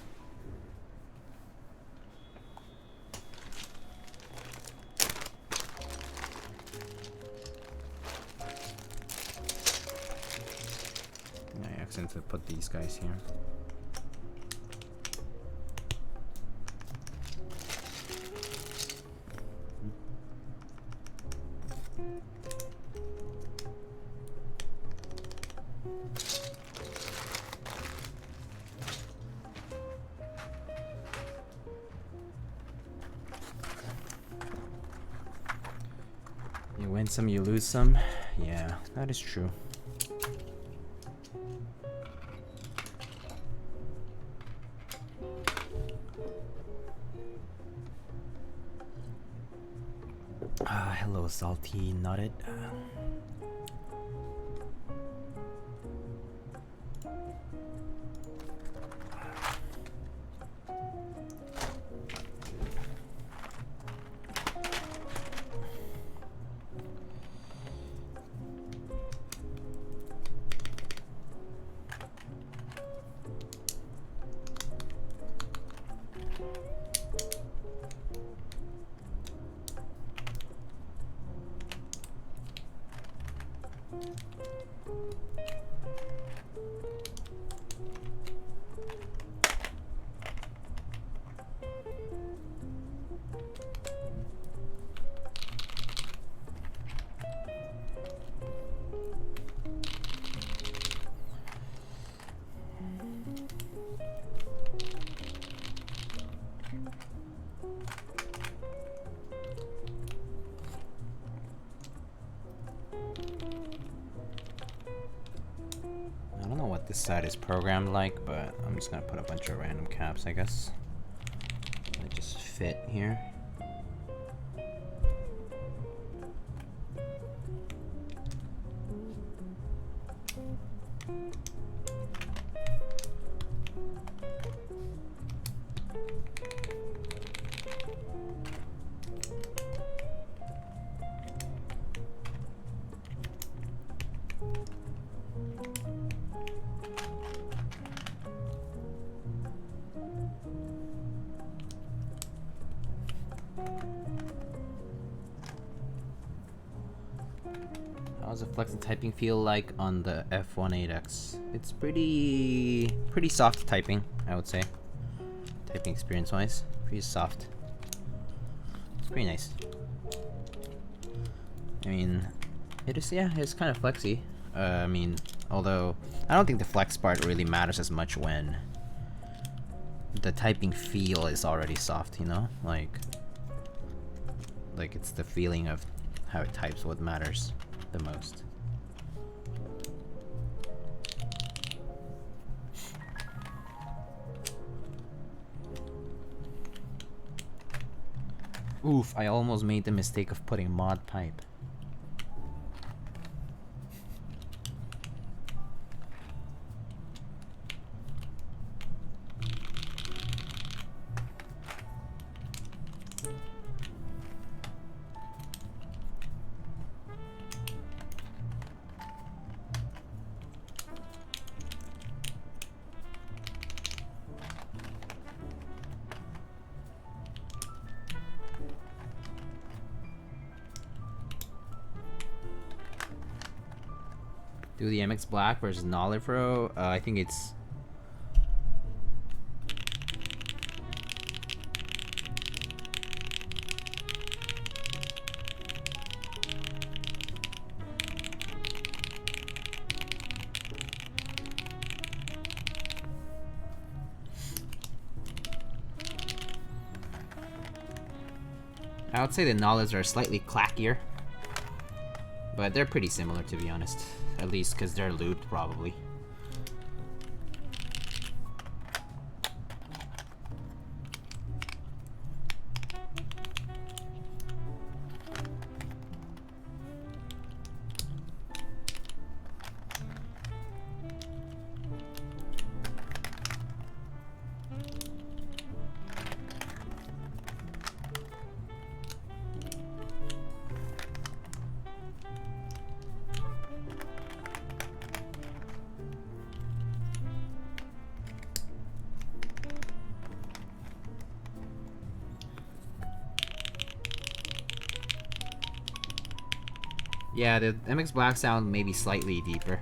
I accidentally put these guys here. You win some, you lose some. Yeah, that is true. Hello, salty nutted. I don't know what this side is programmed like, but I'm just gonna put a bunch of random caps, I guess. That just fit here. How's the flex and typing feel like on the F18X? It's pretty soft typing, I would say. Typing experience wise, pretty soft. It's pretty nice. I mean, it is, yeah, it's kind of flexy. I mean, although I don't think the flex part really matters as much when the typing feel is already soft, you know? Like it's the feeling of how it types what matters the most. Oof, I almost made the mistake of putting mod pipe. do the MX Black versus Nolive row. I think it's... I would say the Nolives are slightly clackier, but they're pretty similar, to be honest. At least because they're lubed, probably. Yeah, the MX Black sound maybe slightly deeper.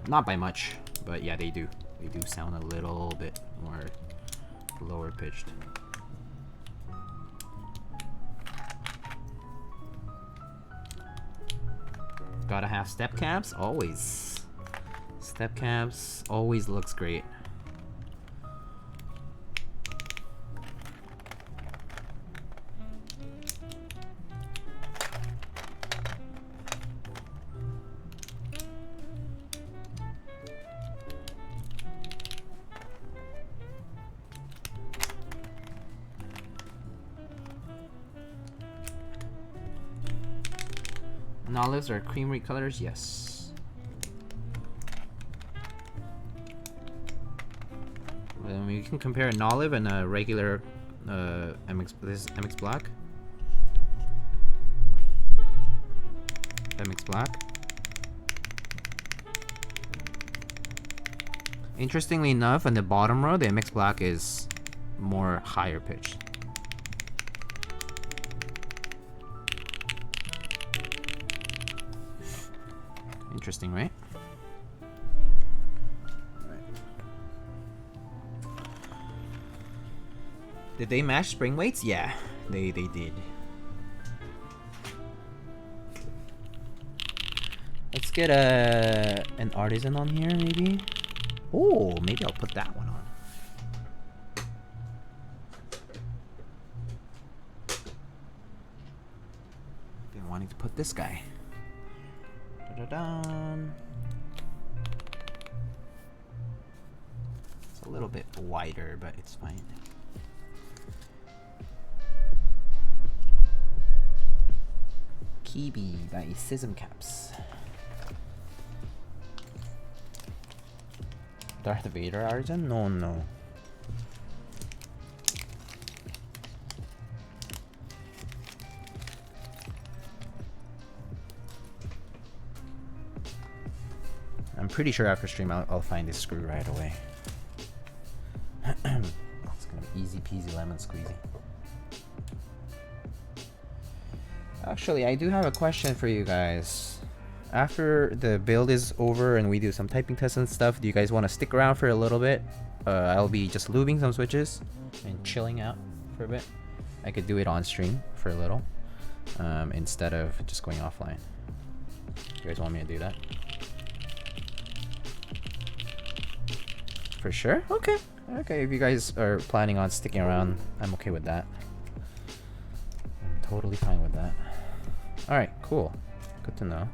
Not by much, but yeah, they do. They do sound a little bit more lower pitched. Gotta have step caps, always. Step caps always looks great. Nolives are creamery colors, yes. We can compare a Nolive and a regular MX Black. MX Black. Interestingly enough, on the bottom row, the MX Black is more higher pitched. Interesting, right? Did they match spring weights? Yeah, they did. Let's get an artisan on here, maybe. Oh, maybe I'll put that one on. Been wanting to put this guy. Da-da-dun. It's a little bit wider, but it's fine. Kibi by Keycaps. Darth Vader artisan? No. I'm pretty sure after stream I'll find this screw right away. It's gonna be easy peasy lemon squeezy. Actually, I do have a question for you guys. After the build is over and we do some typing tests and stuff, do you guys want to stick around for a little bit? I'll be just lubing some switches and chilling out for a bit. I could do it on stream for a little, instead of just going offline. You guys want me to do that? For sure? Okay. Okay, if you guys are planning on sticking around, I'm okay with that. I'm totally fine with that. Alright, cool. Good to know.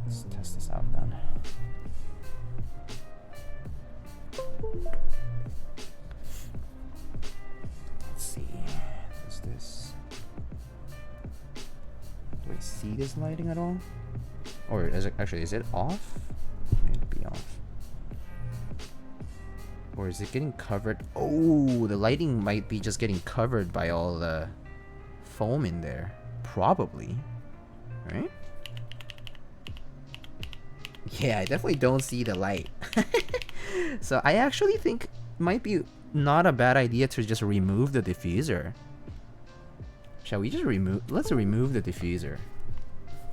Let's test this out then. Let's see. What's this? Do I see this lighting at all? Or is it actually, is it off? It might be off. Or is it getting covered? Oh, the lighting might be just getting covered by all the foam in there. Probably. Right? Yeah, I definitely don't see the light. So I actually think it might be not a bad idea to just remove the diffuser. Shall we just remove... Let's remove the diffuser.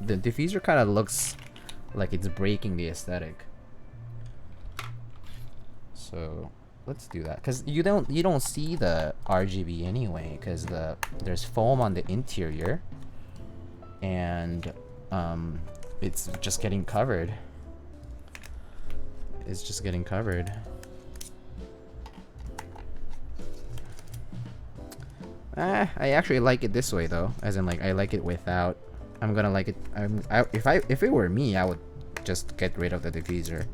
The diffuser kind of looks like it's breaking the aesthetic. So let's do that, because you don't see the RGB anyway, because there's foam on the interior, and it's just getting covered. It's just getting covered. I actually like it this way though, as in like I like it without. I'm gonna like it. If it were me, I would just get rid of the diffuser,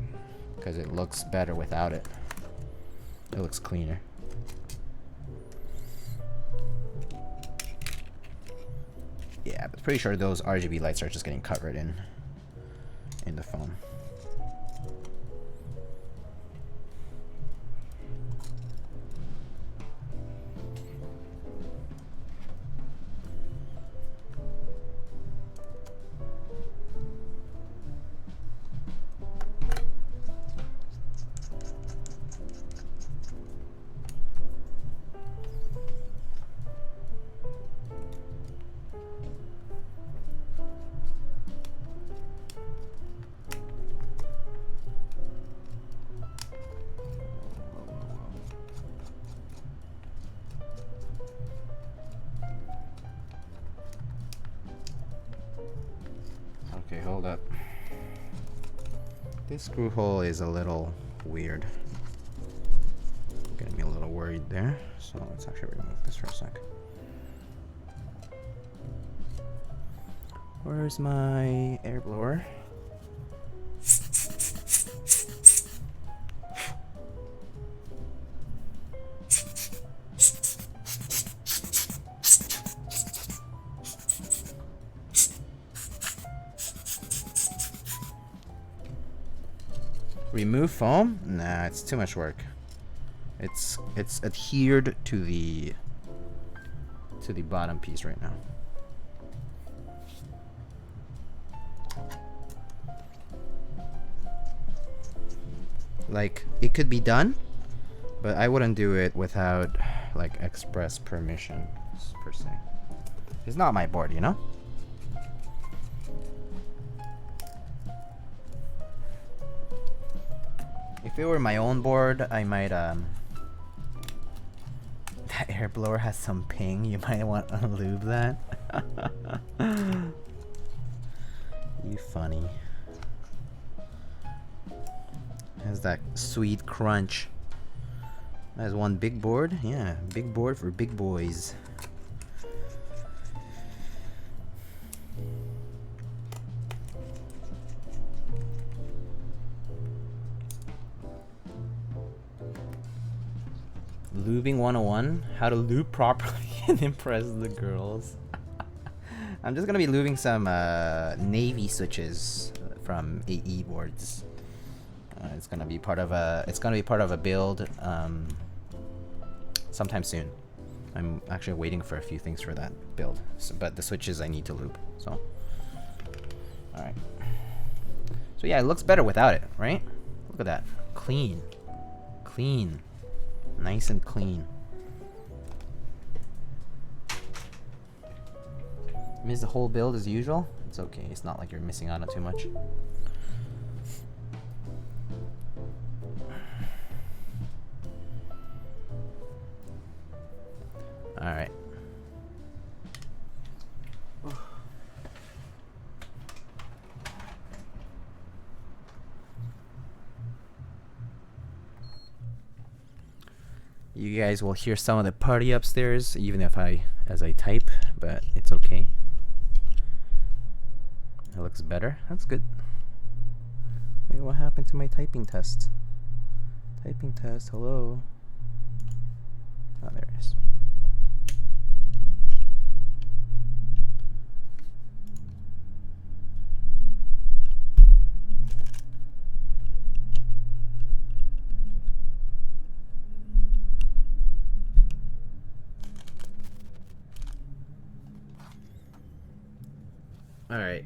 because it looks better without it. It looks cleaner. Yeah, but pretty sure those RGB lights are just getting covered in the foam. Okay, hold up. This screw hole is a little weird. Getting me a little worried there. So let's actually remove this for a sec. Where's my air blower? Remove foam? Nah, it's too much work. It's adhered to the bottom piece right now. Like, it could be done, but I wouldn't do it without like express permission per se. It's not my board, you know? If it were my own board, I might that air blower has some ping. You might want to lube that. You funny. Has that sweet crunch. Has one big board. Yeah, big board for big boys. Lubing 101, how to lube properly and impress the girls. I'm just gonna be lubing some Navy switches from AEBoards. It's gonna be part of a build sometime soon. I'm actually waiting for a few things for that build, but the switches I need to lube. So, all right. So yeah, it looks better without it, right? Look at that, clean, clean. Nice and clean. Miss the whole build as usual? It's okay. It's not like you're missing out on too much. Alright. You guys will hear some of the party upstairs, even if as I type, but it's okay. It looks better. That's good. Wait, what happened to my typing test? Typing test, hello. Oh, there it is. All right.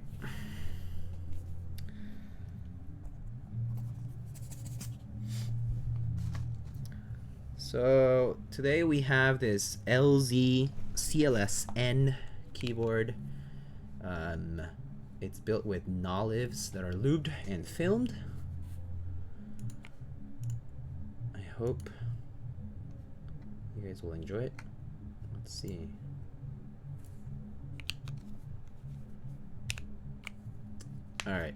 So today we have this LZ CLS N keyboard. It's built with Nolives that are lubed and filmed. I hope you guys will enjoy it. Let's see. All right.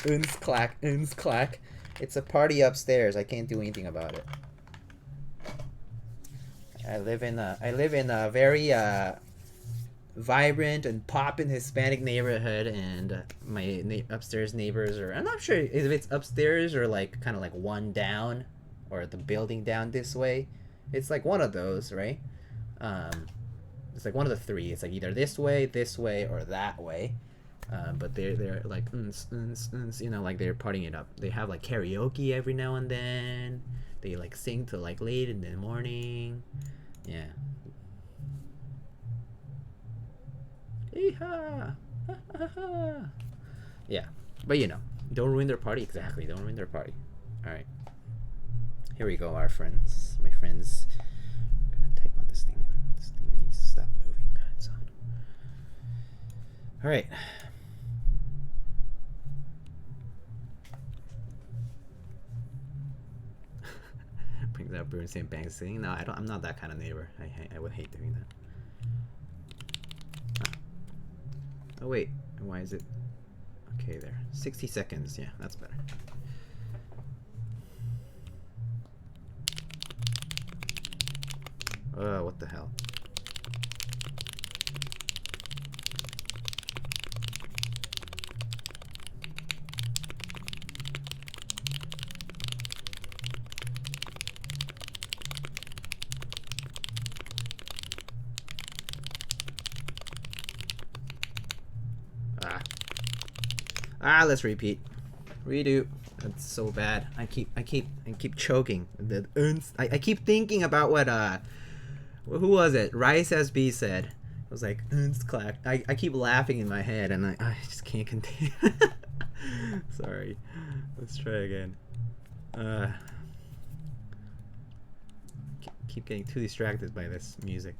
Uns clack, uns clack. It's a party upstairs. I can't do anything about it. I live in a very vibrant and poppin' Hispanic neighborhood, and my upstairs neighbors are, I'm not sure if it's upstairs or like kind of like one down or the building down this way. It's like one of those, right? It's like one of the three. It's like either this way, or that way. But they're like you know, like they're partying it up. They have like karaoke every now and then. They like sing till like late in the morning. Yeah. Yeehaw! Yeah, but you know, don't ruin their party. Exactly, don't ruin their party. All right, here we go, our friends, my friends. I'm gonna type on this thing. This thing needs to stop moving. It's on. All right. Brings up Bruce St. Banks singing. No, I don't. I'm not that kind of neighbor. I would hate doing that. Oh wait, why is it? Okay, there. 60 seconds. Yeah, that's better. Oh, what the hell? Let's repeat. Redo. That's so bad. I keep choking. I keep thinking about what who was it? Rice SB said. It was like clack. I keep laughing in my head and I just can't contain. Sorry. Let's try again. Keep getting too distracted by this music.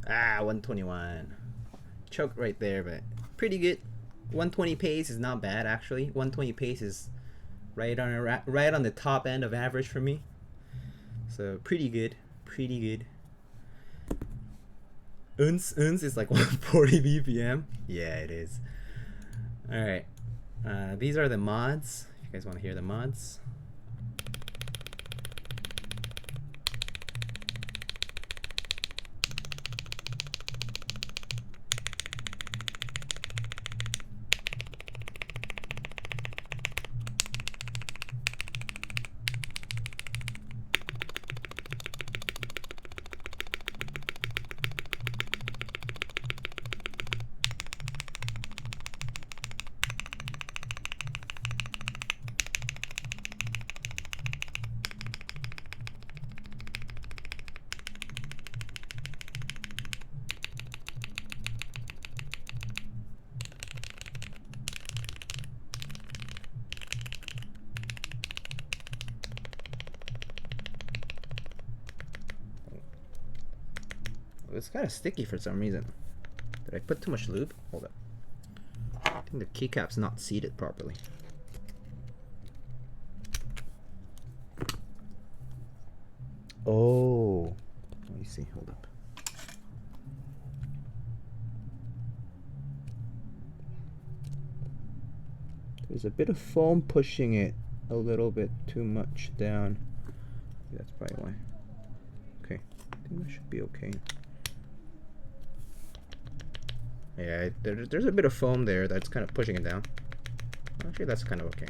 Ah, 121. Choked right there, but pretty good. 120 pace is not bad actually. 120 pace is right on the top end of average for me. So pretty good, pretty good. Uns is like 140 BPM. Yeah, it is. All right, these are the mods. If you guys want to hear the mods. It's kind of sticky for some reason. Did I put too much lube? Hold up. think the keycap's not seated properly. Oh, let me see. Hold up. There's a bit of foam pushing it a little bit too much down. That's probably why. Okay, I think that should be okay. Yeah, there's a bit of foam there that's kind of pushing it down. Actually, that's kind of okay.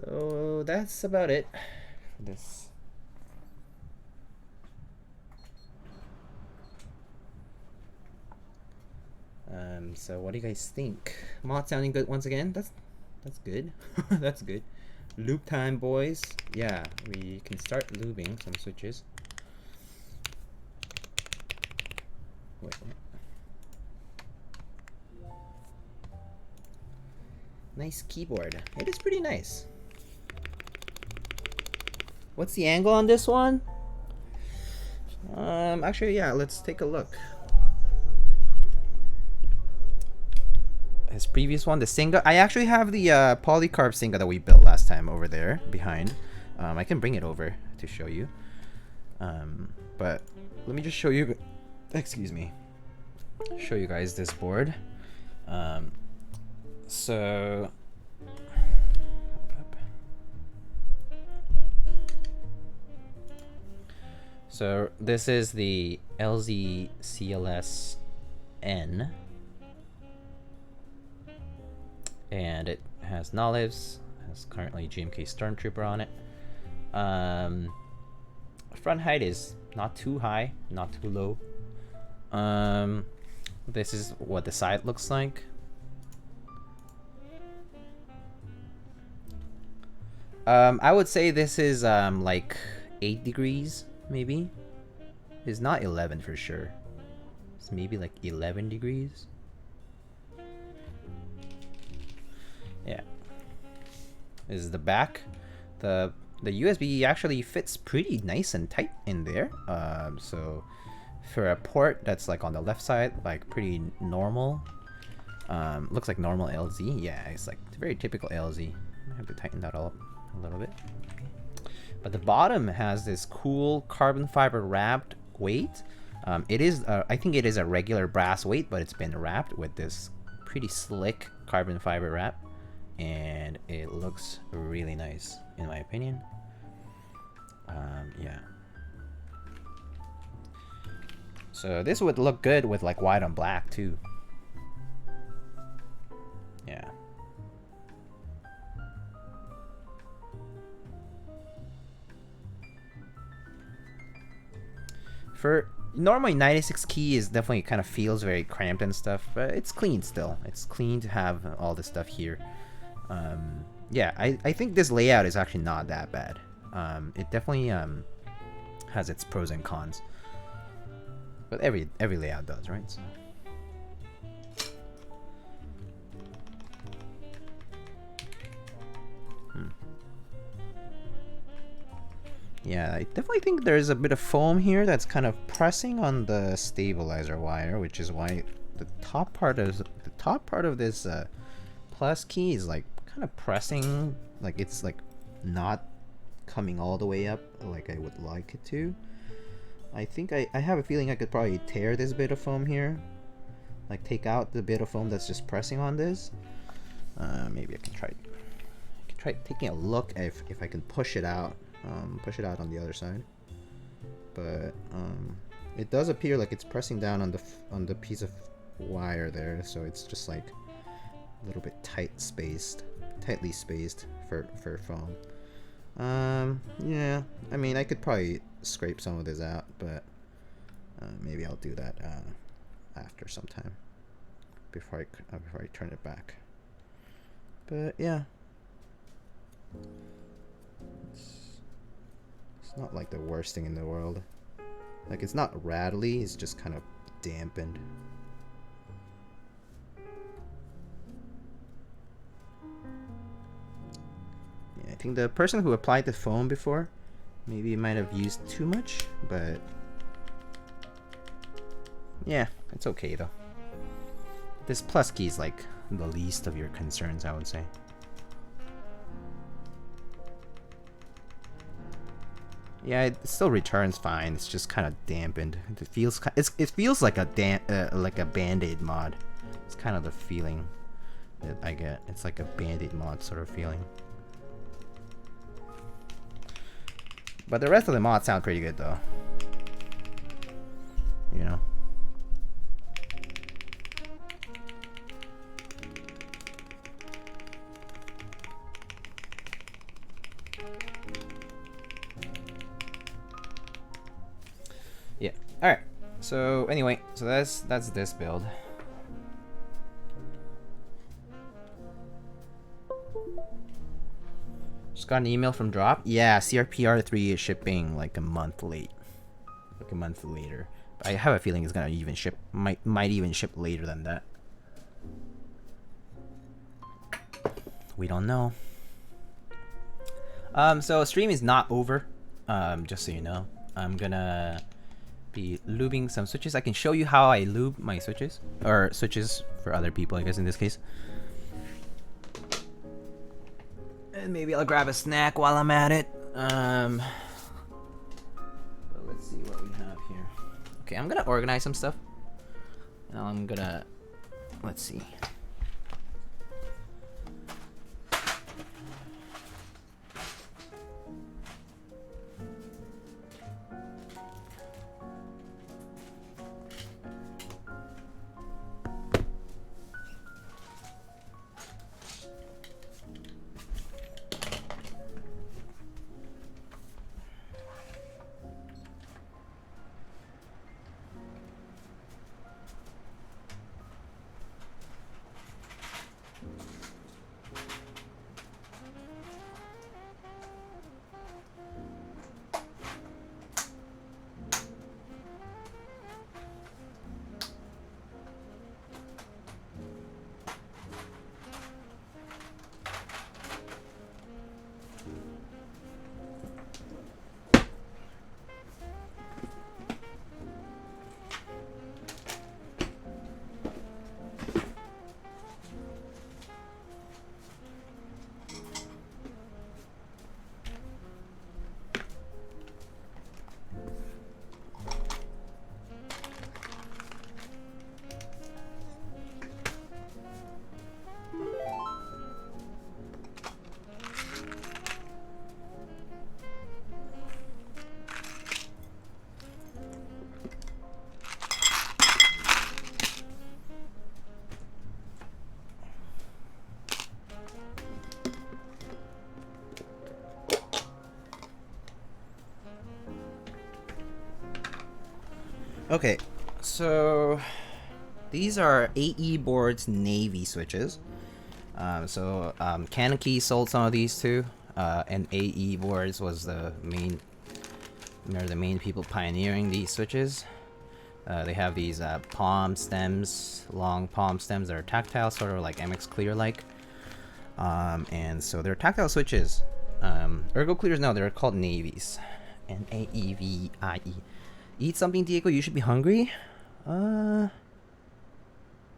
So that's about it for this. So what do you guys think? Mod sounding good once again. That's good. That's good. Loop time, boys. Yeah, we can start lubing some switches. Wait. Nice keyboard. It is pretty nice. What's the angle on this one? Actually, yeah, let's take a look. His previous one, the Singa. I actually have the polycarb Singa that we built last time over there behind. I can bring it over to show you. But let me just show you. Excuse me. Show you guys this board. So. So this is the LZ CLS N. And it has Nolives, has currently GMK Stormtrooper on it. Front height is not too high, not too low. This is what the side looks like. I would say this is like 8 degrees, maybe. It's not 11 for sure. It's maybe like 11 degrees. Yeah, this is the back. The USB actually fits pretty nice and tight in there. So for a port that's like on the left side, like pretty normal. Looks like normal LZ. Yeah, it's like very typical LZ. I have to tighten that all up a little bit. But the bottom has this cool carbon fiber wrapped weight. It is, I think it is a regular brass weight, but it's been wrapped with this pretty slick carbon fiber wrap. And it looks really nice, in my opinion. Yeah. So this would look good with like white on black too. Yeah. For normally 96 key is definitely kind of feels very cramped and stuff, but it's clean still. It's clean to have all this stuff here. Yeah, I think this layout is actually not that bad. It definitely has its pros and cons, but every layout does, right? So. Yeah, I definitely think there's a bit of foam here that's kind of pressing on the stabilizer wire, which is why the top part of this plus key is like kind of pressing, like it's like not coming all the way up like I would like it to. I think I have a feeling I could probably tear this bit of foam here, like take out the bit of foam that's just pressing on this. Maybe I can try taking a look if I can push it out on the other side. But it does appear like it's pressing down on the piece of wire there, so it's just like a little bit tightly spaced for foam. Yeah, I mean I could probably scrape some of this out, but maybe I'll do that after some time. before I turn it back. But yeah, it's not like the worst thing in the world. Like, it's not rattly, it's just kind of dampened. Yeah, I think the person who applied the foam before maybe might have used too much, but yeah, it's okay though. This plus key is like the least of your concerns, I would say. Yeah, it still returns fine. It's just kind of dampened. It feels like a Band-Aid mod. It's kind of the feeling that I get. It's like a Band-Aid mod sort of feeling. But the rest of the mods sound pretty good though. You know. Yeah. All right. So anyway, so that's this build. Just got an email from Drop. Yeah, CRPR3 is shipping like a month late. Like a month later. But I have a feeling it's gonna even ship. Might even ship later than that. We don't know. So stream is not over. Just so you know, I'm gonna be lubing some switches. I can show you how I lube my switches, or switches for other people, I guess in this case. And maybe I'll grab a snack while I'm at it. But let's see what we have here. Okay, I'm gonna organize some stuff. And I'm gonna, let's see. Okay, so these are AEBoards Naevies switches. Canon Key sold some of these too, and AEBoards was the main people pioneering these switches. They have these palm stems, long palm stems that are tactile, sort of like MX Clear like. And so they're tactile switches. Ergo Clears, no, they're called Naevies. N-A-E-V-I-E. Eat something, Diego. You should be hungry.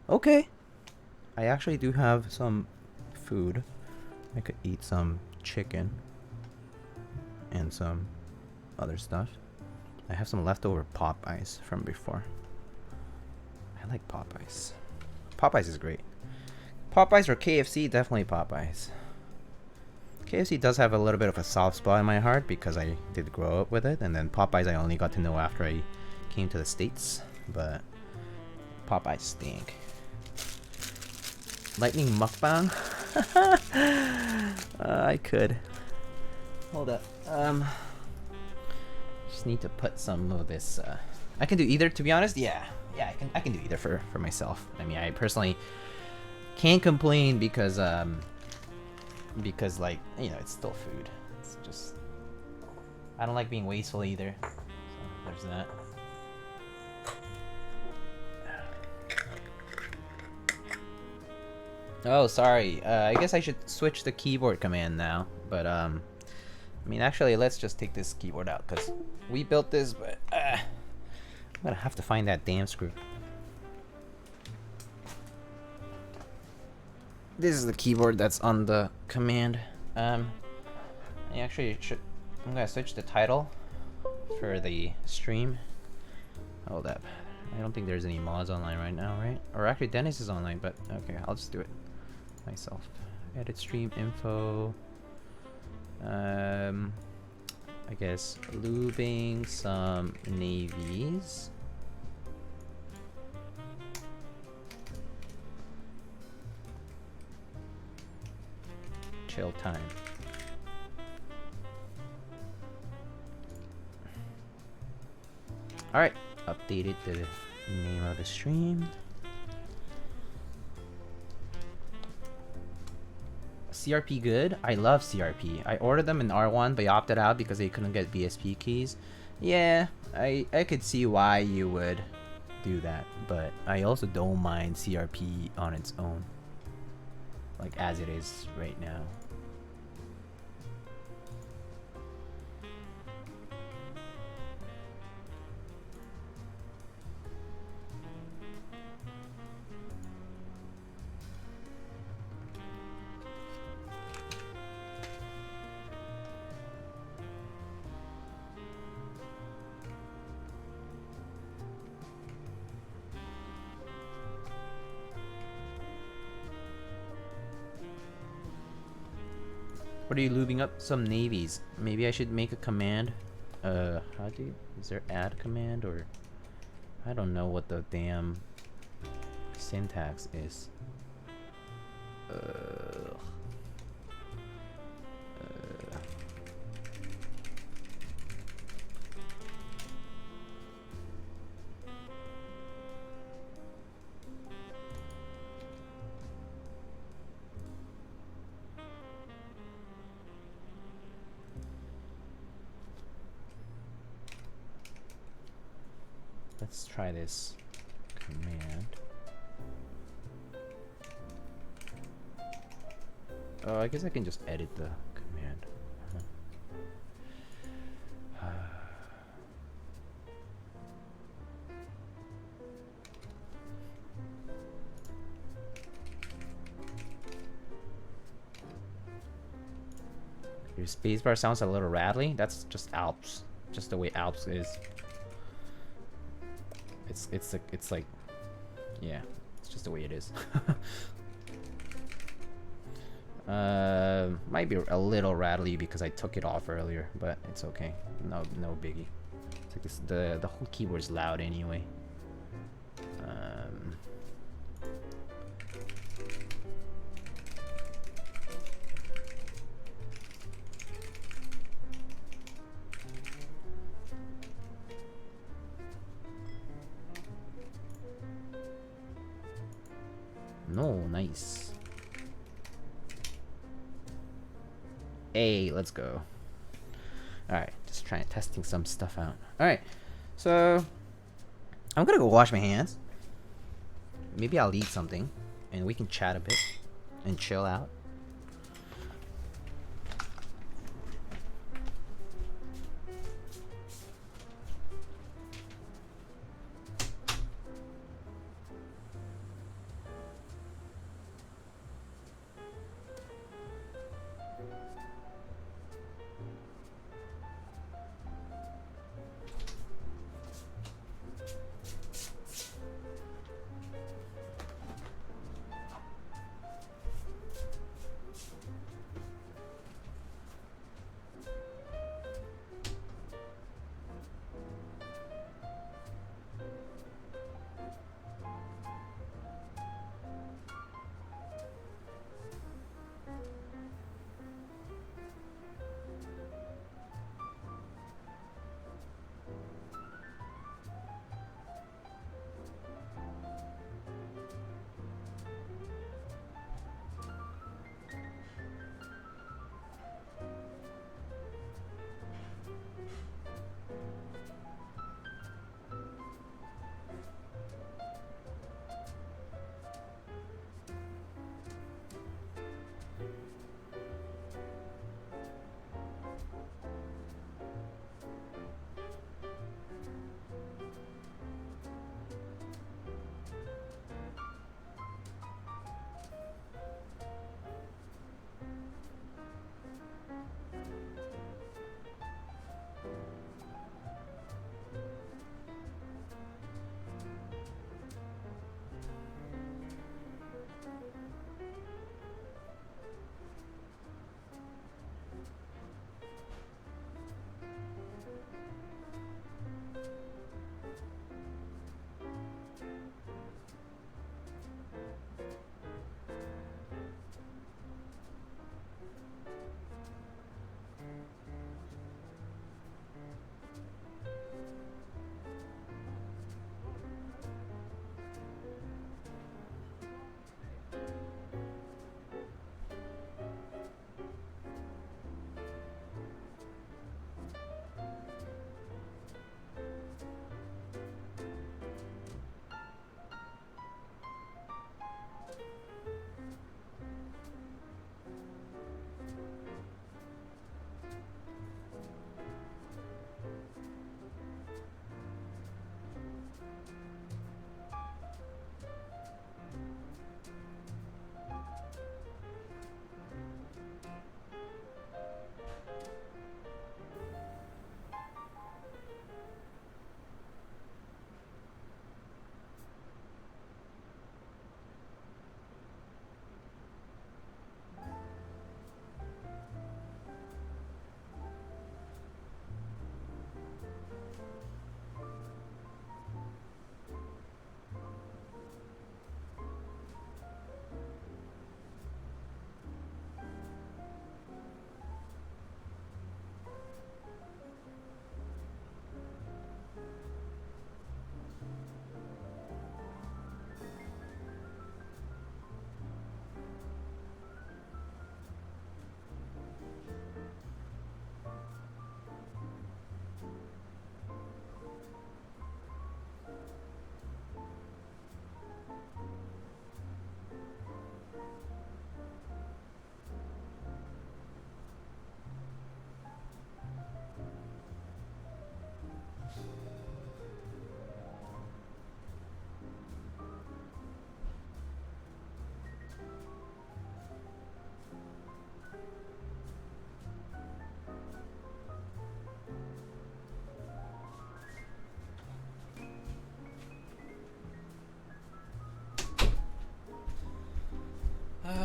Okay. I actually do have some food. I could eat some chicken and some other stuff. I have some leftover Popeyes from before. I like Popeyes. Popeyes is great. Popeyes or KFC? Definitely Popeyes. KFC does have a little bit of a soft spot in my heart because I did grow up with it, and then Popeyes I only got to know after I came to the States, but Popeyes stink. Lightning mukbang? I could. Hold up. Just need to put some of this. I can do either, to be honest. Yeah, yeah, I can do either for myself. I mean, I personally can't complain because like, you know, it's still food. It's just, I don't like being wasteful either. So there's that. Oh, sorry. I guess I should switch the keyboard command now. But I mean, actually, let's just take this keyboard out because we built this, but I'm gonna have to find that damn screw. This is the keyboard that's on the command. I actually should. I'm gonna switch the title for the stream. Hold up. I don't think there's any mods online right now, right? Or actually, Dennis is online, but okay, I'll just do it myself. Edit stream info. I guess lubing some navies. Chill time. Alright, updated the name of the stream. CRP good? I love CRP. I ordered them in R1 but I opted out because they couldn't get VSP keys. Yeah, I could see why you would do that, but I also don't mind CRP on its own. Like as it is right now. What are you lubing up? Some navies. Maybe I should make a command. How do you, is there add command or I don't know what the damn syntax is. Let's try this command. Oh, I guess I can just edit the command. Your spacebar sounds a little rattly. That's just Alps. Just the way Alps is. It's like, yeah, it's just the way it is. Might be a little rattly because I took it off earlier, but it's okay. No biggie. It's like this, the whole keyboard's loud anyway. No, nice. Hey, let's go. Alright, just testing some stuff out. Alright, so I'm gonna go wash my hands. Maybe I'll eat something and we can chat a bit and chill out.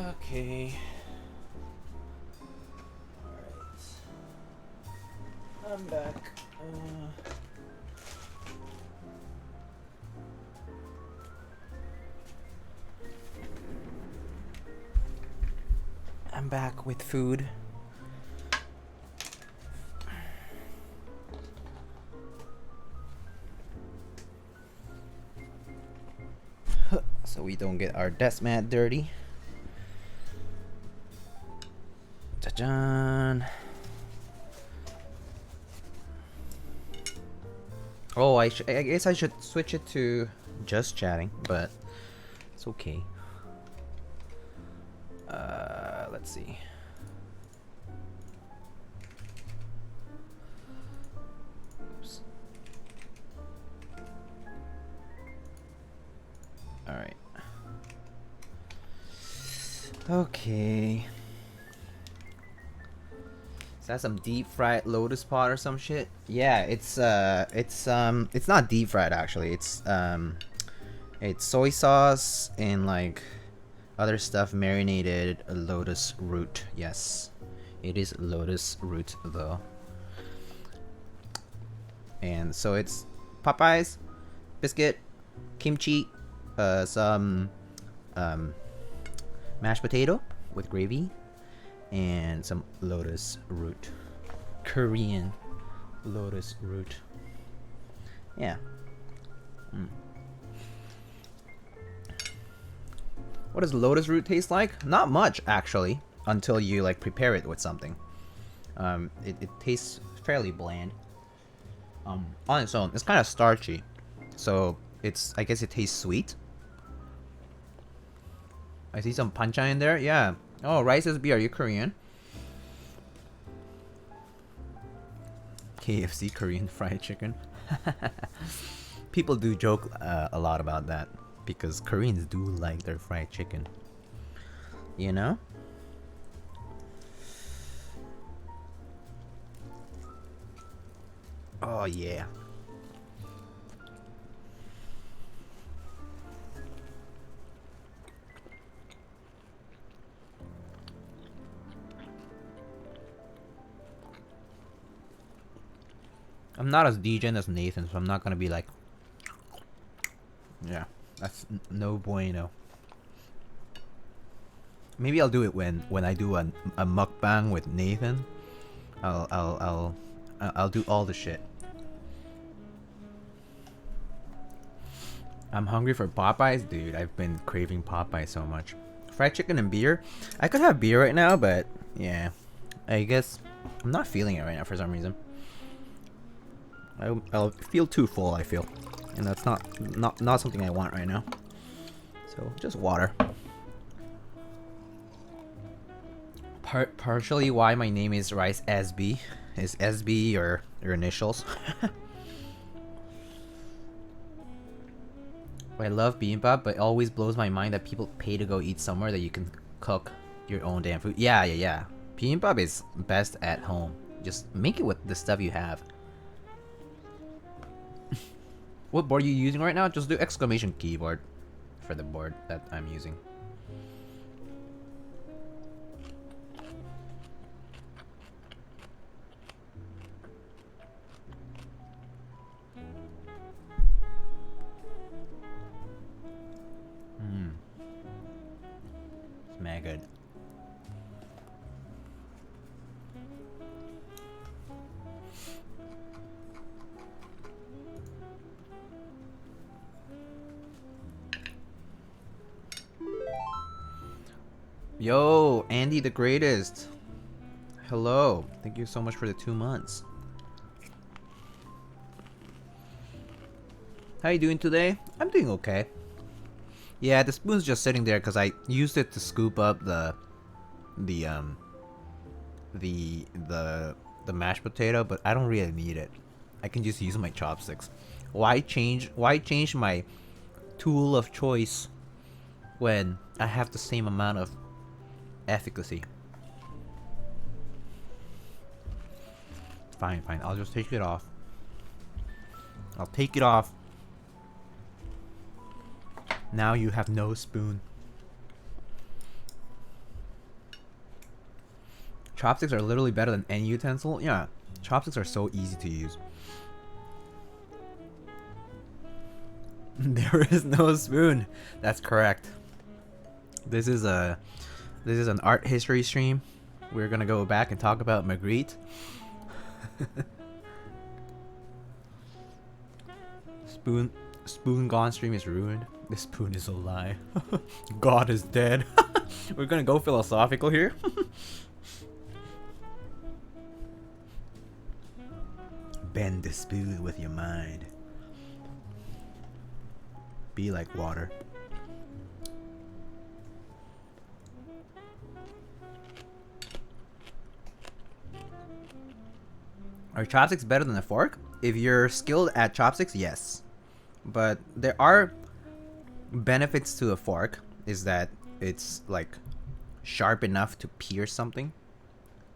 Okay. Alright. I'm back. I'm back with food. So we don't get our desk mat dirty. Ta-jan. Oh, I guess I should switch it to just chatting, but it's okay. Let's see. Oops. All right. Okay. Is that some deep fried lotus pot or some shit? Yeah, it's not deep fried actually. It's soy sauce and like other stuff marinated lotus root. Yes, it is lotus root though. And so it's Popeyes, biscuit, kimchi, some mashed potato with gravy, and some lotus root. Korean lotus root. Yeah. What does lotus root taste like? Not much, actually, until you like prepare it with something. It tastes fairly bland. On its own, it's kind of starchy, so I guess it tastes sweet. I see some pancha in there. Yeah. Oh, Rice SB, are you Korean? KFC Korean fried chicken. People do joke a lot about that because Koreans do like their fried chicken. You know? Oh yeah. I'm not as degen as Nathan, so I'm not gonna be like, yeah, that's no bueno. Maybe I'll do it when I do a mukbang with Nathan. I'll do all the shit. I'm hungry for Popeyes, dude. I've been craving Popeyes so much. Fried chicken and beer. I could have beer right now, but yeah, I guess I'm not feeling it right now for some reason. I'll feel too full, I feel, and that's not something I want right now. So just water. Partially why my name is Rice SB is SB or your initials. I love bibimbap, but it always blows my mind that people pay to go eat somewhere that you can cook your own damn food. Yeah. Bibimbap is best at home. Just make it with the stuff you have. What board are you using right now? Just do exclamation keyboard for the board that I'm using. It's mad good. Yo, Andy the greatest. Hello. Thank you so much for the 2 months. How you doing today? I'm doing okay. Yeah, the spoon's just sitting there because I used it to scoop up the mashed potato, but I don't really need it. I can just use my chopsticks. Why change my tool of choice when I have the same amount of efficacy? Fine. I'll just take it off. I'll take it off. Now you have no spoon. Chopsticks are literally better than any utensil. Yeah, chopsticks are so easy to use. There is no spoon. That's correct. This is an art history stream. We're gonna go back and talk about Magritte. Spoon gone stream is ruined. This spoon is a lie. God is dead. We're gonna go philosophical here. Bend the spoon with your mind. Be like water. Are chopsticks better than a fork? If you're skilled at chopsticks, yes. But there are benefits to a fork, is that it's like sharp enough to pierce something.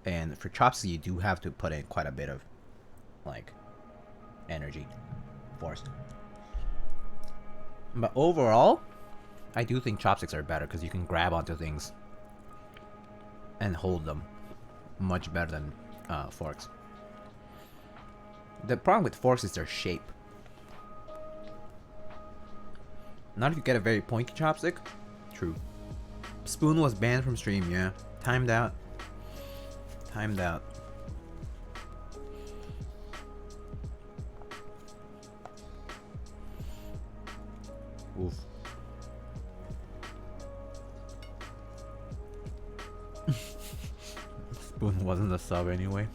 And for chopsticks, you do have to put in quite a bit of like energy, force. But overall, I do think chopsticks are better because you can grab onto things and hold them much better than forks. The problem with forks is their shape. Not if you get a very pointy chopstick. True. Spoon was banned from stream, yeah. Timed out. Timed out. Oof. Spoon wasn't a sub anyway.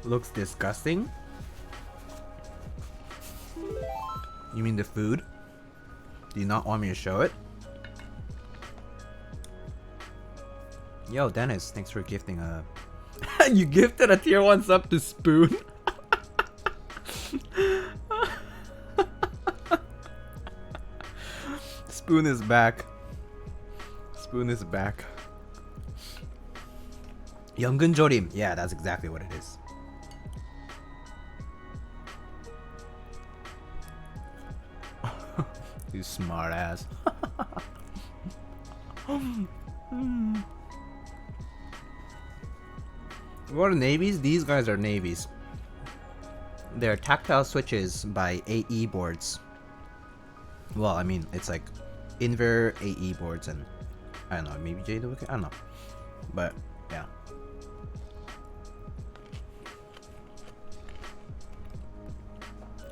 Looks disgusting. You mean the food? Do you not want me to show it? Yo, Dennis, thanks for gifting a... You gifted a tier 1 sub to Spoon? Spoon is back. Spoon is back. Younggun Jorim. Yeah, that's exactly what it is. You smart ass. What are Naevies? These guys are Naevies. They're tactile switches by AEBoards. Well, I mean, it's like inverter AEBoards and I don't know, maybe Jade. I don't know, but yeah.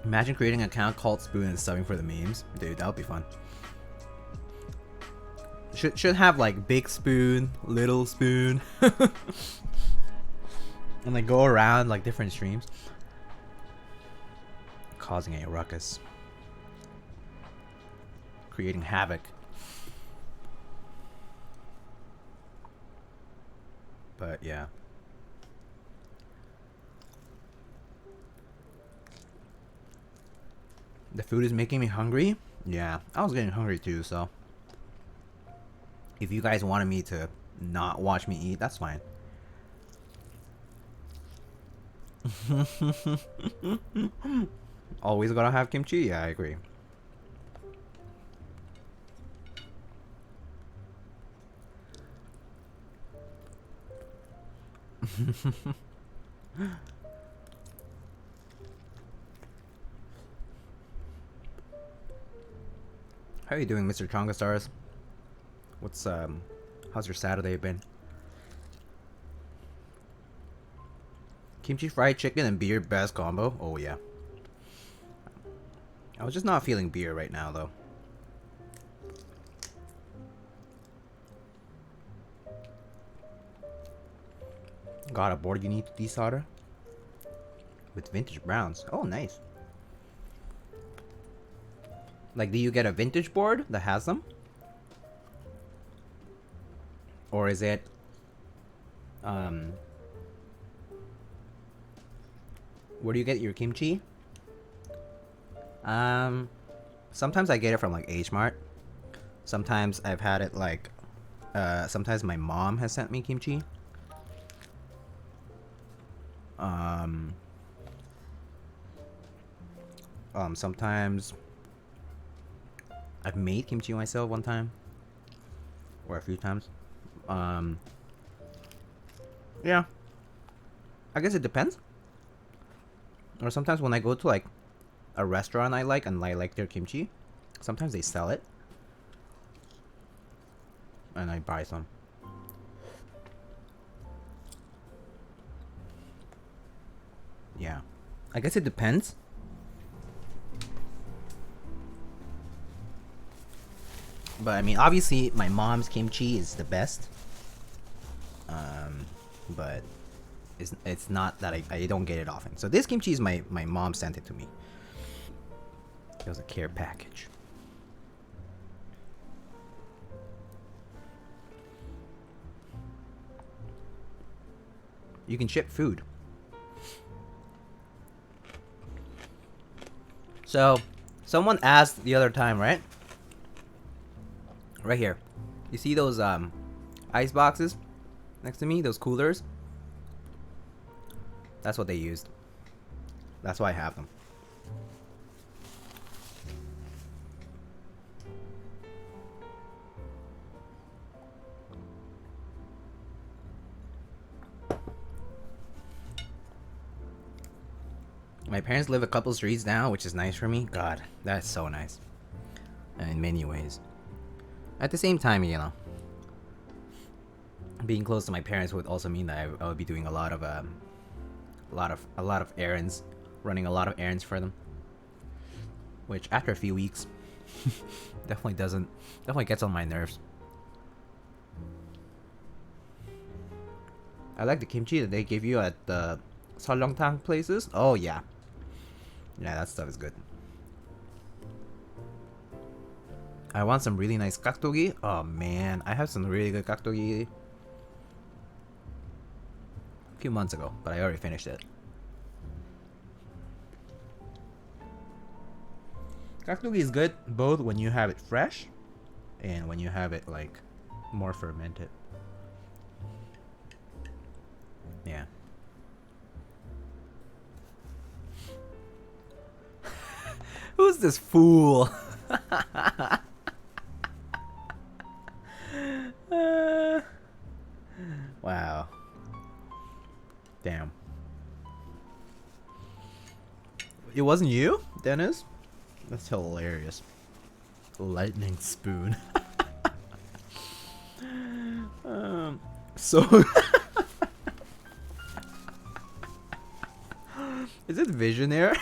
Imagine creating an account called Spoon and subbing for the memes. Dude, that would be fun. Should have like big spoon, little spoon. And like go around like different streams. Causing a ruckus. Creating havoc. But yeah. The food is making me hungry. Yeah, I was getting hungry too, so if you guys wanted me to not watch me eat, that's fine. Always gotta have kimchi? Yeah, I agree. How are you doing, Mr. Chonga Stars? What's how's your Saturday been? Kimchi fried chicken and beer, best combo. Oh yeah. I was just not feeling beer right now though. Got a board you need to desolder? With vintage browns. Oh, nice. Like, do you get a vintage board that has them? Or is it... where do you get your kimchi? Sometimes I get it from, like, H Mart. Sometimes I've had it, like, Sometimes my mom has sent me kimchi. Sometimes I've made kimchi myself one time, or a few times. Yeah, I guess it depends. Or sometimes when I go to like a restaurant I like and I like their kimchi, sometimes they sell it, and I buy some. Yeah, I guess it depends. But I mean, obviously, my mom's kimchi is the best. But it's not that I don't get it often. So this kimchi is my mom sent it to me. It was a care package. You can ship food. So, someone asked the other time, right? Right here. You see those ice boxes next to me? Those coolers? That's what they used. That's why I have them. My parents live a couple streets down, which is nice for me. God, that's so nice. In many ways. At the same time, you know, being close to my parents would also mean that I would be doing a lot of errands, running a lot of errands for them. Which after a few weeks, definitely gets on my nerves. I like the kimchi that they give you at the Seolleongtang places. Oh yeah. Yeah, that stuff is good. I want some really nice gaktogi. Oh man, I have some really good gaktogi a few months ago, but I already finished it. Gaktogi is good both when you have it fresh and when you have it like more fermented. Yeah. Who's this fool? Wow. Damn. It wasn't you, Dennis? That's hilarious. Lightning spoon. So is it Visionaire?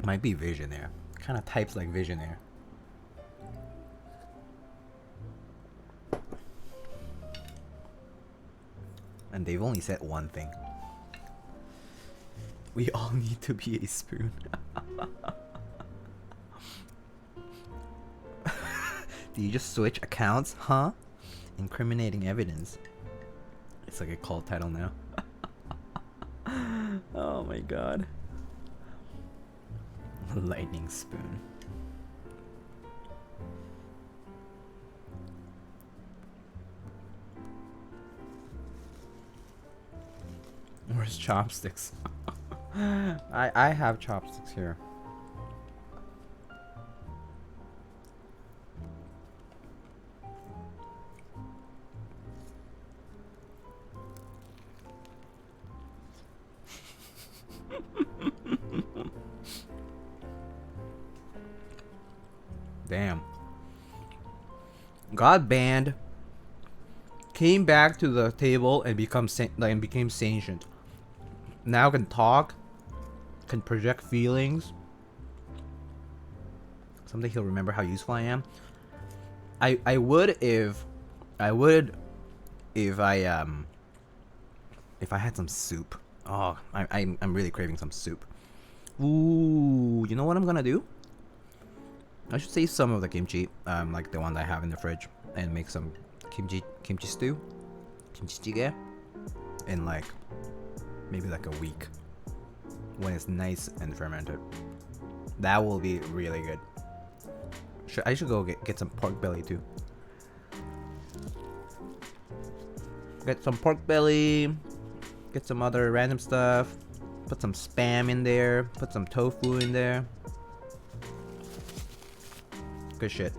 Might be Visionaire. Kind of types like Visionaire. And they've only said one thing. We all need to be a spoon. Do you just switch accounts, huh? Incriminating evidence. It's like a cult title now. Oh my god. Lightning spoon. Where's chopsticks? I have chopsticks here. Damn. Got banned. Came back to the table and became sentient. Now can talk. Can project feelings. Someday he'll remember how useful I am. I would if I had some soup. Oh, I'm really craving some soup. Ooh, you know what I'm gonna do? I should save some of the kimchi, like the one that I have in the fridge, and make some kimchi stew, kimchi jjigae, in like maybe like a week when it's nice and fermented. That will be really good. I should go get some pork belly too. Get some pork belly. Get some other random stuff. Put some spam in there. Put some tofu in there. Good shit.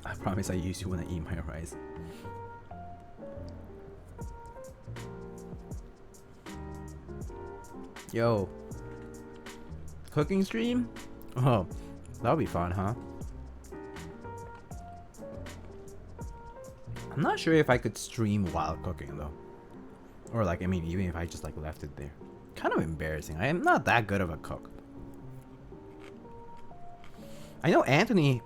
I promise I use you when I eat my rice. Yo. Cooking stream? Oh, that'll be fun, huh? I'm not sure if I could stream while cooking though. Or like, I mean, even if I just like left it there. Kind of embarrassing. I am not that good of a cook. I know Anthony,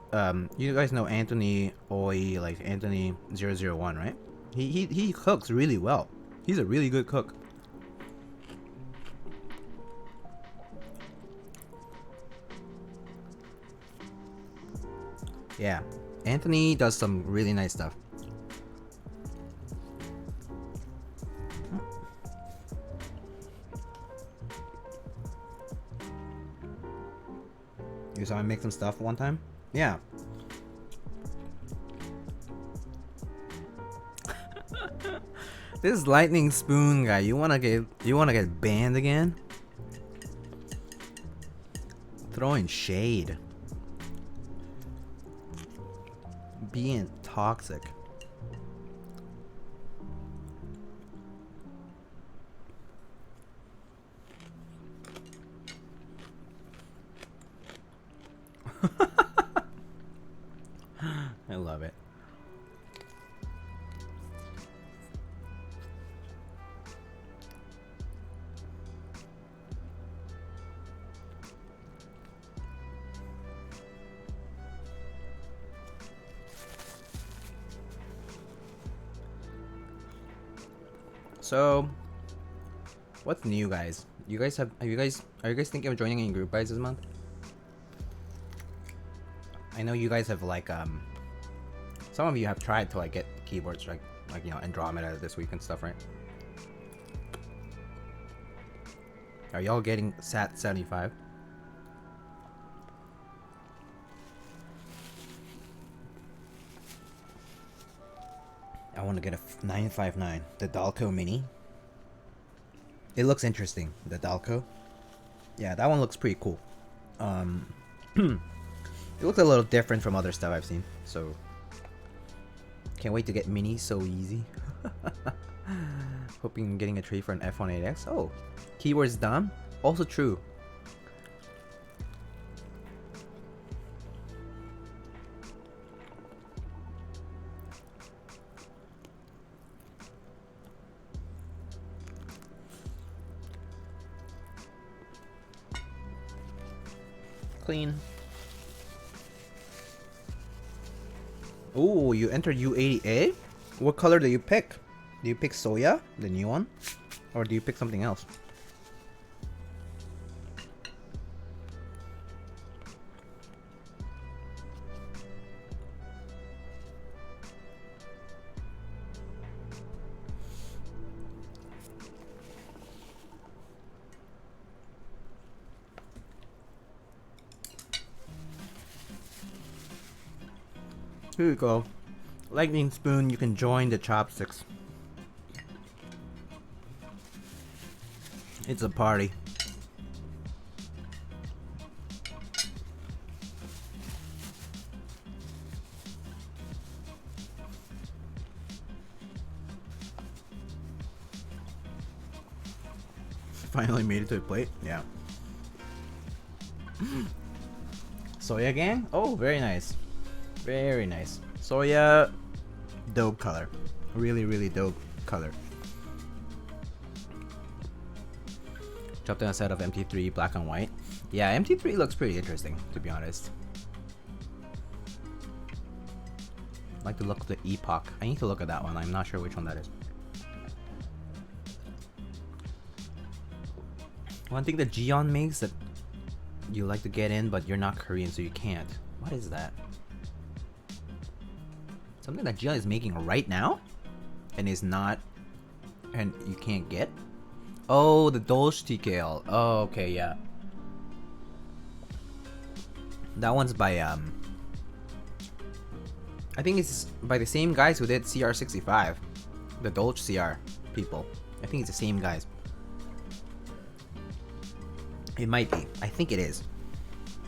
you guys know Anthony Oi, like Anthony 001, right? He cooks really well. He's a really good cook. Yeah, Anthony does some really nice stuff. You saw him make some stuff one time? Yeah. This lightning spoon guy, you wanna get banned again? Throwing shade. Being toxic. I love it. So, what's new, guys? Are you guys thinking of joining any group buys this month? I know you guys have like some of you have tried to like get keyboards like you know Andromeda this week and stuff, right? Are y'all getting SAT 75? I want to get a 959, the Dalco Mini. It looks interesting, the Dalco. Yeah, that one looks pretty cool. It looks a little different from other stuff I've seen, so can't wait to get Mini so easy. Hoping getting a trade for an F18X. Oh, keywords done. Also true. Clean. Oh, you entered U80A? What color do you pick? Do you pick Soya, the new one? Or do you pick something else? Here you go. Lightning spoon, you can join the chopsticks. It's a party. Finally made it to the plate. Yeah. Soya gang? Oh, very nice. Very nice. Soya, dope color. Really, really dope color. Chopped in a set of MT3 black and white. Yeah, MT3 looks pretty interesting, to be honest. I like to look at the Epoch. I need to look at that one. I'm not sure which one that is. One thing that Gion makes that you like to get in, but you're not Korean, so you can't. What is that? Something that Gion is making right now? And is not... And you can't get? Oh, the Dolch TKL. Oh, okay, yeah. That one's by I think it's by the same guys who did CR65, the Dolch CR people. I think it's the same guys. It might be. I think it is.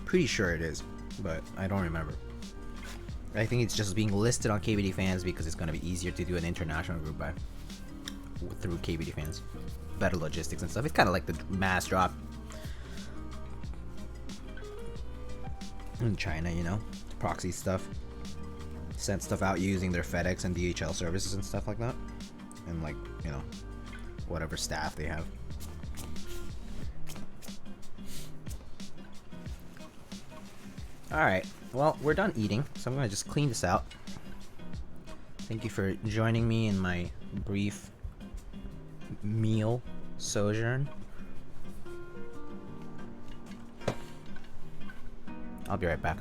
Pretty sure it is, but I don't remember. I think it's just being listed on KBD Fans because it's gonna be easier to do an international group by through KBD Fans. Better logistics and stuff. It's kind of like the mass drop in China, you know, proxy stuff. Send stuff out using their FedEx and DHL services and stuff like that, and like, you know, whatever staff they have. Alright, well, we're done eating, so I'm gonna just clean this out. Thank you for joining me in my brief meal sojourn. I'll be right back.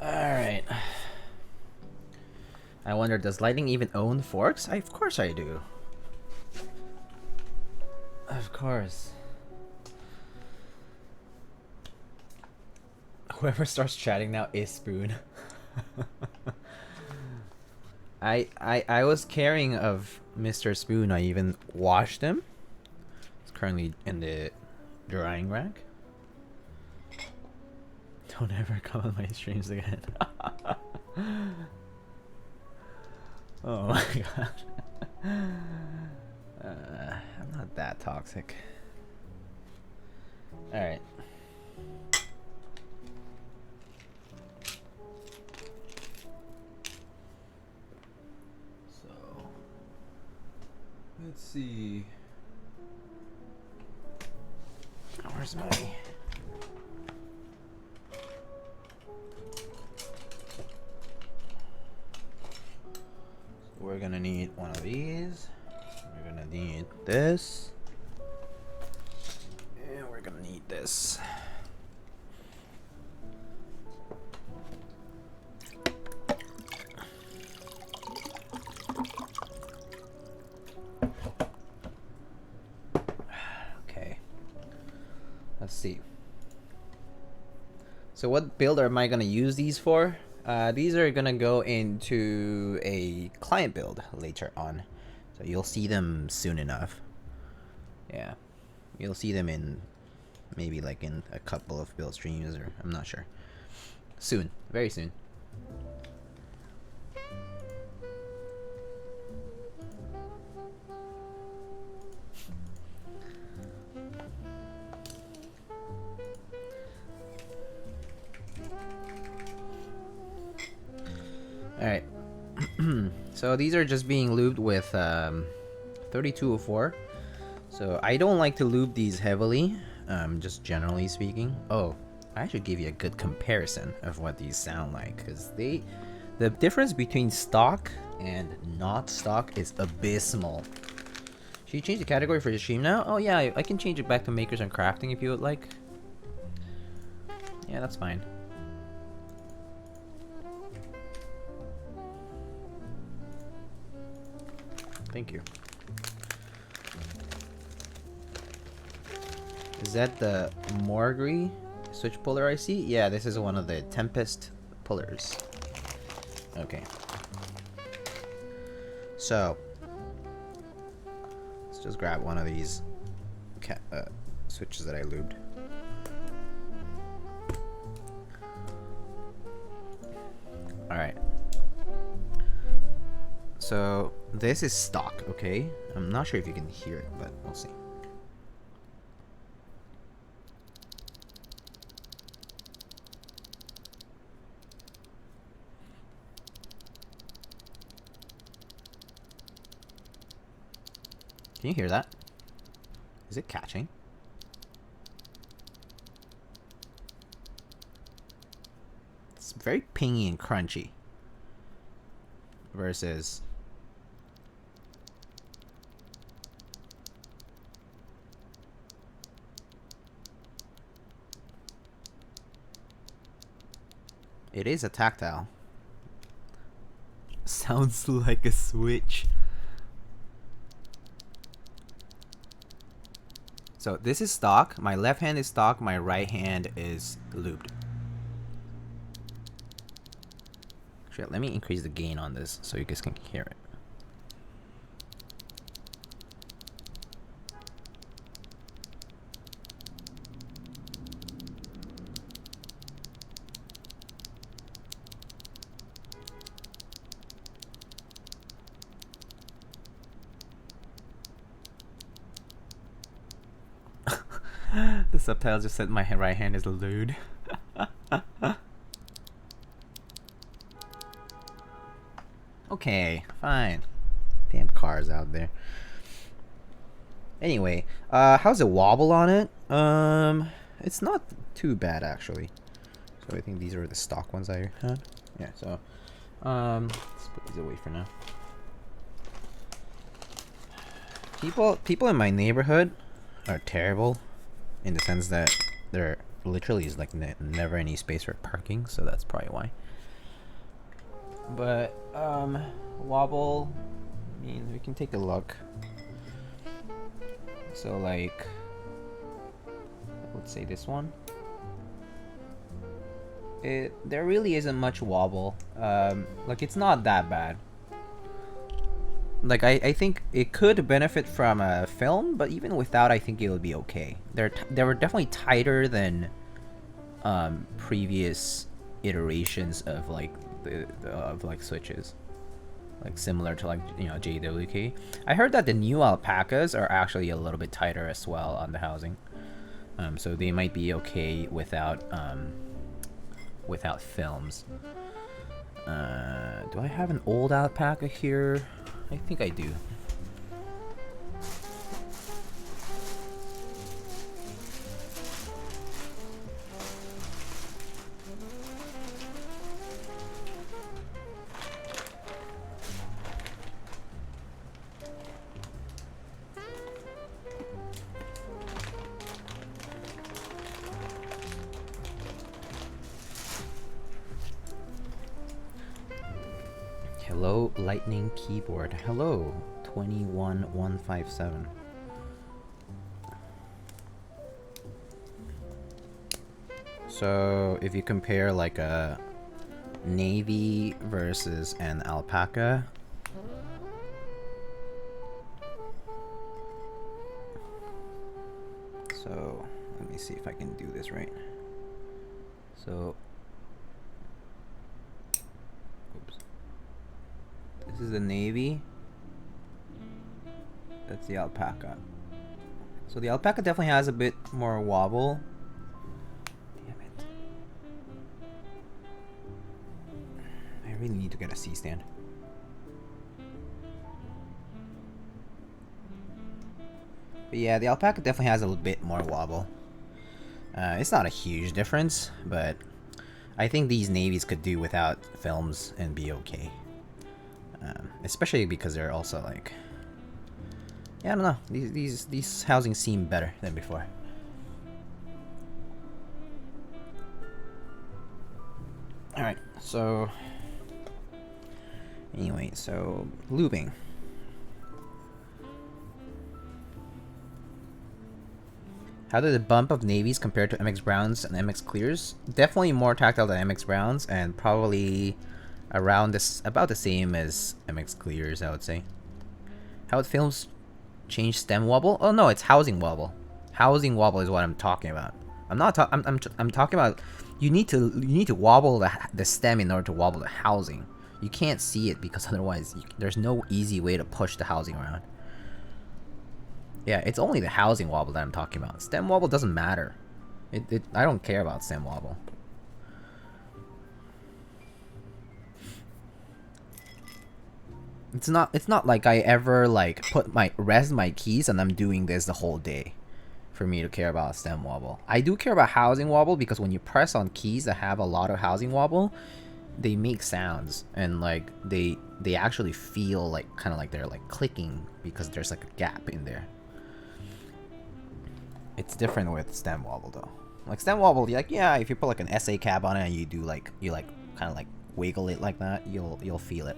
Alright. I wonder, does Lighting even own forks? Of course I do. Of course. Whoever starts chatting now is Spoon. I was caring of Mr. Spoon. I even washed him. It's currently in the drying rack. Don't ever come on my streams again. Oh my god. I'm not that toxic. Alright. So, let's see. Where's my... We're gonna need one of these. We're gonna need this. And we're gonna need this. Okay. Let's see. So what build am I gonna use these for? These are gonna go into a client build later on, so you'll see them soon enough. Yeah, you'll see them in maybe like in a couple of build streams, or I'm not sure. Soon, very soon. Alright, so these are just being lubed with 3204. So I don't like to lube these heavily, just generally speaking. Oh, I should give you a good comparison of what these sound like, because the difference between stock and not stock is abysmal. Should you change the category for the stream now? Oh yeah, I can change it back to makers and crafting if you would like. Yeah, that's fine. Thank you. Is that the Morgri switch puller I see? Yeah, this is one of the Tempest pullers. Okay. So, let's just grab one of these switches that I lubed. Alright. So, this is stock, okay? I'm not sure if you can hear it, but we'll see. Can you hear that? Is it catching? It's very pingy and crunchy. Versus... It is a tactile. Sounds like a switch. So this is stock. My left hand is stock. My right hand is lubed. Actually, let me increase the gain on this so you guys can hear it. The subtitle just said my right hand is lewd. Okay, fine. Damn cars out there. Anyway, how's the wobble on it? It's not too bad actually. So I think these are the stock ones I had. Yeah, so let's put these away for now. People in my neighborhood are terrible, in the sense that there literally is like never any space for parking, so that's probably why. But wobble, I mean, we can take a look. So like, let's say this one. There really isn't much wobble. Like, it's not that bad. Like, I think it could benefit from a film, but even without, I think it would be okay. They were definitely tighter than previous iterations of like of like switches, like similar to like, you know, JWK. I heard that the new alpacas are actually a little bit tighter as well on the housing, so they might be okay without films. Do I have an old alpaca here? I think I do. Hello, Lightning Keyboard. Hello, 21157. So, if you compare like a navy versus an alpaca, so let me see if I can do this right. So, oops. This is the navy. That's the alpaca. So the alpaca definitely has a bit more wobble. Damn it. I really need to get a C-stand. But yeah, the alpaca definitely has a little bit more wobble. It's not a huge difference, but I think these navies could do without films and be okay. Especially because they're also like, yeah, I don't know. These housings seem better than before. All right, so anyway, so lubing. How did the bump of navies compare to MX Browns and MX Clears? Definitely more tactile than MX Browns, and probably around this, about the same as MX Clears, I would say. How it films change stem wobble? Oh no, it's housing wobble. Housing wobble is what I'm talking about. I'm talking about you need to wobble the stem in order to wobble the housing. You can't see it because otherwise there's no easy way to push the housing around. Yeah, it's only the housing wobble that I'm talking about. Stem wobble doesn't matter. I don't care about stem wobble. It's not like I ever like rest my keys and I'm doing this the whole day for me to care about stem wobble. I do care about housing wobble because when you press on keys that have a lot of housing wobble, they make sounds and like they actually feel like kind of like they're like clicking because there's like a gap in there. It's different with stem wobble though. Like stem wobble, you're like, yeah, if you put like an SA cab on it and you do like kind of like wiggle it like that, you'll feel it.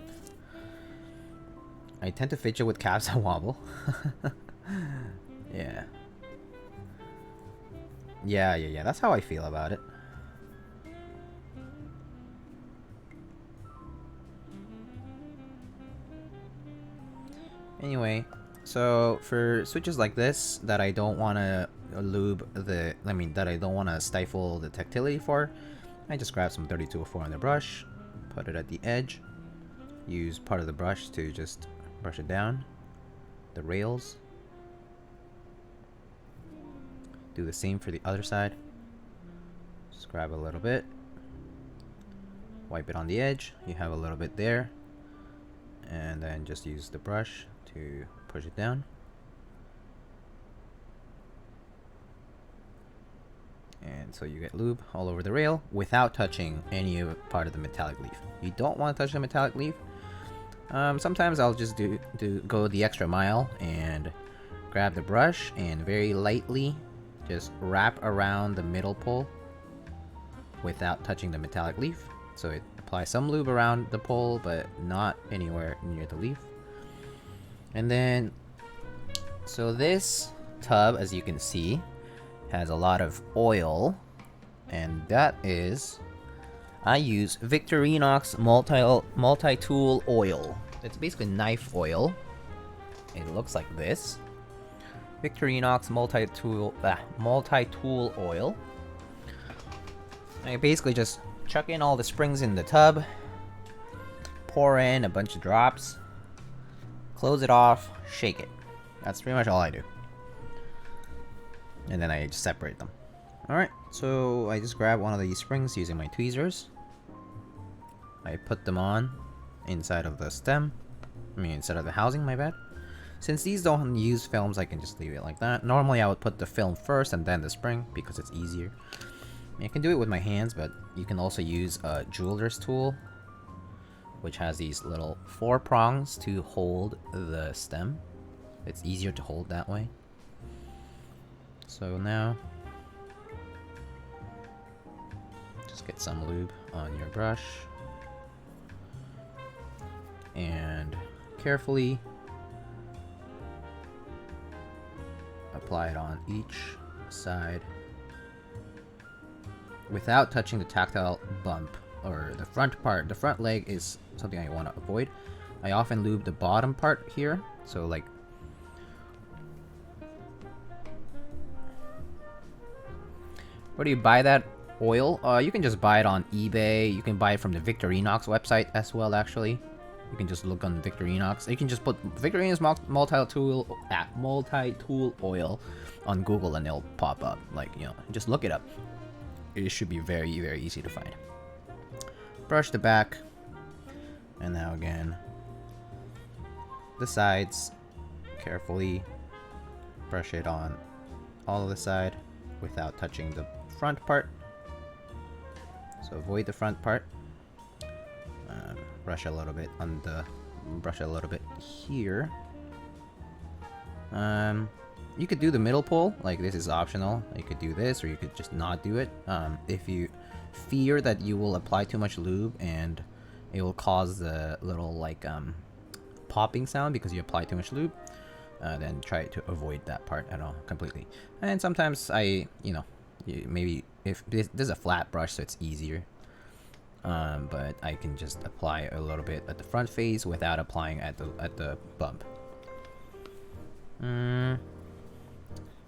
I tend to fidget with cabs that wobble. Yeah. Yeah. That's how I feel about it. Anyway, so for switches like this that I don't want to that I don't want to stifle the tactility for, I just grab some 3204 on the brush, put it at the edge, use part of the brush to just brush it down, the rails. Do the same for the other side. Just grab a little bit, wipe it on the edge, you have a little bit there, and then just use the brush to push it down. And so you get lube all over the rail without touching any part of the metallic leaf. You don't want to touch the metallic leaf. Sometimes I'll just go the extra mile and grab the brush and very lightly just wrap around the middle pole without touching the metallic leaf. So it applies some lube around the pole, but not anywhere near the leaf. And then, so this tub, as you can see, has a lot of oil, and that is, I use Victorinox multi-tool oil. It's basically knife oil. It looks like this. Victorinox multi-tool oil. I basically just chuck in all the springs in the tub, pour in a bunch of drops, close it off, shake it. That's pretty much all I do. And then I just separate them. Alright, so I just grab one of these springs using my tweezers. I put them on inside of the stem. I mean, inside of the housing, my bad. Since these don't use films, I can just leave it like that. Normally, I would put the film first and then the spring because it's easier. I mean, I can do it with my hands, but you can also use a jeweler's tool, which has these little 4 prongs to hold the stem. It's easier to hold that way. So now, just get some lube on your brush and carefully apply it on each side without touching the tactile bump or the front part. The front leg is something I want to avoid. I often lube the bottom part here, so like where do you buy that oil? You can just buy it on eBay. You can buy it from the Victorinox website as well, actually. You can just look on Victorinox. You can just put Victorinox multi-tool oil on Google and it'll pop up. Like, you know, just look it up. It should be very, very easy to find. Brush the back. And now again, the sides. Carefully brush it on all of the side without touching the front part. So avoid the front part. Brush a little bit on the, brush a little bit here. You could do the middle pull, like this is optional. You could do this, or you could just not do it. If you fear that you will apply too much lube and it will cause the little like popping sound because you apply too much lube, then try to avoid that part at all completely. And sometimes I, you know, maybe if this is a flat brush, so it's easier. But I can just apply a little bit at the front face without applying at the bump. And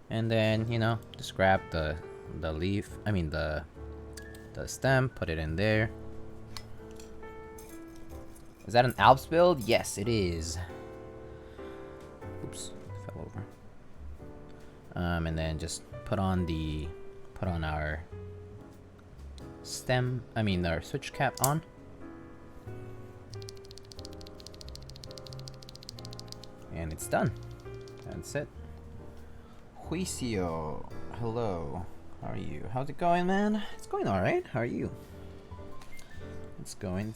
then, you know, just grab the leaf. I mean the stem. Put it in there. Is that an Alps build? Yes, it is. Oops, fell over. And then just put on our stem, I mean our switch cap on. And it's done. That's it. Juicio, hello. How are you? How's it going, man? It's going alright. How are you? It's going.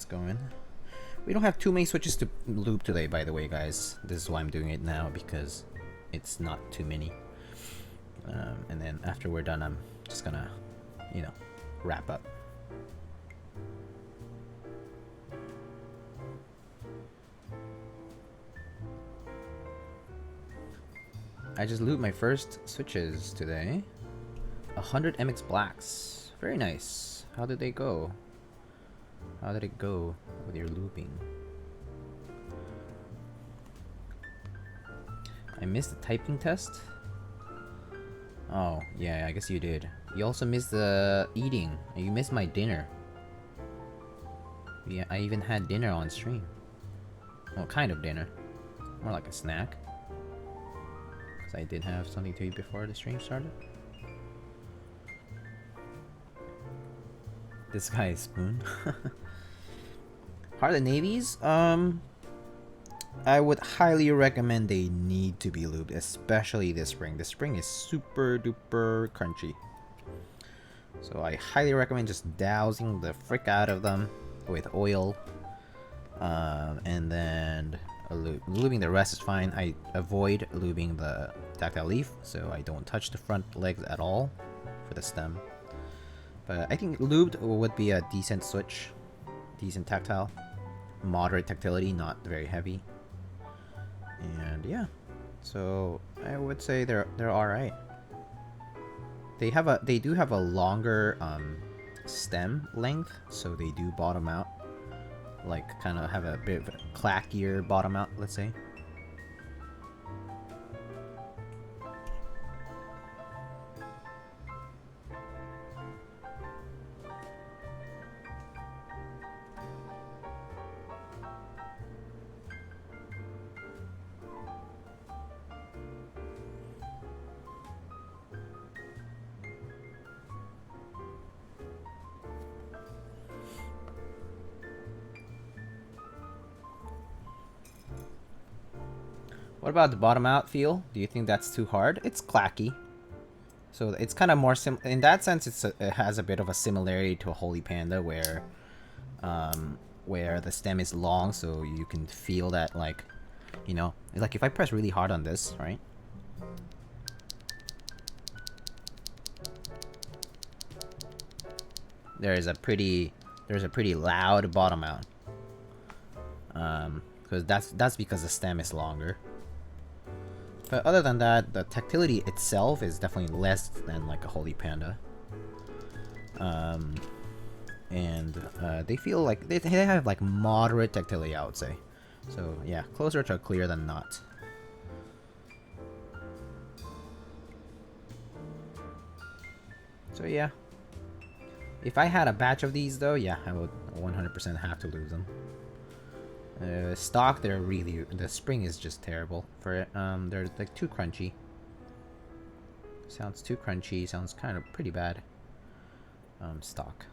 We don't have too many switches to lube today, by the way, guys. This is why I'm doing it now, because it's not too many. And then after we're done, I'm just gonna, you know, wrap up. I just lubed my first switches today. 100 MX Blacks. Very nice. How did they go? How did it go with your lubing? I missed the typing test? Oh, yeah, I guess you did. You also missed the eating. You missed my dinner. Yeah, I even had dinner on stream. Well, kind of dinner. More like a snack. Because I did have something to eat before the stream started. This guy is Spoon. Are the navies? I would highly recommend they need to be lubed, especially this spring. This spring is super duper crunchy. So I highly recommend just dousing the frick out of them with oil. And then lubing the rest is fine. I avoid lubing the tactile leaf, so I don't touch the front legs at all for the stem. But I think lubed would be a decent switch. Decent tactile. Moderate tactility, not very heavy. And yeah, so I would say they're alright. They do have a longer stem length, so they do bottom out. Like, kind of have a bit of a clackier bottom out, let's say. What about the bottom out feel? Do you think that's too hard? It's clacky. So it's kind of more in that sense. It has a bit of a similarity to a Holy Panda, where the stem is long, so you can feel that, like, you know, like if I press really hard on this, right? There's a pretty loud bottom out. Because that's because the stem is longer. But other than that, the tactility itself is definitely less than like a Holy Panda. And they feel like they have like moderate tactility, I would say. So yeah, closer to clear than not. So yeah, if I had a batch of these though, yeah, I would 100% have to lose them. Stock, the spring is just terrible for it. They're like too crunchy. Sounds too crunchy. Sounds kind of pretty bad. Stock.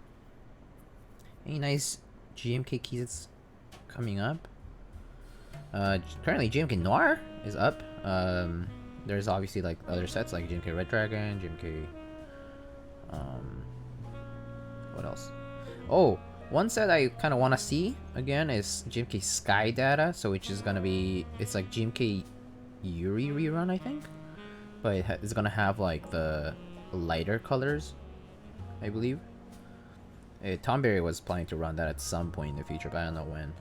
Any nice GMK keys coming up? Currently GMK Noir is up. There's obviously like other sets like GMK Red Dragon, GMK. What else? Oh, one set I kind of want to see again is GMK Sky Data, so which is gonna be, it's like GMK Yuri rerun, I think, but it's gonna have like the lighter colors, I believe. Tom Berry was planning to run that at some point in the future, but I don't know when.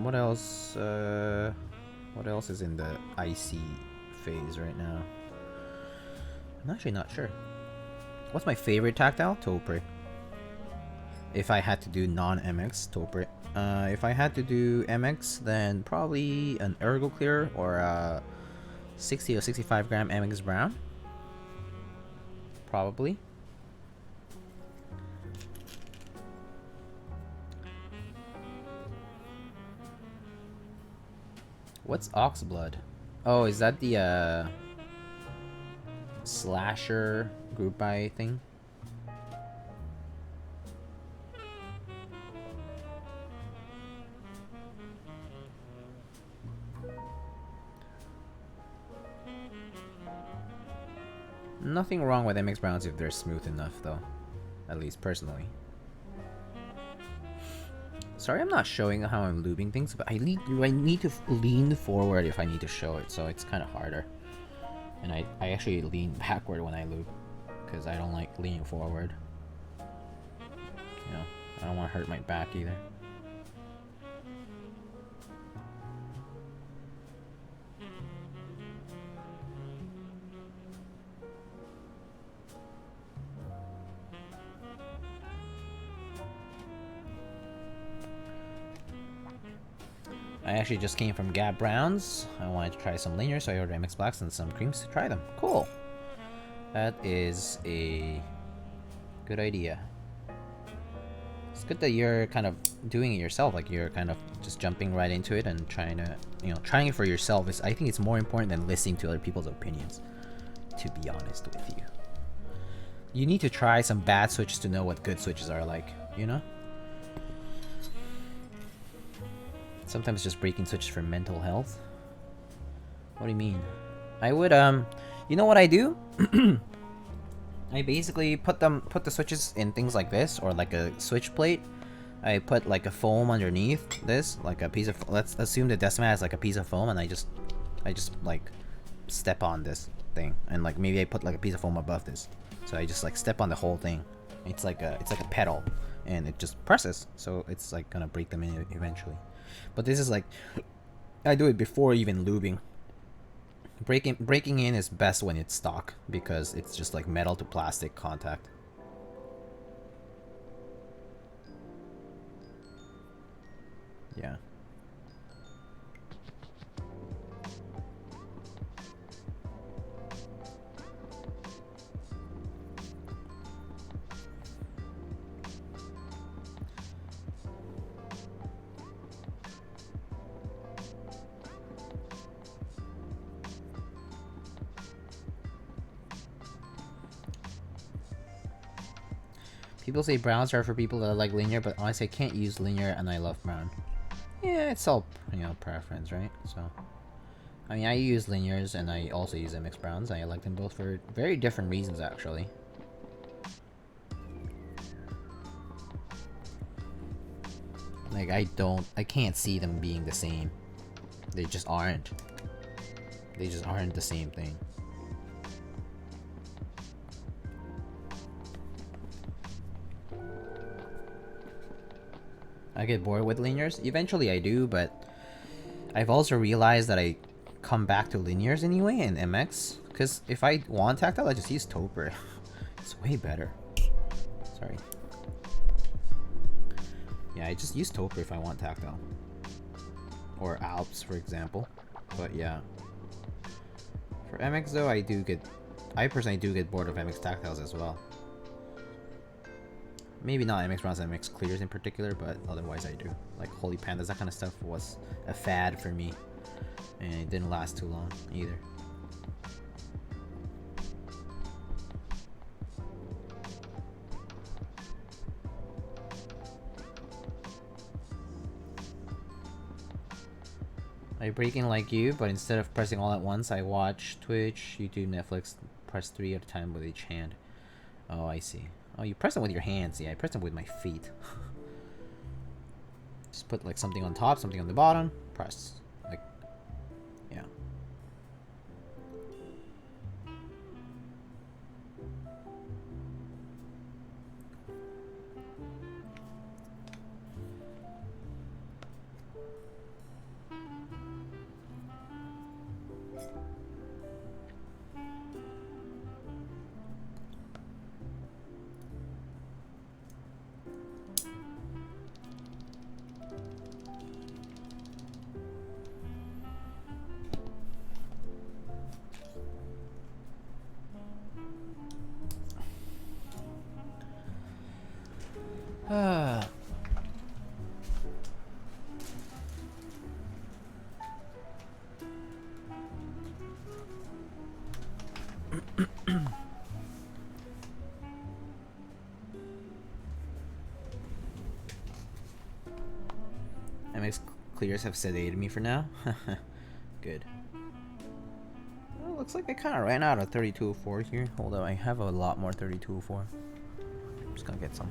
What else? What else is in the IC phase right now? I'm actually not sure. What's my favorite tactile? Topre. If I had to do non-MX, Topre. If I had to do MX, then probably an Ergo Clear or a 60 or 65 gram MX Brown. Probably. What's Oxblood? Oh, is that the slasher group buy thing? Nothing wrong with MX Browns if they're smooth enough, though. At least personally. Sorry, I'm not showing how I'm lubing things, but I need to lean forward if I need to show it, so it's kind of harder. And I actually lean backward when I lube, because I don't like leaning forward. You know, I don't want to hurt my back either. I actually just came from Gap Browns. I wanted to try some linear, so I ordered MX Blacks and some creams to try them. Cool. That is a good idea. It's good that you're kind of doing it yourself. Like, you're kind of just jumping right into it and trying to, you know, trying it for yourself. I think it's more important than listening to other people's opinions, to be honest with you. You need to try some bad switches to know what good switches are like, you know? Sometimes just breaking switches for mental health. What do you mean? I would, you know what I do? I basically put the switches in things like this, or like a switch plate. I put like a foam underneath this, like a piece of, let's assume the Decima has like a piece of foam, and I just like step on this thing, and like maybe I put like a piece of foam above this. So I just like step on the whole thing. It's like a pedal, and it just presses, so it's like gonna break them in eventually. But this is like, I do it before even lubing. Breaking in is best when it's stock, because it's just like metal to plastic contact. Yeah. People say browns are for people that like linear, but honestly I can't use linear and I love brown. Yeah, it's all, you know, preference, right? So, I mean, I use linears and I also use MX Browns. I like them both for very different reasons, actually. Like, I can't see them being the same. They just aren't. They just aren't the same thing. I get bored with linears. Eventually I do, but I've also realized that I come back to linears anyway in MX. Because if I want tactile, I just use Toper. It's way better. Sorry. Yeah, I just use Toper if I want tactile. Or Alps, for example. But yeah. For MX though, I personally do get bored of MX tactiles as well. Maybe not MX rounds and MX clears in particular, but otherwise I do. Like Holy Pandas, that kind of stuff was a fad for me. And it didn't last too long either. I break in like you, but instead of pressing all at once, I watch Twitch, YouTube, Netflix, press 3 at a time with each hand. Oh, I see. Oh, you press them with your hands. Yeah, I press them with my feet. Just put like something on top, something on the bottom, press. Like, yeah. MX clears have sedated me for now. Good. Well, looks like I kind of ran out of 3204 here. Hold on, I have a lot more 3204. I'm just gonna get some.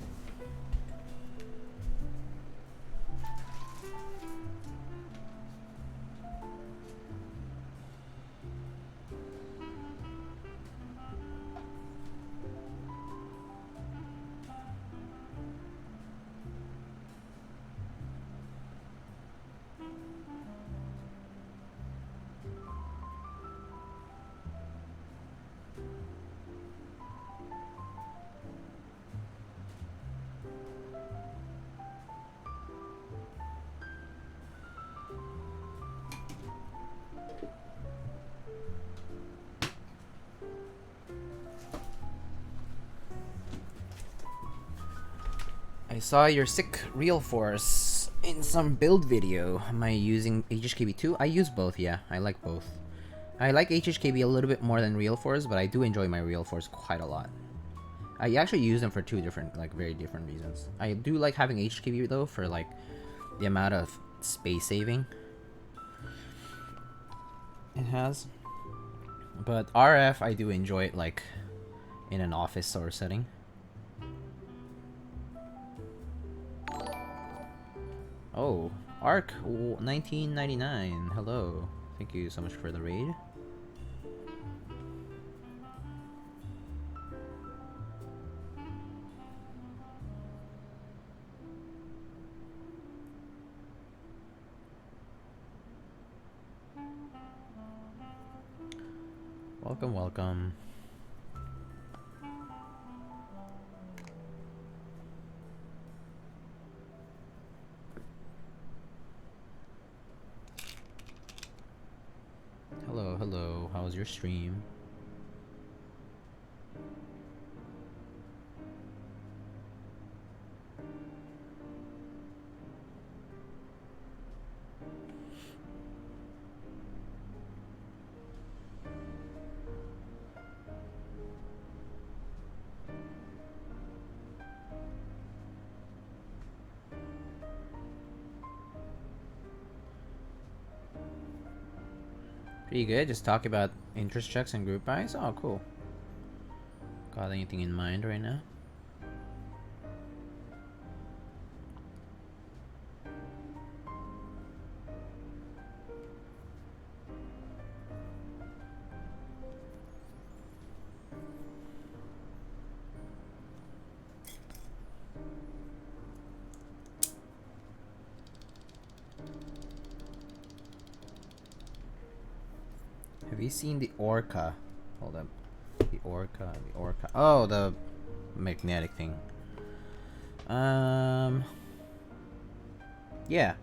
I saw your sick real force in some build video. Am I using HHKB2? I use both, yeah. I like both. I like HHKB a little bit more than real force, but I do enjoy my real force quite a lot. I actually use them for two different, like, very different reasons. I do like having HHKB though for like the amount of space saving it has. But RF, I do enjoy it like in an office or setting. Oh, Arc 1999. Hello. Thank you so much for the raid. Welcome, welcome. Hello, hello. How was your stream? Pretty good. Just talk about interest checks and group buys. Oh, cool. Got anything in mind right now? Have you seen the Orca? Hold up. The Orca. Oh, the magnetic thing. Yeah.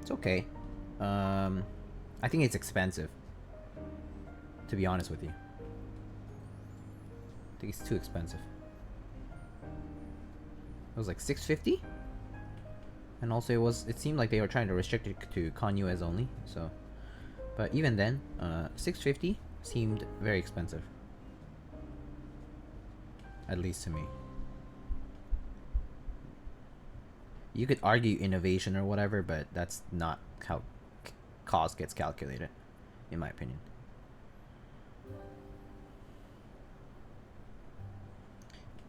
It's okay. I think it's expensive. To be honest with you. I think it's too expensive. It was like $650? And also it seemed like they were trying to restrict it to Con US only, so. But even then, $650 seemed very expensive. At least to me. You could argue innovation or whatever, but that's not how cost gets calculated, in my opinion.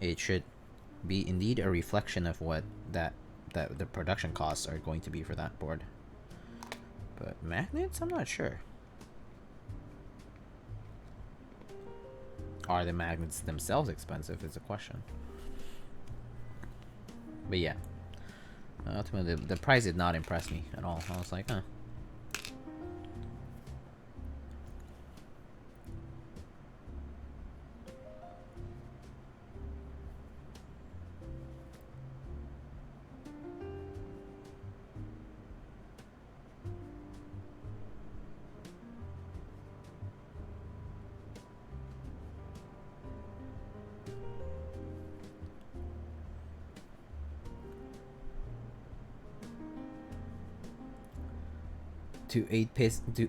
It should be indeed a reflection of what that the production costs are going to be for that board. But magnets, I'm not sure. Are the magnets themselves expensive is a question. But yeah. Ultimately, the price did not impress me at all. I was like, huh. Do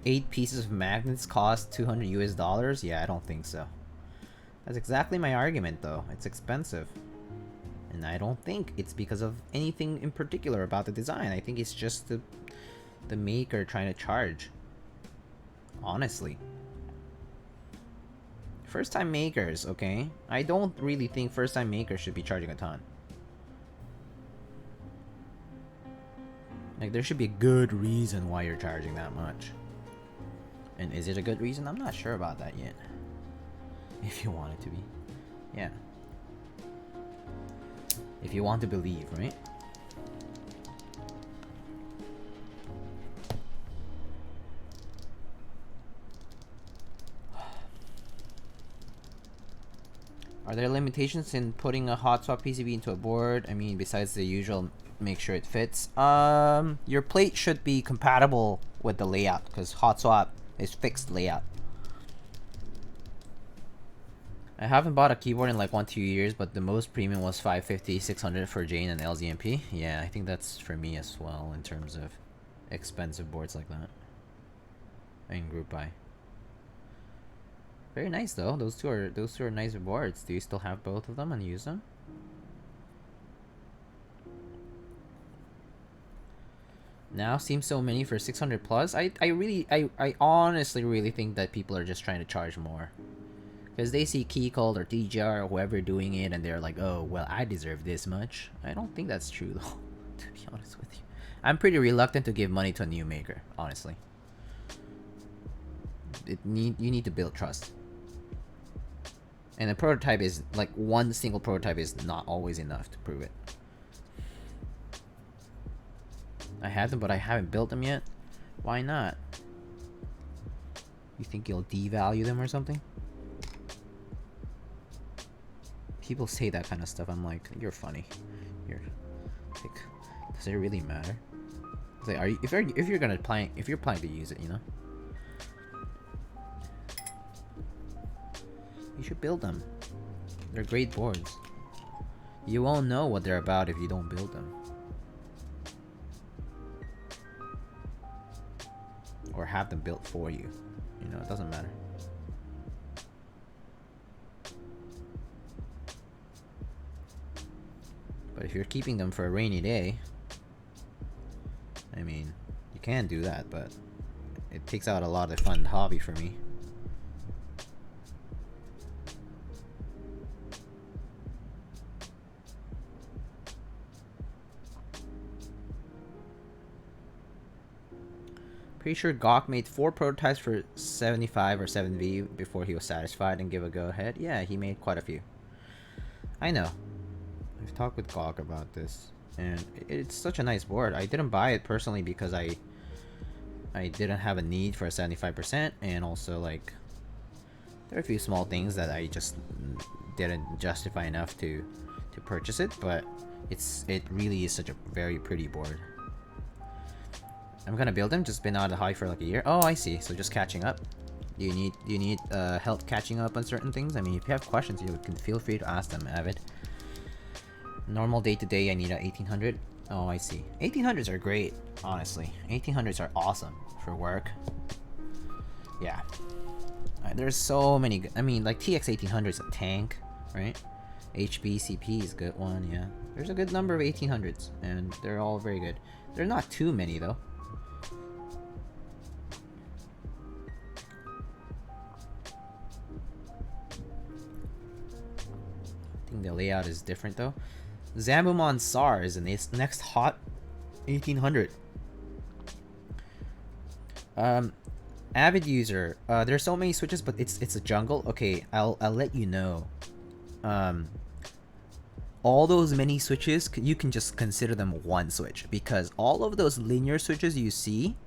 eight pieces of magnets cost $200 US? Yeah, I don't think so. That's exactly my argument, though. It's expensive. And I don't think it's because of anything in particular about the design. I think it's just the maker trying to charge. Honestly. First-time makers, okay? I don't really think first-time makers should be charging a ton. Like, there should be a good reason why you're charging that much. And is it a good reason? I'm not sure about that yet. If you want it to be. Yeah. If you want to believe, right? Are there limitations in putting a hot swap PCB into a board? I mean, besides the usual make sure it fits. Your plate should be compatible with the layout, because hot swap is fixed layout. I haven't bought a keyboard in like 1-2 years, but the most premium was $550, $600 for Jane and LZMP. Yeah, I think that's for me as well in terms of expensive boards like that. And group buy. Very nice though. Those two are nice boards. Do you still have both of them and use them? Now seems so many for 600 plus. I honestly really think that people are just trying to charge more. Because they see Keycult or TGR or whoever doing it and they're like, oh, well, I deserve this much. I don't think that's true though, to be honest with you. I'm pretty reluctant to give money to a new maker, honestly. You need to build trust. And a prototype is, like, one single prototype is not always enough to prove it. I have them, but I haven't built them yet. Why not? You think you'll devalue them or something? People say that kind of stuff. I'm like, you're funny. You're like, does it really matter? It's like, if you're planning to use it, you know, you should build them. They're great boards. You won't know what they're about if you don't build them. Or have them built for you. You know, it doesn't matter. But if you're keeping them for a rainy day, I mean, you can do that, but it takes out a lot of the fun hobby for me. Pretty sure Gawk made 4 prototypes for 75 or 7V before he was satisfied and give a go-ahead. Yeah, he made quite a few. I know. I've talked with Gawk about this, and it's such a nice board. I didn't buy it personally because I didn't have a need for a 75%, and also like there are a few small things that I just didn't justify enough to purchase it, but it really is such a very pretty board. I'm gonna build him. Just been out of high for like a year. Oh, I see. So just catching up. Do you need help catching up on certain things? I mean, if you have questions, you can feel free to ask them, Avid. Normal day to day, I need a 1800. Oh, I see. 1800s are great, honestly. 1800s are awesome for work. Yeah. There's so many. I mean, like TX 1800 is a tank, right? HBCP is a good one. Yeah. There's a good number of 1800s, and they're all very good. There are not too many though. The layout is different though. Zambumon Sar is the next hot 1800. Avid user. There's so many switches, but it's a jungle. Okay, I'll let you know. All those many switches, you can just consider them one switch, because all of those linear switches you see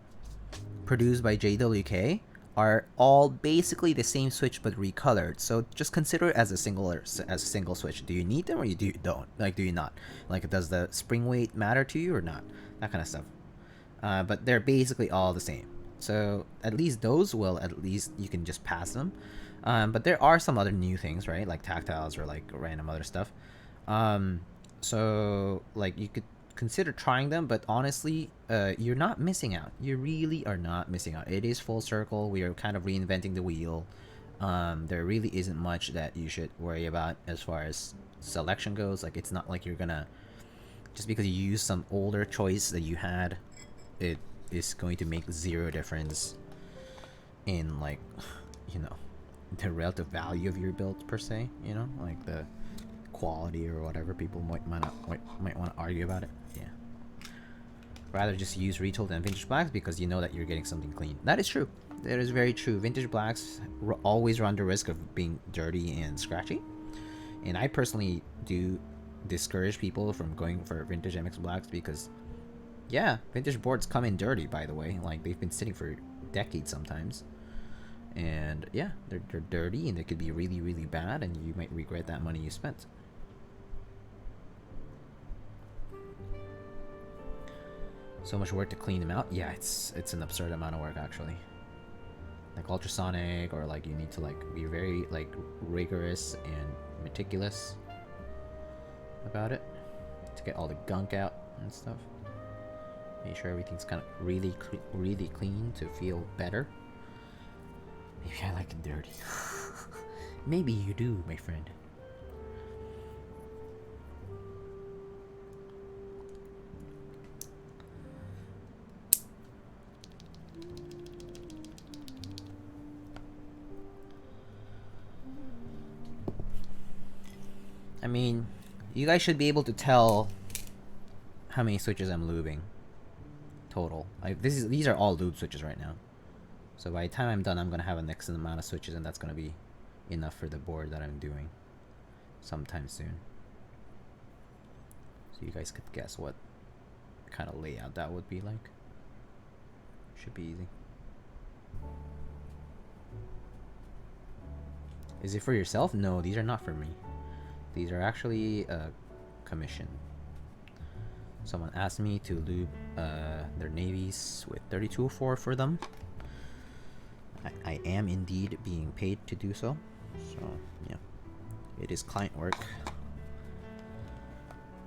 produced by JWK are all basically the same switch but recolored. So just consider it as a single switch. Do you need them or you don't? Like, do you not? Like, does the spring weight matter to you or not? That kind of stuff. But they're basically all the same. So at least those will, at least you can just pass them. But there are some other new things, right? Like tactiles or like random other stuff. So like you could consider trying them, but honestly, you're not missing out. You really are not missing out. It is full circle. We are kind of reinventing the wheel. There really isn't much that you should worry about as far as selection goes. Like, it's not like you're gonna, just because you use some older choice that you had, it is going to make zero difference in, like, you know, the relative value of your build per se, you know, like the quality or whatever. People might want to argue about it. Yeah, rather just use retooled and vintage blacks because you know that you're getting something clean. That is true. That is very true. Vintage blacks always run the risk of being dirty and scratchy, and I personally do discourage people from going for vintage MX blacks because, yeah, vintage boards come in dirty, by the way. Like, they've been sitting for decades sometimes, and yeah, they're dirty and they could be really, really bad, and you might regret that money you spent. So much work to clean them out. Yeah, it's an absurd amount of work, actually. Like ultrasonic, or like you need to like be very like rigorous and meticulous about it to get all the gunk out and stuff. Make sure everything's kind of really clean to feel better. Maybe I like it dirty. Maybe you do, my friend. I mean, you guys should be able to tell how many switches I'm lubing total. These are all lube switches right now. So by the time I'm done, I'm gonna have an excellent amount of switches, and that's gonna be enough for the board that I'm doing sometime soon. So you guys could guess what kind of layout that would be like. Should be easy. Is it for yourself? No, these are not for me. These are actually a commission. Someone asked me to lube their navies with 3204 for them. I am indeed being paid to do so. So, yeah. It is client work.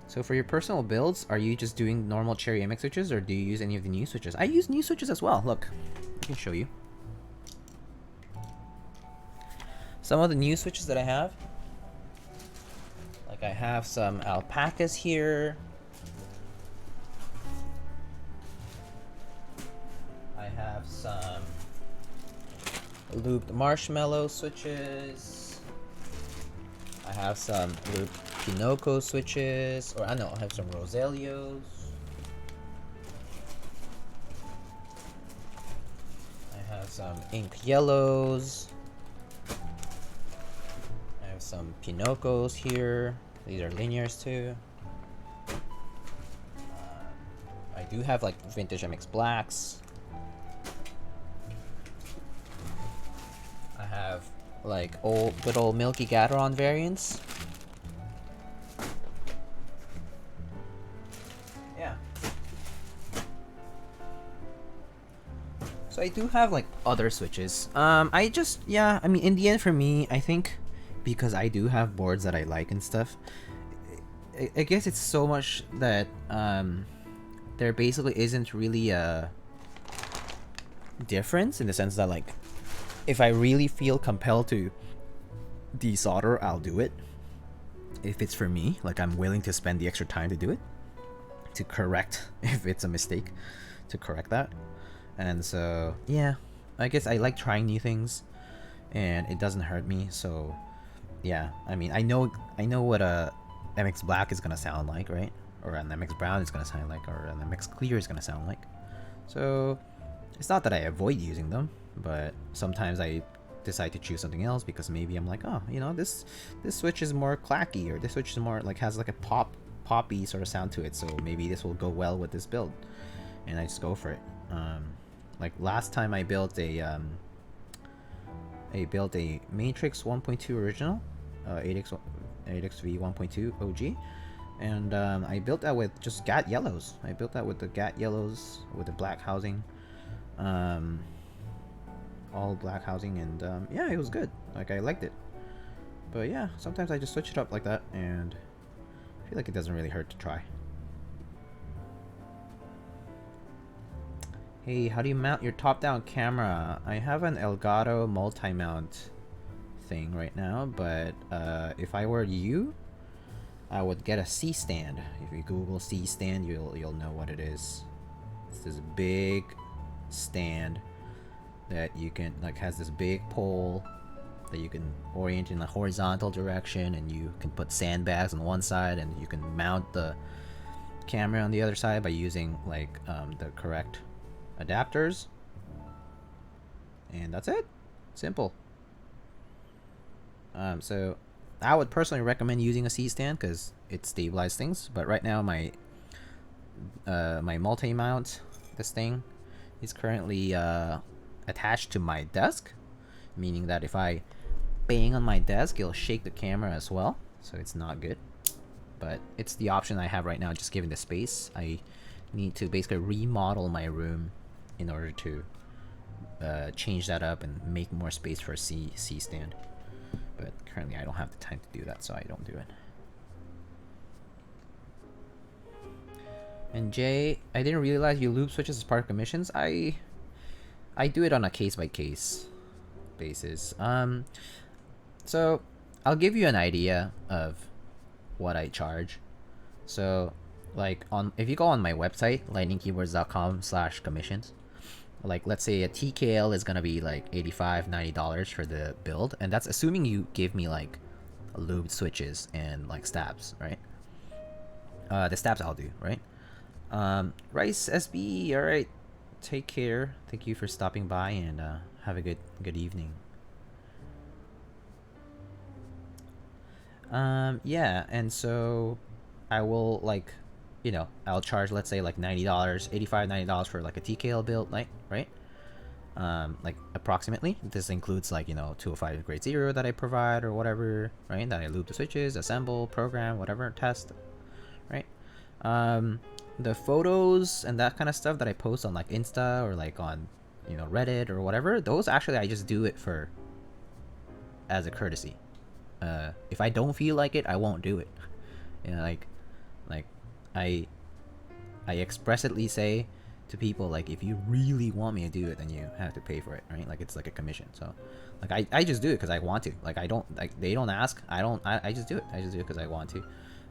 So for your personal builds, are you just doing normal Cherry MX switches, or do you use any of the new switches? I use new switches as well. Look, I can show you. Some of the new switches that I have. Like, I have some alpacas here. I have have some lubed marshmallow switches. I have some lubed Pinocchio switches, or I know I have some Roselios. I have some ink yellows. I have some Pinocchios here. These are linears too. I do have like vintage MX blacks. I have like good old Milky Gateron variants. Yeah. So I do have like other switches. I mean, in the end for me, I think because I do have boards that I like and stuff, I guess it's so much that there basically isn't really a difference in the sense that like if I really feel compelled to desolder, I'll do it. If it's for me, like I'm willing to spend the extra time to do it, to correct if it's a mistake, to correct that. And so yeah, I guess I like trying new things and it doesn't hurt me. So yeah, I mean, I know what a MX black is gonna sound like, right? Or an MX brown is gonna sound like, or an MX clear is gonna sound like. So it's not that I avoid using them, but sometimes I decide to choose something else because maybe I'm like, oh, you know, this switch is more clacky, or this switch is more like has like a poppy sort of sound to it, so maybe this will go well with this build, and I just go for it. Like last time I built a Matrix 1.2 original, 8xv 1.2 OG, and I built that with just GAT yellows. I built that with the GAT yellows with the black housing, all black housing, and yeah, it was good. Like I liked it. But yeah, sometimes I just switch it up like that, and I feel like it doesn't really hurt to try. Hey, how do you mount your top-down camera? I have an Elgato multi-mount thing right now, but if I were you, I would get a C-stand. If you Google C-stand, you'll know what it is. It's this big stand that you can like has this big pole that you can orient in a horizontal direction, and you can put sandbags on one side, and you can mount the camera on the other side by using like the correct adapters, and that's it. Simple. So I would personally recommend using a C-stand because it stabilizes things, but right now my my multi-mount, this thing, is currently attached to my desk, meaning that if I bang on my desk, it'll shake the camera as well, so it's not good. But it's the option I have right now, just given the space. I need to basically remodel my room in order to change that up and make more space for a C-stand. But currently I don't have the time to do that, so I don't do it. And Jay, I didn't realize you lube switches as part of commissions. I do it on a case-by-case basis. So I'll give you an idea of what I charge. So like if you go on my website, lightningkeyboards.com/commissions, like let's say a TKL is gonna be like $85-$90 for the build, and that's assuming you give me like lubed switches and like stabs, right? The stabs I'll do, right? Rice SB, all right, take care. Thank you for stopping by, and have a good evening. Yeah, and so I will, like, you know, I'll charge, let's say, like $90, $85-$90 for like a TKL build, like, right? Like approximately. This includes like, you know, 205 grade 0 that I provide or whatever, right? That I lube the switches, assemble, program, whatever, test, right? The photos and that kind of stuff that I post on like Insta or like on, you know, Reddit or whatever, those actually I just do it for as a courtesy. If I don't feel like it, I won't do it. You know, like I expressly say to people, like, if you really want me to do it, then you have to pay for it, right? Like, it's like a commission. So like I just do it because I want to. Like, I don't, like, they don't ask, I just do it. I just do it because I want to.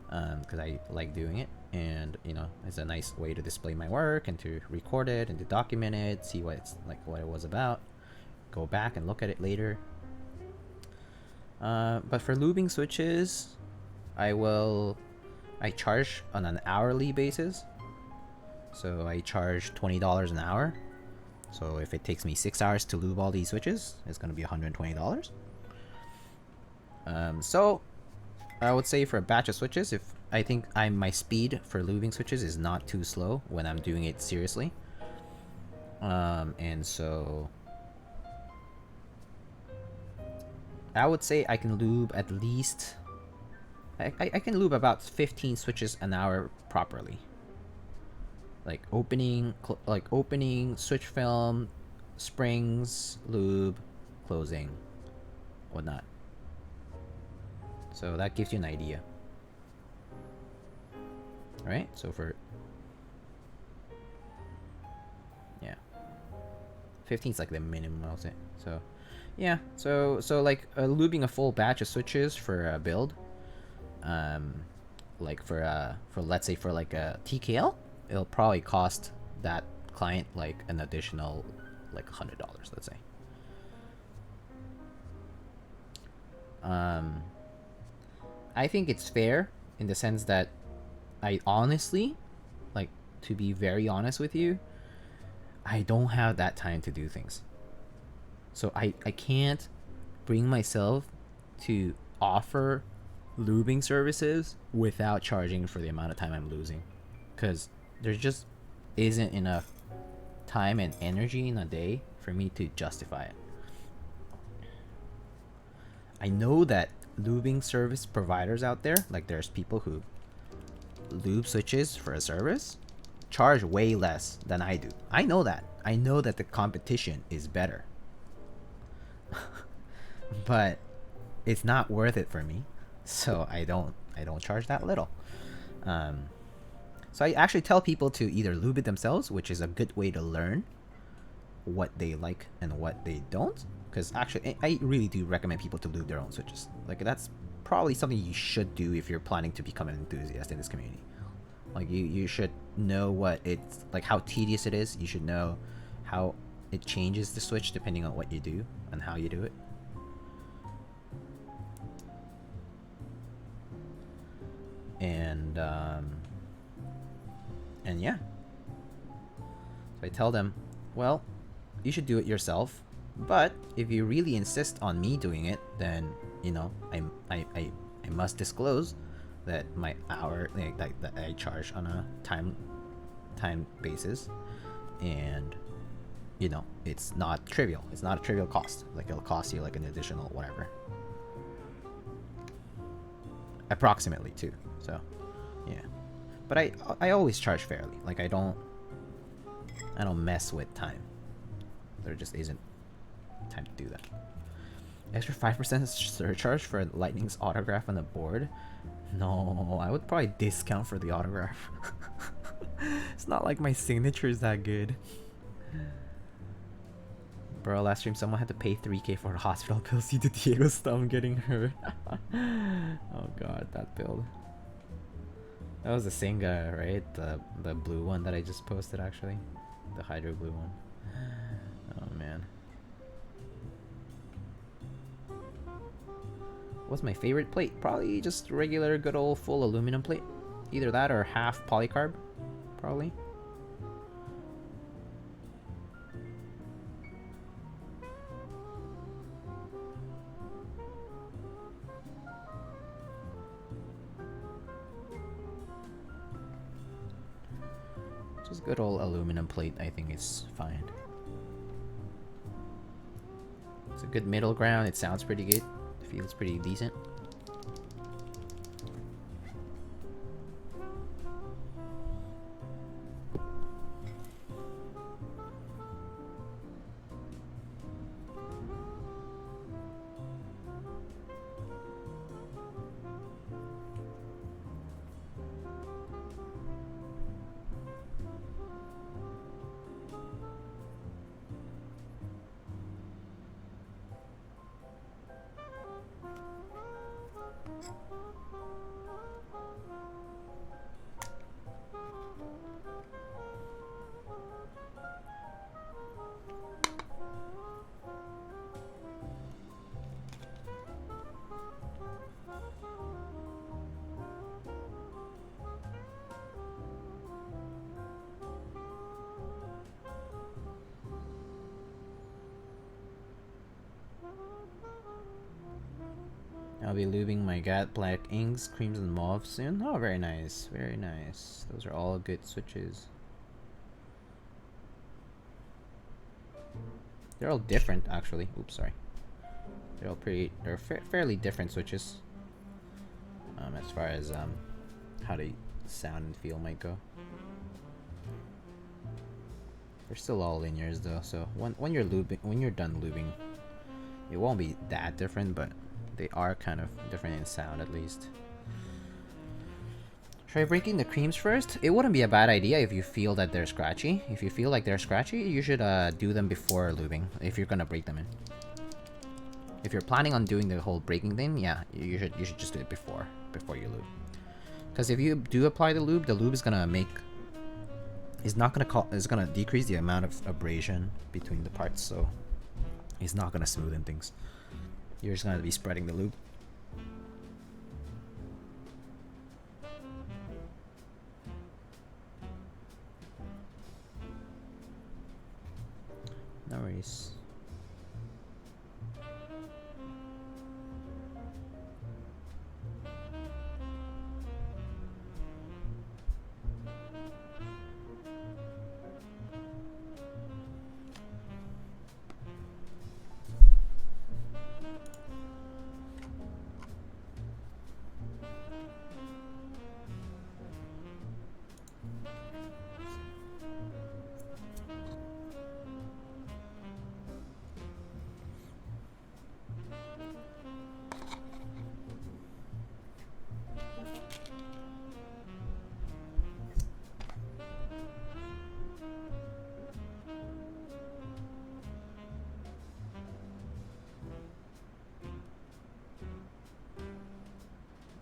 because I like doing it, and you know, it's a nice way to display my work and to record it and to document it, see what it's like, what it was about, go back and look at it later. But for lubing switches, I charge on an hourly basis. So I charge $20 an hour. So if it takes me 6 hours to lube all these switches, it's gonna be $120. So I would say for a batch of switches, if I think my speed for lubing switches is not too slow when I'm doing it seriously. And so I would say I can lube at least I can lube about 15 switches an hour properly. Like opening, switch film, springs, lube, closing, whatnot. So that gives you an idea. Alright, so for 15 is like the minimum, I'll say. So yeah, so like lubing a full batch of switches for a build, like for let's say for like a TKL, it'll probably cost that client like an additional like $100, let's say. I think it's fair in the sense that I honestly, like, to be very honest with you, I don't have that time to do things. So I can't bring myself to offer lubing services without charging for the amount of time I'm losing, because there just isn't enough time and energy in a day for me to justify it. I know that lubing service providers out there, like there's people who lube switches for a service, charge way less than I do. I know that. I know that the competition is better. But it's not worth it for me. So I don't charge that little. So I actually tell people to either lube it themselves, which is a good way to learn what they like and what they don't. Because actually, I really do recommend people to lube their own switches. Like, that's probably something you should do if you're planning to become an enthusiast in this community. Like, you should know what it's like, how tedious it is. You should know how it changes the switch depending on what you do and how you do it. And yeah, so I tell them, well, you should do it yourself, but if you really insist on me doing it, then you know I must disclose that my hour, like that I charge on a time basis, and you know it's not trivial. It's not a trivial cost. Like, it'll cost you like an additional whatever, approximately too. So yeah, but I always charge fairly. Like, I don't mess with time. There just isn't time to do that. Extra 5% surcharge for Lightning's autograph on the board? No, I would probably discount for the autograph. It's not like my signature is that good. Bro, last stream someone had to pay $3K for the hospital bills due to Diego's thumb getting hurt. Oh god, that build. That was the same guy, right? The blue one that I just posted, actually. The hydro blue one. Oh man. What's my favorite plate? Probably just regular good old full aluminum plate. Either that or half polycarb, probably. Just good old aluminum plate, I think, is fine. It's a good middle ground. It sounds pretty good. It feels pretty decent. be lubing my Gat Black Inks, Creams, and Mauve soon. Oh, very nice. Very nice. Those are all good switches. They're all different, actually. Oops, sorry. They're all they're fairly different switches. As far as how they sound and feel might go. They're still all linears though, so when you're done lubing, it won't be that different, but they are kind of different in sound at least. Try breaking the creams first. It wouldn't be a bad idea if you feel that they're scratchy. If you feel like they're scratchy, you should do them before lubing if you're gonna break them in. If you're planning on doing the whole breaking thing, yeah, you should just do it before you lube. Because if you do apply the lube is gonna decrease the amount of abrasion between the parts, so it's not gonna smoothen things. You're just gonna be spreading the lube. No worries.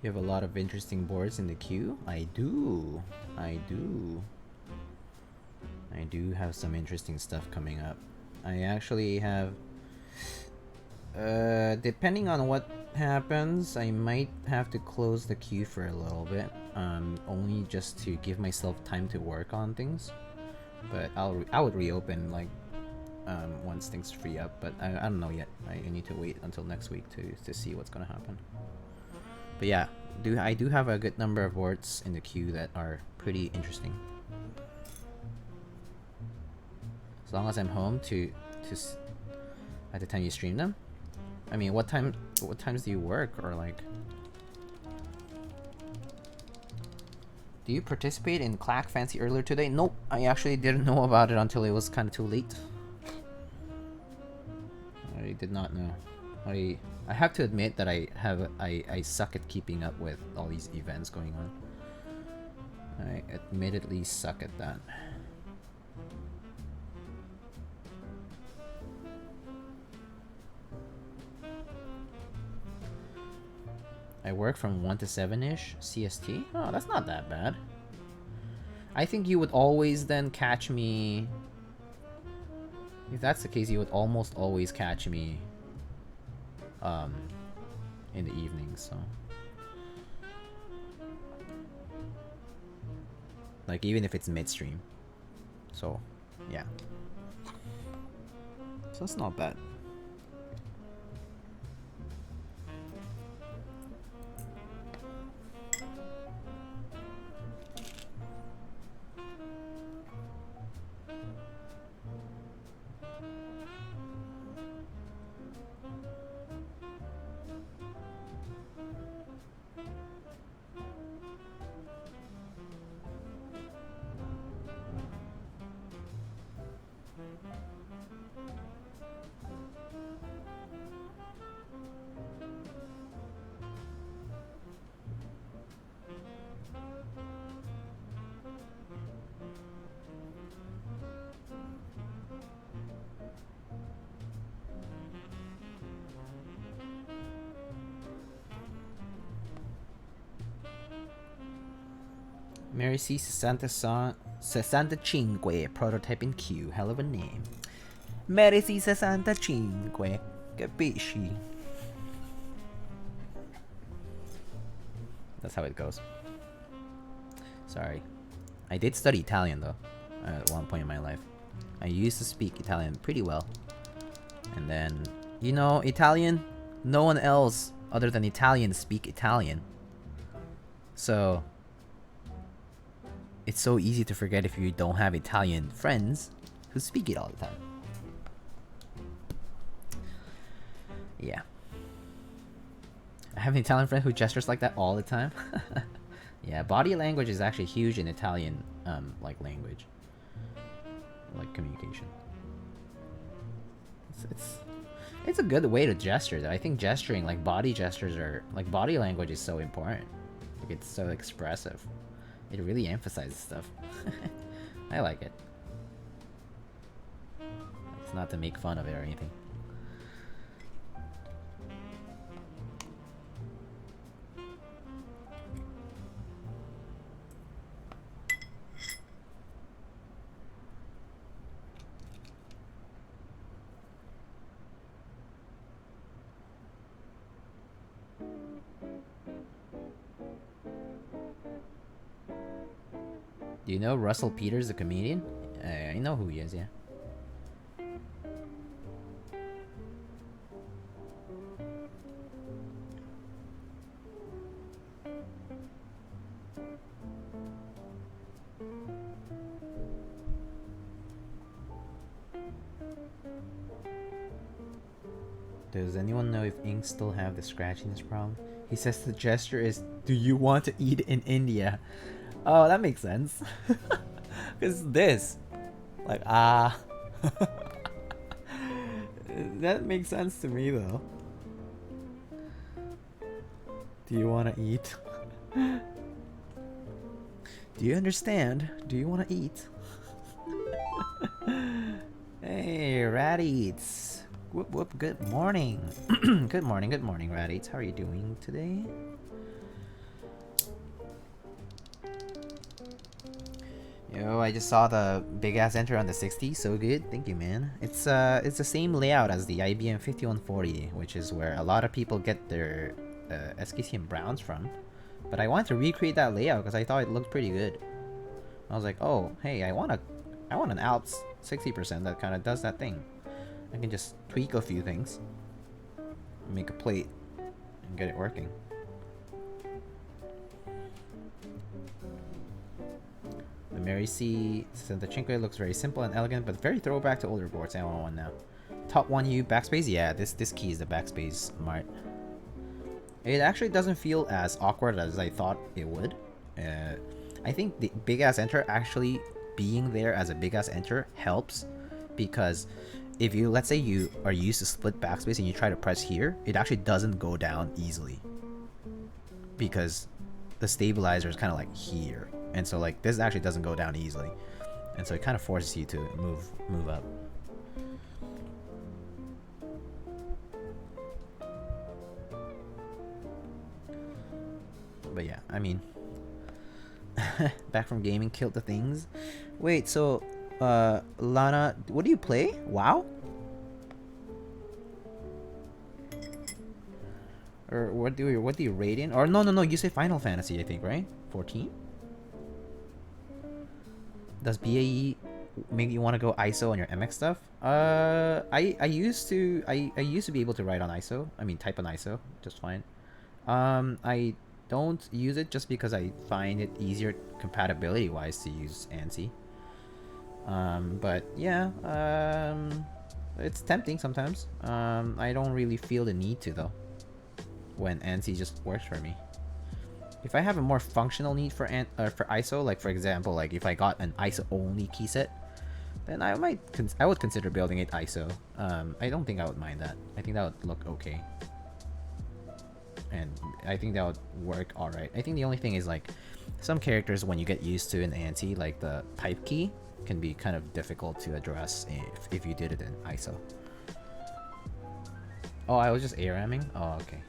You have a lot of interesting boards in the queue? I do have some interesting stuff coming up. I actually have depending on what happens, I might have to close the queue for a little bit, only just to give myself time to work on things. But I would reopen like once things free up, but I don't know yet. I need to wait until next week to see what's gonna happen. But yeah, I do have a good number of boards in the queue that are pretty interesting. As long as I'm home at the time you stream them. I mean, what times do you work, or like, do you participate in Clack Fancy earlier today? Nope, I actually didn't know about it until it was kind of too late. I did not know. I have to admit that I suck at keeping up with all these events going on. I admittedly suck at that. I work from 1 to 7-ish CST. Oh, that's not that bad. I think you would always then catch me... If that's the case, you would almost always catch me in the evening, so... Like, even if it's midstream. So, yeah. So it's not bad. Mary C. 65 prototype in queue. Hell of a name. Mary C. 65. Capisci? That's how it goes. Sorry. I did study Italian though, at one point in my life. I used to speak Italian pretty well. And then, you know, Italian, no one else other than Italians speak Italian. So it's so easy to forget if you don't have Italian friends who speak it all the time. Yeah. I have an Italian friend who gestures like that all the time. Yeah, body language is actually huge in Italian, like language, like communication. It's a good way to gesture though. I think gesturing, like body gestures are, like body language is so important. Like it's so expressive. It really emphasizes stuff. I like it. It's not to make fun of it or anything. Do you know Russell Peters, the comedian? I know who he is, yeah. Does anyone know if inks still have the scratchiness problem? He says the gesture is, do you want to eat in India? Oh, that makes sense. Because this. Like, ah. That makes sense to me, though. Do you want to eat? Do you understand? Do you want to eat? Hey, Rat Eats. Whoop whoop, good morning. Good morning, Rat Eats. How are you doing today? Yo, I just saw the big ass enter on the 60. So good, thank you, man. It's the same layout as the IBM 5140, which is where a lot of people get their SKCM Browns from. But I wanted to recreate that layout because I thought it looked pretty good. I was like, oh, hey, I want an Alps 60% that kind of does that thing. I can just tweak a few things, make a plate, and get it working. The Mary C. Santachinque looks very simple and elegant, but very throwback to older boards. I want one now. Top 1U backspace? Yeah, this key is the backspace mart. It actually doesn't feel as awkward as I thought it would. I think the big ass enter actually being there as a big ass enter helps, because if you, let's say you are used to split backspace and you try to press here, it actually doesn't go down easily because the stabilizer is kind of like here. And so like this actually doesn't go down easily, and so it kind of forces you to move up. But yeah, I mean, back from gaming, killed the things. Wait, so Lana, what do you play? WoW? Or what do you rate in? Or no, you say Final Fantasy, I think, right? 14? Does BAE make you want to go ISO on your MX stuff? I used to be able to write on ISO. I mean, type on ISO just fine. I don't use it just because I find it easier compatibility wise to use ANSI. But yeah, it's tempting sometimes. I don't really feel the need to though, when ANSI just works for me. If I have a more functional need for ISO, like for example, like if I got an ISO only key set, then I would consider building it ISO. I don't think I would mind that. I think that would look okay, and I think that would work all right. I think the only thing is like some characters, when you get used to an ANSI, like the type key can be kind of difficult to address if you did it in ISO. Oh, I was just ARAMing? Oh, okay.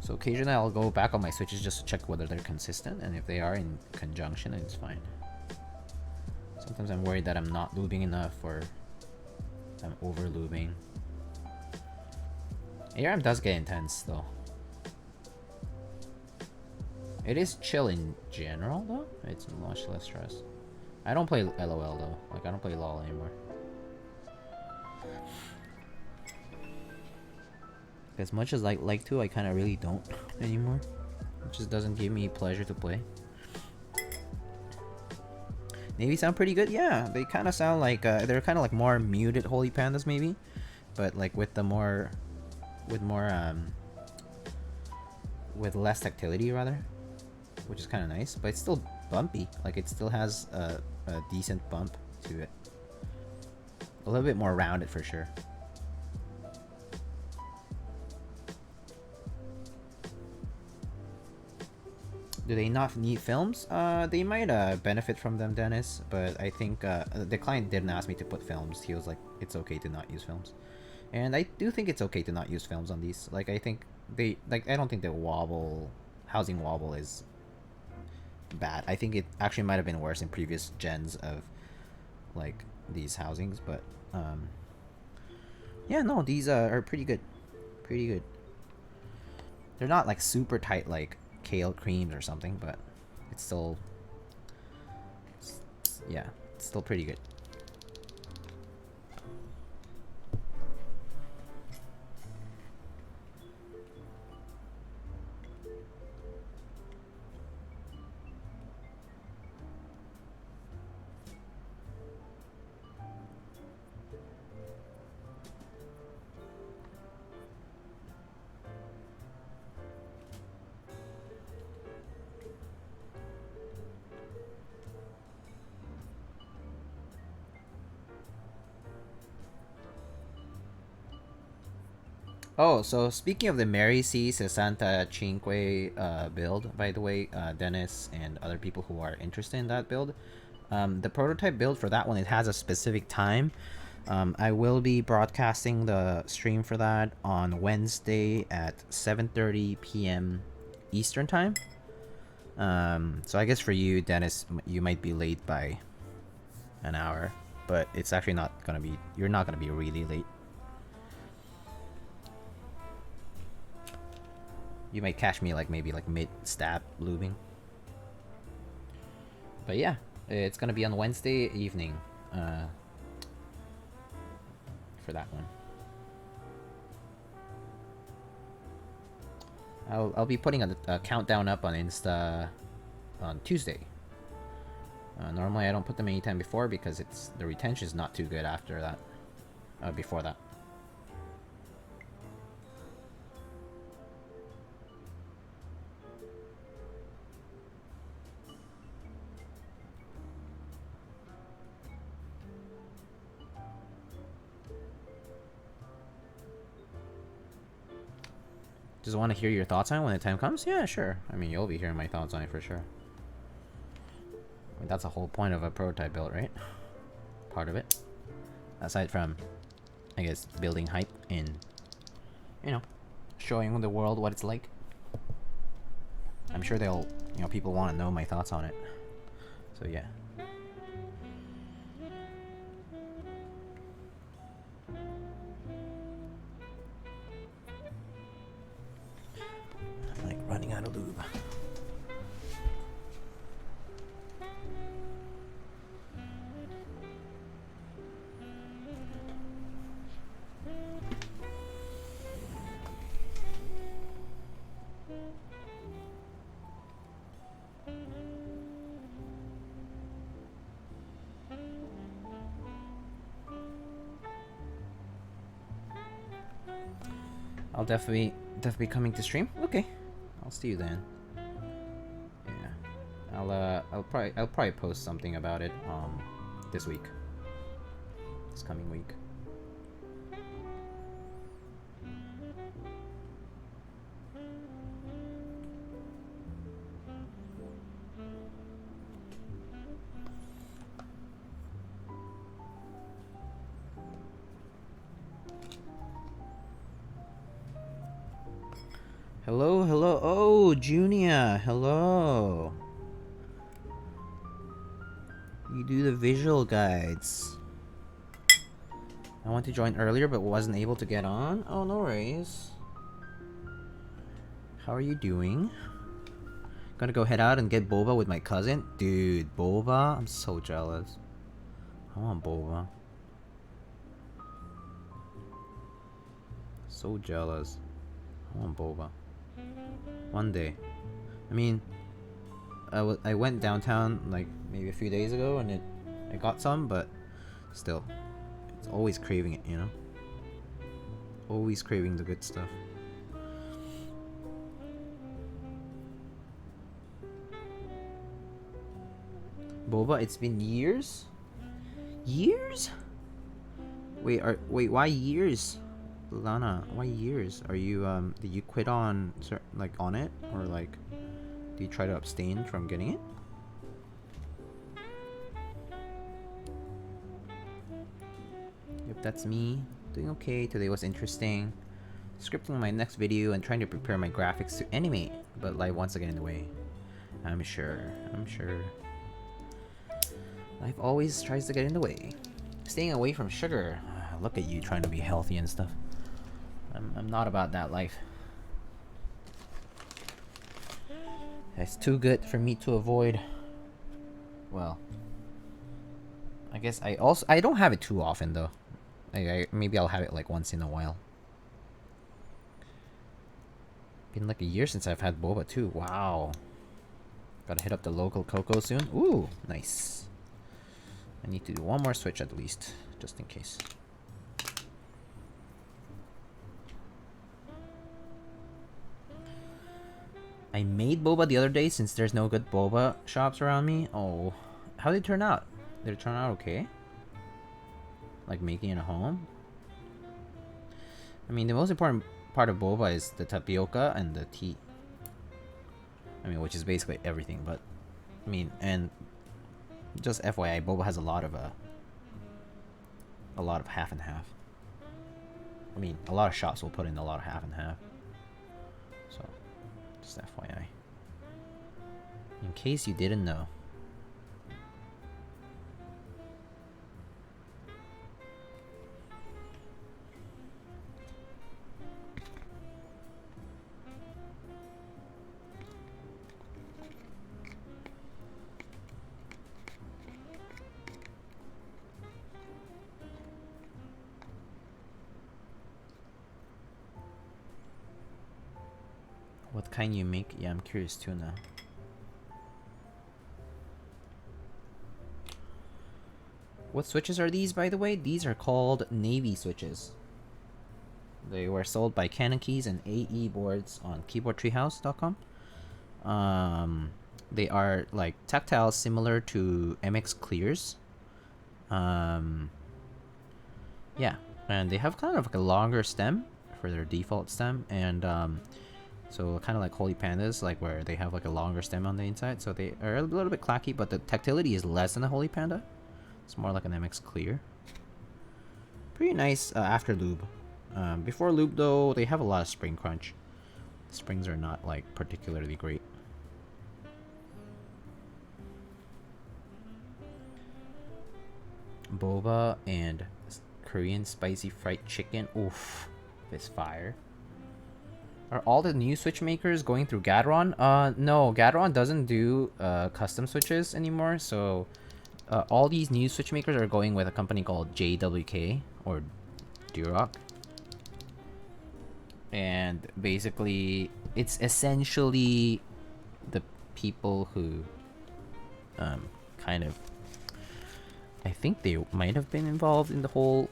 So occasionally I'll go back on my switches just to check whether they're consistent, and if they are in conjunction, it's fine. So Sometimes I'm worried that I'm not lubing enough or I'm over lubing. ARM does get intense though. It is chill in general though. It's much less stress. I don't play LOL though. Like I don't play LOL anymore. As much as I like to, I kind of really don't anymore. It just doesn't give me pleasure to play. Navy sound pretty good, yeah. They kind of sound like they're kind of like more muted Holy Pandas maybe, but like with the with less tactility rather, which is kind of nice. But it's still bumpy. Like it still has a decent bump to it. A little bit more rounded for sure. Do they not need films? They might benefit from them, Dennis, but I think the client didn't ask me to put films. He was like, it's okay to not use films. And I do think it's okay to not use films on these. Like, I think I don't think the housing wobble is bad. I think it actually might have been worse in previous gens of, like, these housings, but, yeah, no, these are pretty good. Pretty good. They're not, like, super tight, like, kale creams or something, but it's still, yeah, it's still pretty good. Oh, so speaking of the Mary C. 65 build, by the way, Dennis and other people who are interested in that build, the prototype build for that one, it has a specific time. I will be broadcasting the stream for that on Wednesday at 7:30 p.m. Eastern time. So I guess for you, Dennis, you might be late by an hour, but it's actually not gonna be, you're not gonna be really late. You might catch me like maybe like mid-stab lubing. But yeah, it's gonna be on Wednesday evening for that one. I'll be putting a countdown up on Insta on Tuesday. Normally I don't put them anytime before because the retention is not too good after that. Before that. Just want to hear your thoughts on it when the time comes? Yeah, sure. I mean, you'll be hearing my thoughts on it for sure. I mean, that's the whole point of a prototype build, right? Part of it. Aside from, I guess, building hype and, you know, showing the world what it's like. I'm sure people want to know my thoughts on it. So yeah. Running out of lube. I'll definitely coming to stream. Okay. I'll see you then. Yeah, I'll probably post something about it this week, this coming week. Hello. Oh, Junia. Hello. You do the visual guides. I want to join earlier but wasn't able to get on. Oh, no worries. How are you doing? Gonna go head out and get boba with my cousin. Dude, boba? I'm so jealous. I want boba. So jealous. I want boba. One day. I mean, I went downtown like maybe a few days ago and I got some, but still, it's always craving it, you know? Always craving the good stuff. Boba, it's been years? Years? Wait, why years? Lana, why years? Are you did you quit on like on it, or like do you try to abstain from getting it? Yep, that's me. Doing okay. Today was interesting. Scripting my next video and trying to prepare my graphics to animate, but life once again in the way. I'm sure. Life always tries to get in the way. Staying away from sugar. Look at you trying to be healthy and stuff. I'm not about that life. It's too good for me to avoid. Well, I guess I don't have it too often though. Maybe I'll have it like once in a while. Been like a year since I've had boba too. Wow. Gotta hit up the local cocoa soon. Ooh, nice. I need to do one more switch at least, just in case. I made boba the other day since there's no good boba shops around me. Oh, how did it turn out? Did it turn out okay? Like making it at home? I mean, the most important part of boba is the tapioca and the tea. I mean, which is basically everything, but I mean, and just FYI, boba has a lot of half and half. I mean, a lot of shops will put in a lot of half and half. So, just FYI. In case you didn't know. What kind you make? Yeah, I'm curious too now. What switches are these, by the way? These are called Navy switches. They were sold by Canon Keys and AEBoards on keyboardtreehouse.com. They are like tactile, similar to MX Clears. Yeah, and they have kind of like a longer stem for their default stem, and so kind of like Holy Pandas, like where they have like a longer stem on the inside. So they are a little bit clacky, but the tactility is less than a Holy Panda. It's more like an MX Clear. Pretty nice after lube. Before lube though, they have a lot of spring crunch. The springs are not like particularly great. Boba and Korean spicy fried chicken. Oof, this fire. Are all the new switch makers going through Gateron? No, Gateron doesn't do custom switches anymore. So all these new switch makers are going with a company called JWK or Durock. And basically, it's essentially the people who kind of, I think they might have been involved in the whole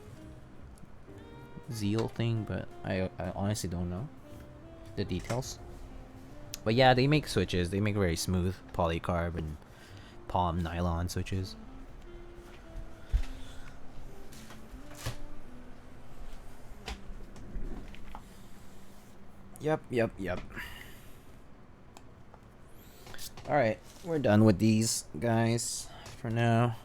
Zeal thing, but I honestly don't know the details. But yeah, they make switches. They make very smooth polycarb and palm nylon switches. Yep. Alright, we're done with these guys for now.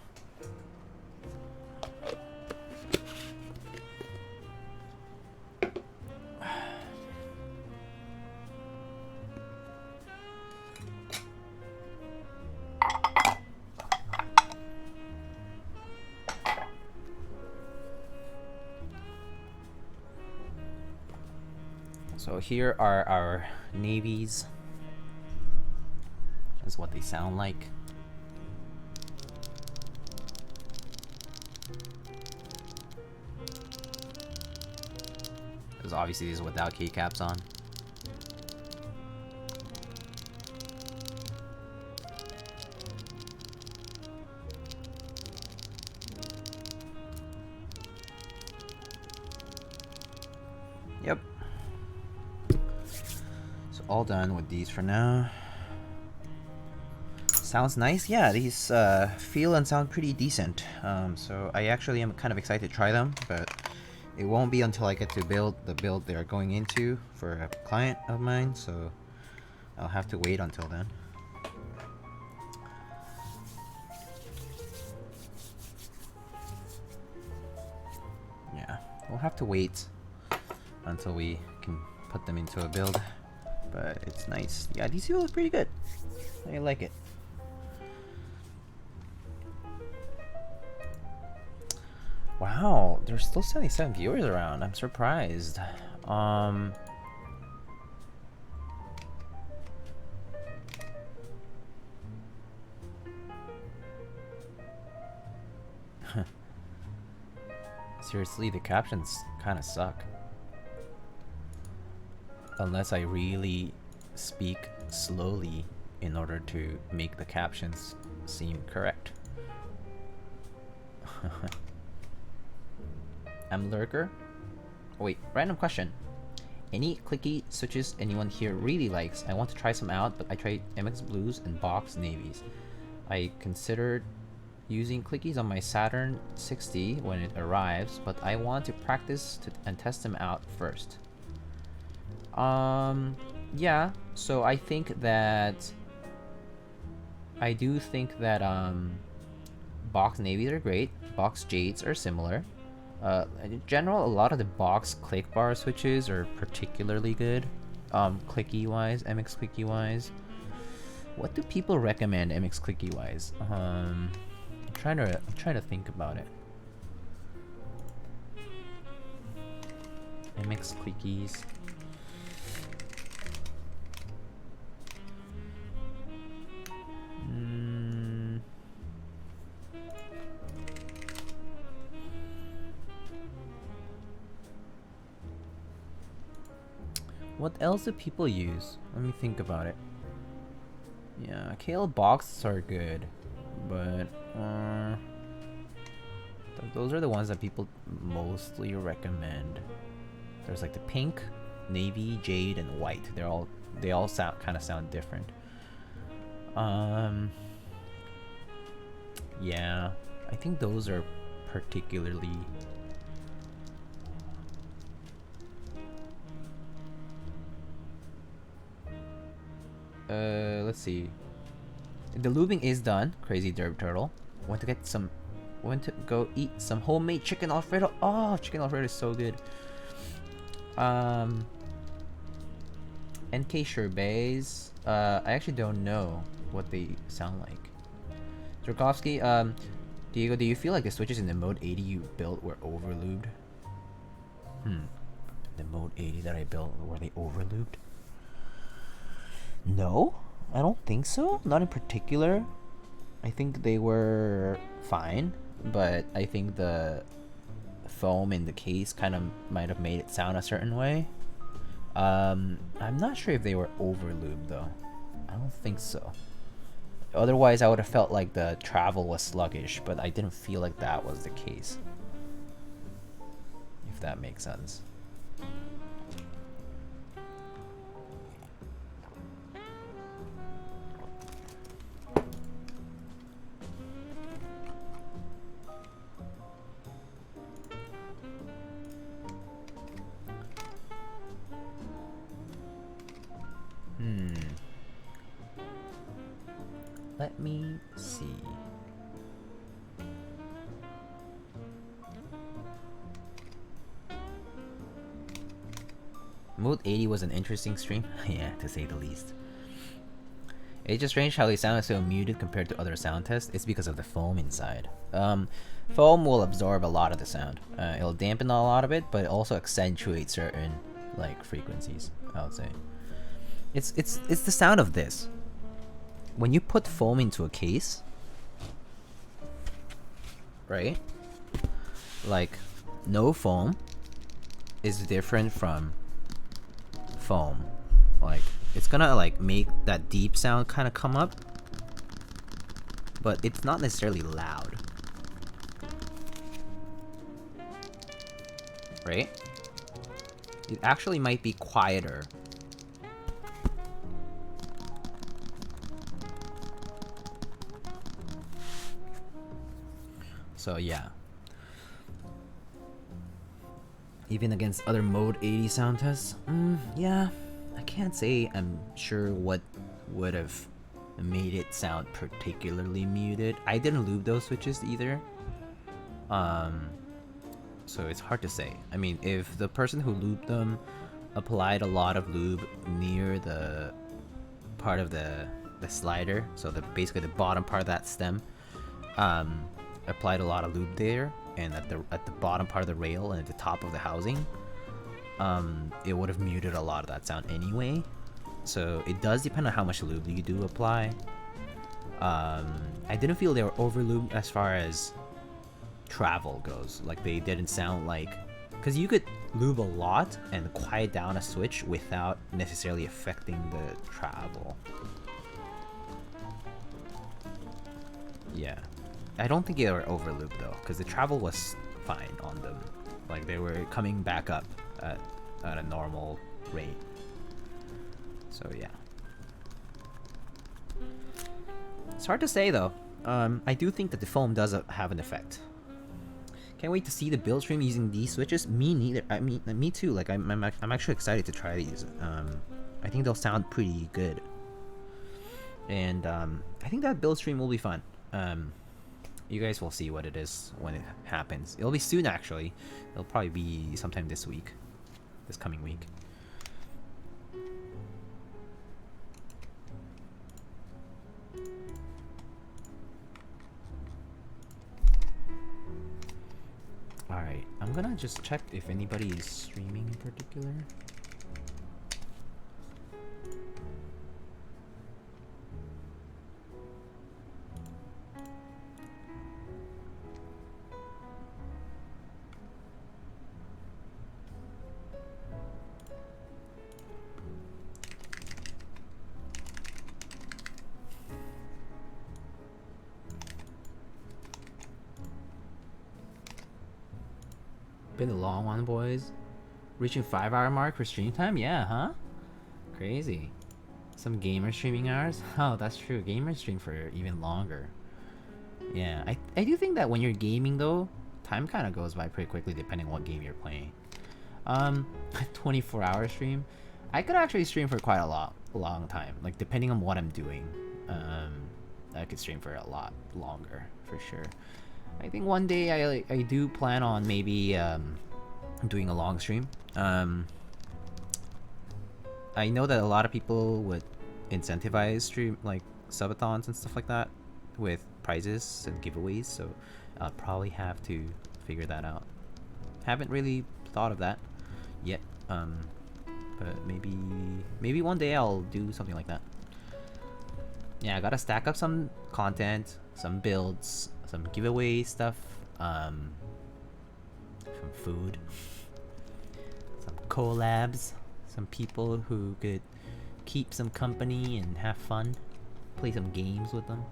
So here are our navies. That's what they sound like. Because obviously these are without keycaps on. Yep. So all done with these for now. Sounds nice. Yeah, these feel and sound pretty decent. So I actually am kind of excited to try them, but it won't be until I get to build the build they're going into for a client of mine, so I'll have to wait until then. Yeah, we'll have to wait until we can put them into a build, but it's nice. Yeah, these feel pretty good. I like it. Wow, there's still 77 viewers around. I'm surprised. Seriously, the captions kind of suck. Unless I really speak slowly in order to make the captions seem correct. I'm Lurker. Oh, wait, random question. Any clicky switches anyone here really likes? I want to try some out, but I tried MX Blues and Box Navies. I considered using clickies on my Saturn 60 when it arrives, but I want to practice and test them out first. Yeah, so I think that I do think that Box Navies are great. Box Jades are similar. In general, a lot of the box click bar switches are particularly good. Clicky wise, MX clicky wise. What do people recommend MX clicky wise? I'm trying to think about it. MX clickies. What else do people use? Let me think about it. Yeah, KL boxes are good, but those are the ones that people mostly recommend. There's like the pink, navy, jade, and white. They all kind of sound different. Yeah, I think those are particularly. Let's see. The lubing is done. Crazy Derb Turtle. Went to go eat some homemade chicken Alfredo. Oh, chicken Alfredo is so good. NK Sherbets. I actually don't know what they sound like. Zerkovsky, Diego, do you feel like the switches in the Mode 80 you built were overlubed? The Mode 80 that I built, were they overlubed? No, I don't think so. Not in particular. I think they were fine, but I think the foam in the case kind of might have made it sound a certain way. I'm not sure if they were overlubed though. I don't think so. Otherwise, I would have felt like the travel was sluggish, but I didn't feel like that was the case. If that makes sense. Let me see. Mode 80 was an interesting stream. Yeah, to say the least. It's just strange how they sound so muted compared to other sound tests. It's because of the foam inside. Foam will absorb a lot of the sound. It'll dampen a lot of it, but it also accentuates certain like frequencies, I would say. It's the sound of this. When you put foam into a case, right? Like, no foam is different from foam. Like, it's gonna like make that deep sound kind of come up, but it's not necessarily loud, right? It actually might be quieter. So yeah. Even against other Mode 80 sound tests, yeah, I can't say I'm sure what would have made it sound particularly muted. I didn't lube those switches either. So it's hard to say. I mean, if the person who lubed them applied a lot of lube near the part of the slider, so basically the bottom part of that stem, applied a lot of lube there, and at the bottom part of the rail and at the top of the housing, it would have muted a lot of that sound anyway. So it does depend on how much lube you do apply. I didn't feel they were over lubed as far as travel goes. Like, they didn't sound like, because you could lube a lot and quiet down a switch without necessarily affecting the travel. Yeah, I don't think they were over lubed though, because the travel was fine on them. Like, they were coming back up at a normal rate. So yeah, it's hard to say though. I do think that the foam does have an effect. Can't wait to see the build stream using these switches. Me neither. I mean, me too. Like, I'm actually excited to try these. I think they'll sound pretty good, and I think that build stream will be fun. You guys will see what it is when it happens. It'll be soon, actually. It'll probably be sometime this coming week. Alright, I'm gonna just check if anybody is streaming in particular. Been a long one, boys. Reaching 5-hour mark for stream time? Yeah, huh? Crazy. Some gamer streaming hours? Oh, that's true. Gamers stream for even longer. Yeah, I do think that when you're gaming though, time kind of goes by pretty quickly depending on what game you're playing. 24-hour stream? I could actually stream for quite a long time. Like, depending on what I'm doing. I could stream for a lot longer, for sure. I think one day I do plan on maybe doing a long stream. I know that a lot of people would incentivize stream like subathons and stuff like that with prizes and giveaways, so I'll probably have to figure that out. Haven't really thought of that yet, but maybe one day I'll do something like that. Yeah, I gotta stack up some content, some builds, some giveaway stuff, some food, some collabs, some people who could keep some company and have fun, play some games with them.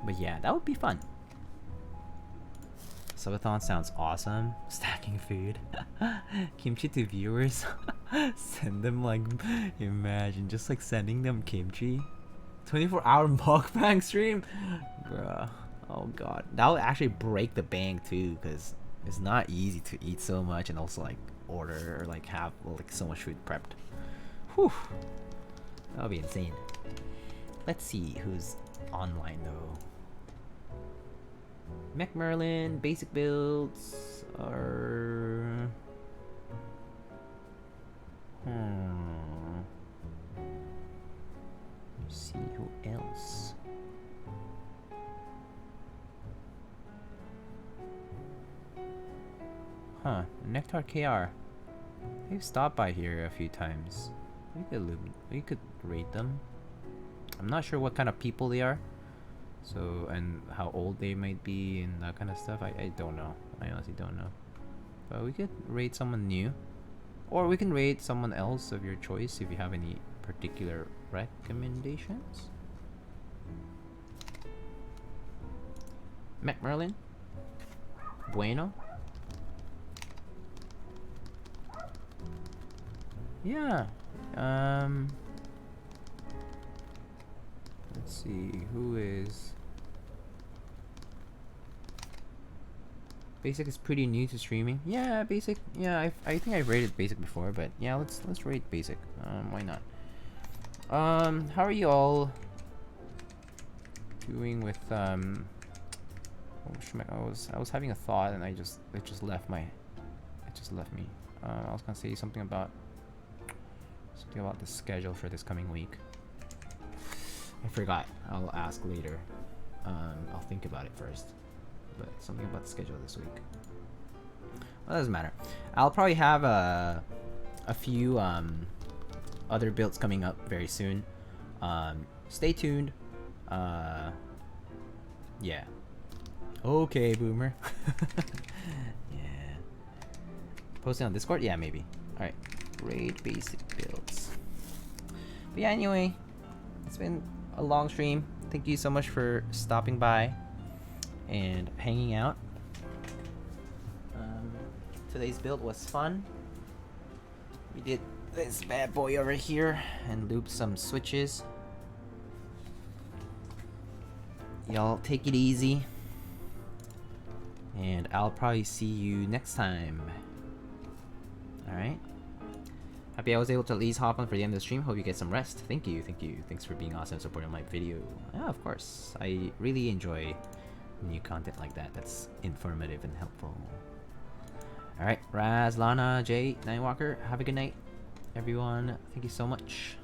But yeah, that would be fun. Subathon sounds awesome. Stacking food. Kimchi to viewers. Send them, like, imagine just like sending them kimchi. 24-hour mukbang stream? Bruh. Oh god. That would actually break the bank too, because It's not easy to eat so much and also like order or like have like so much food prepped. Whew. That'll be insane. Let's see who's online though. Mech Merlin, basic builds are... Let's see who else. Huh, Nectar KR. They've stopped by here a few times. We could rate them. I'm not sure what kind of people they are. So, and how old they might be and that kind of stuff. I don't know. I honestly don't know. But we could rate someone new. Or we can rate someone else of your choice if you have any particular recommendations. Mech Merlin. Bueno. Yeah. Let's see, who is... Basic is pretty new to streaming. Yeah, Basic. Yeah, I think I've rated Basic before, but yeah, let's rate Basic. Why not? How are you all doing with oh, I was having a thought and it just left me. I was gonna say something about the schedule for this coming week. I forgot. I'll ask later. I'll think about it first. But something about the schedule this week. Well, it doesn't matter. I'll probably have a few other builds coming up very soon. Stay tuned. Yeah. Okay, Boomer. Yeah. Posting on Discord? Yeah, maybe. Alright. Raid basic builds. But yeah, anyway. It's been a long stream. Thank you so much for stopping by and hanging out. Today's build was fun. We did this bad boy over here and looped some switches. Y'all take it easy. And I'll probably see you next time. Alright. Happy I was able to at least hop on for the end of the stream. Hope you get some rest. Thank you. Thanks for being awesome and supporting my video. Yeah, of course. I really enjoy new content like that. That's informative and helpful. Alright, Raz, Lana, Jay, Nightwalker, have a good night. Everyone, thank you so much.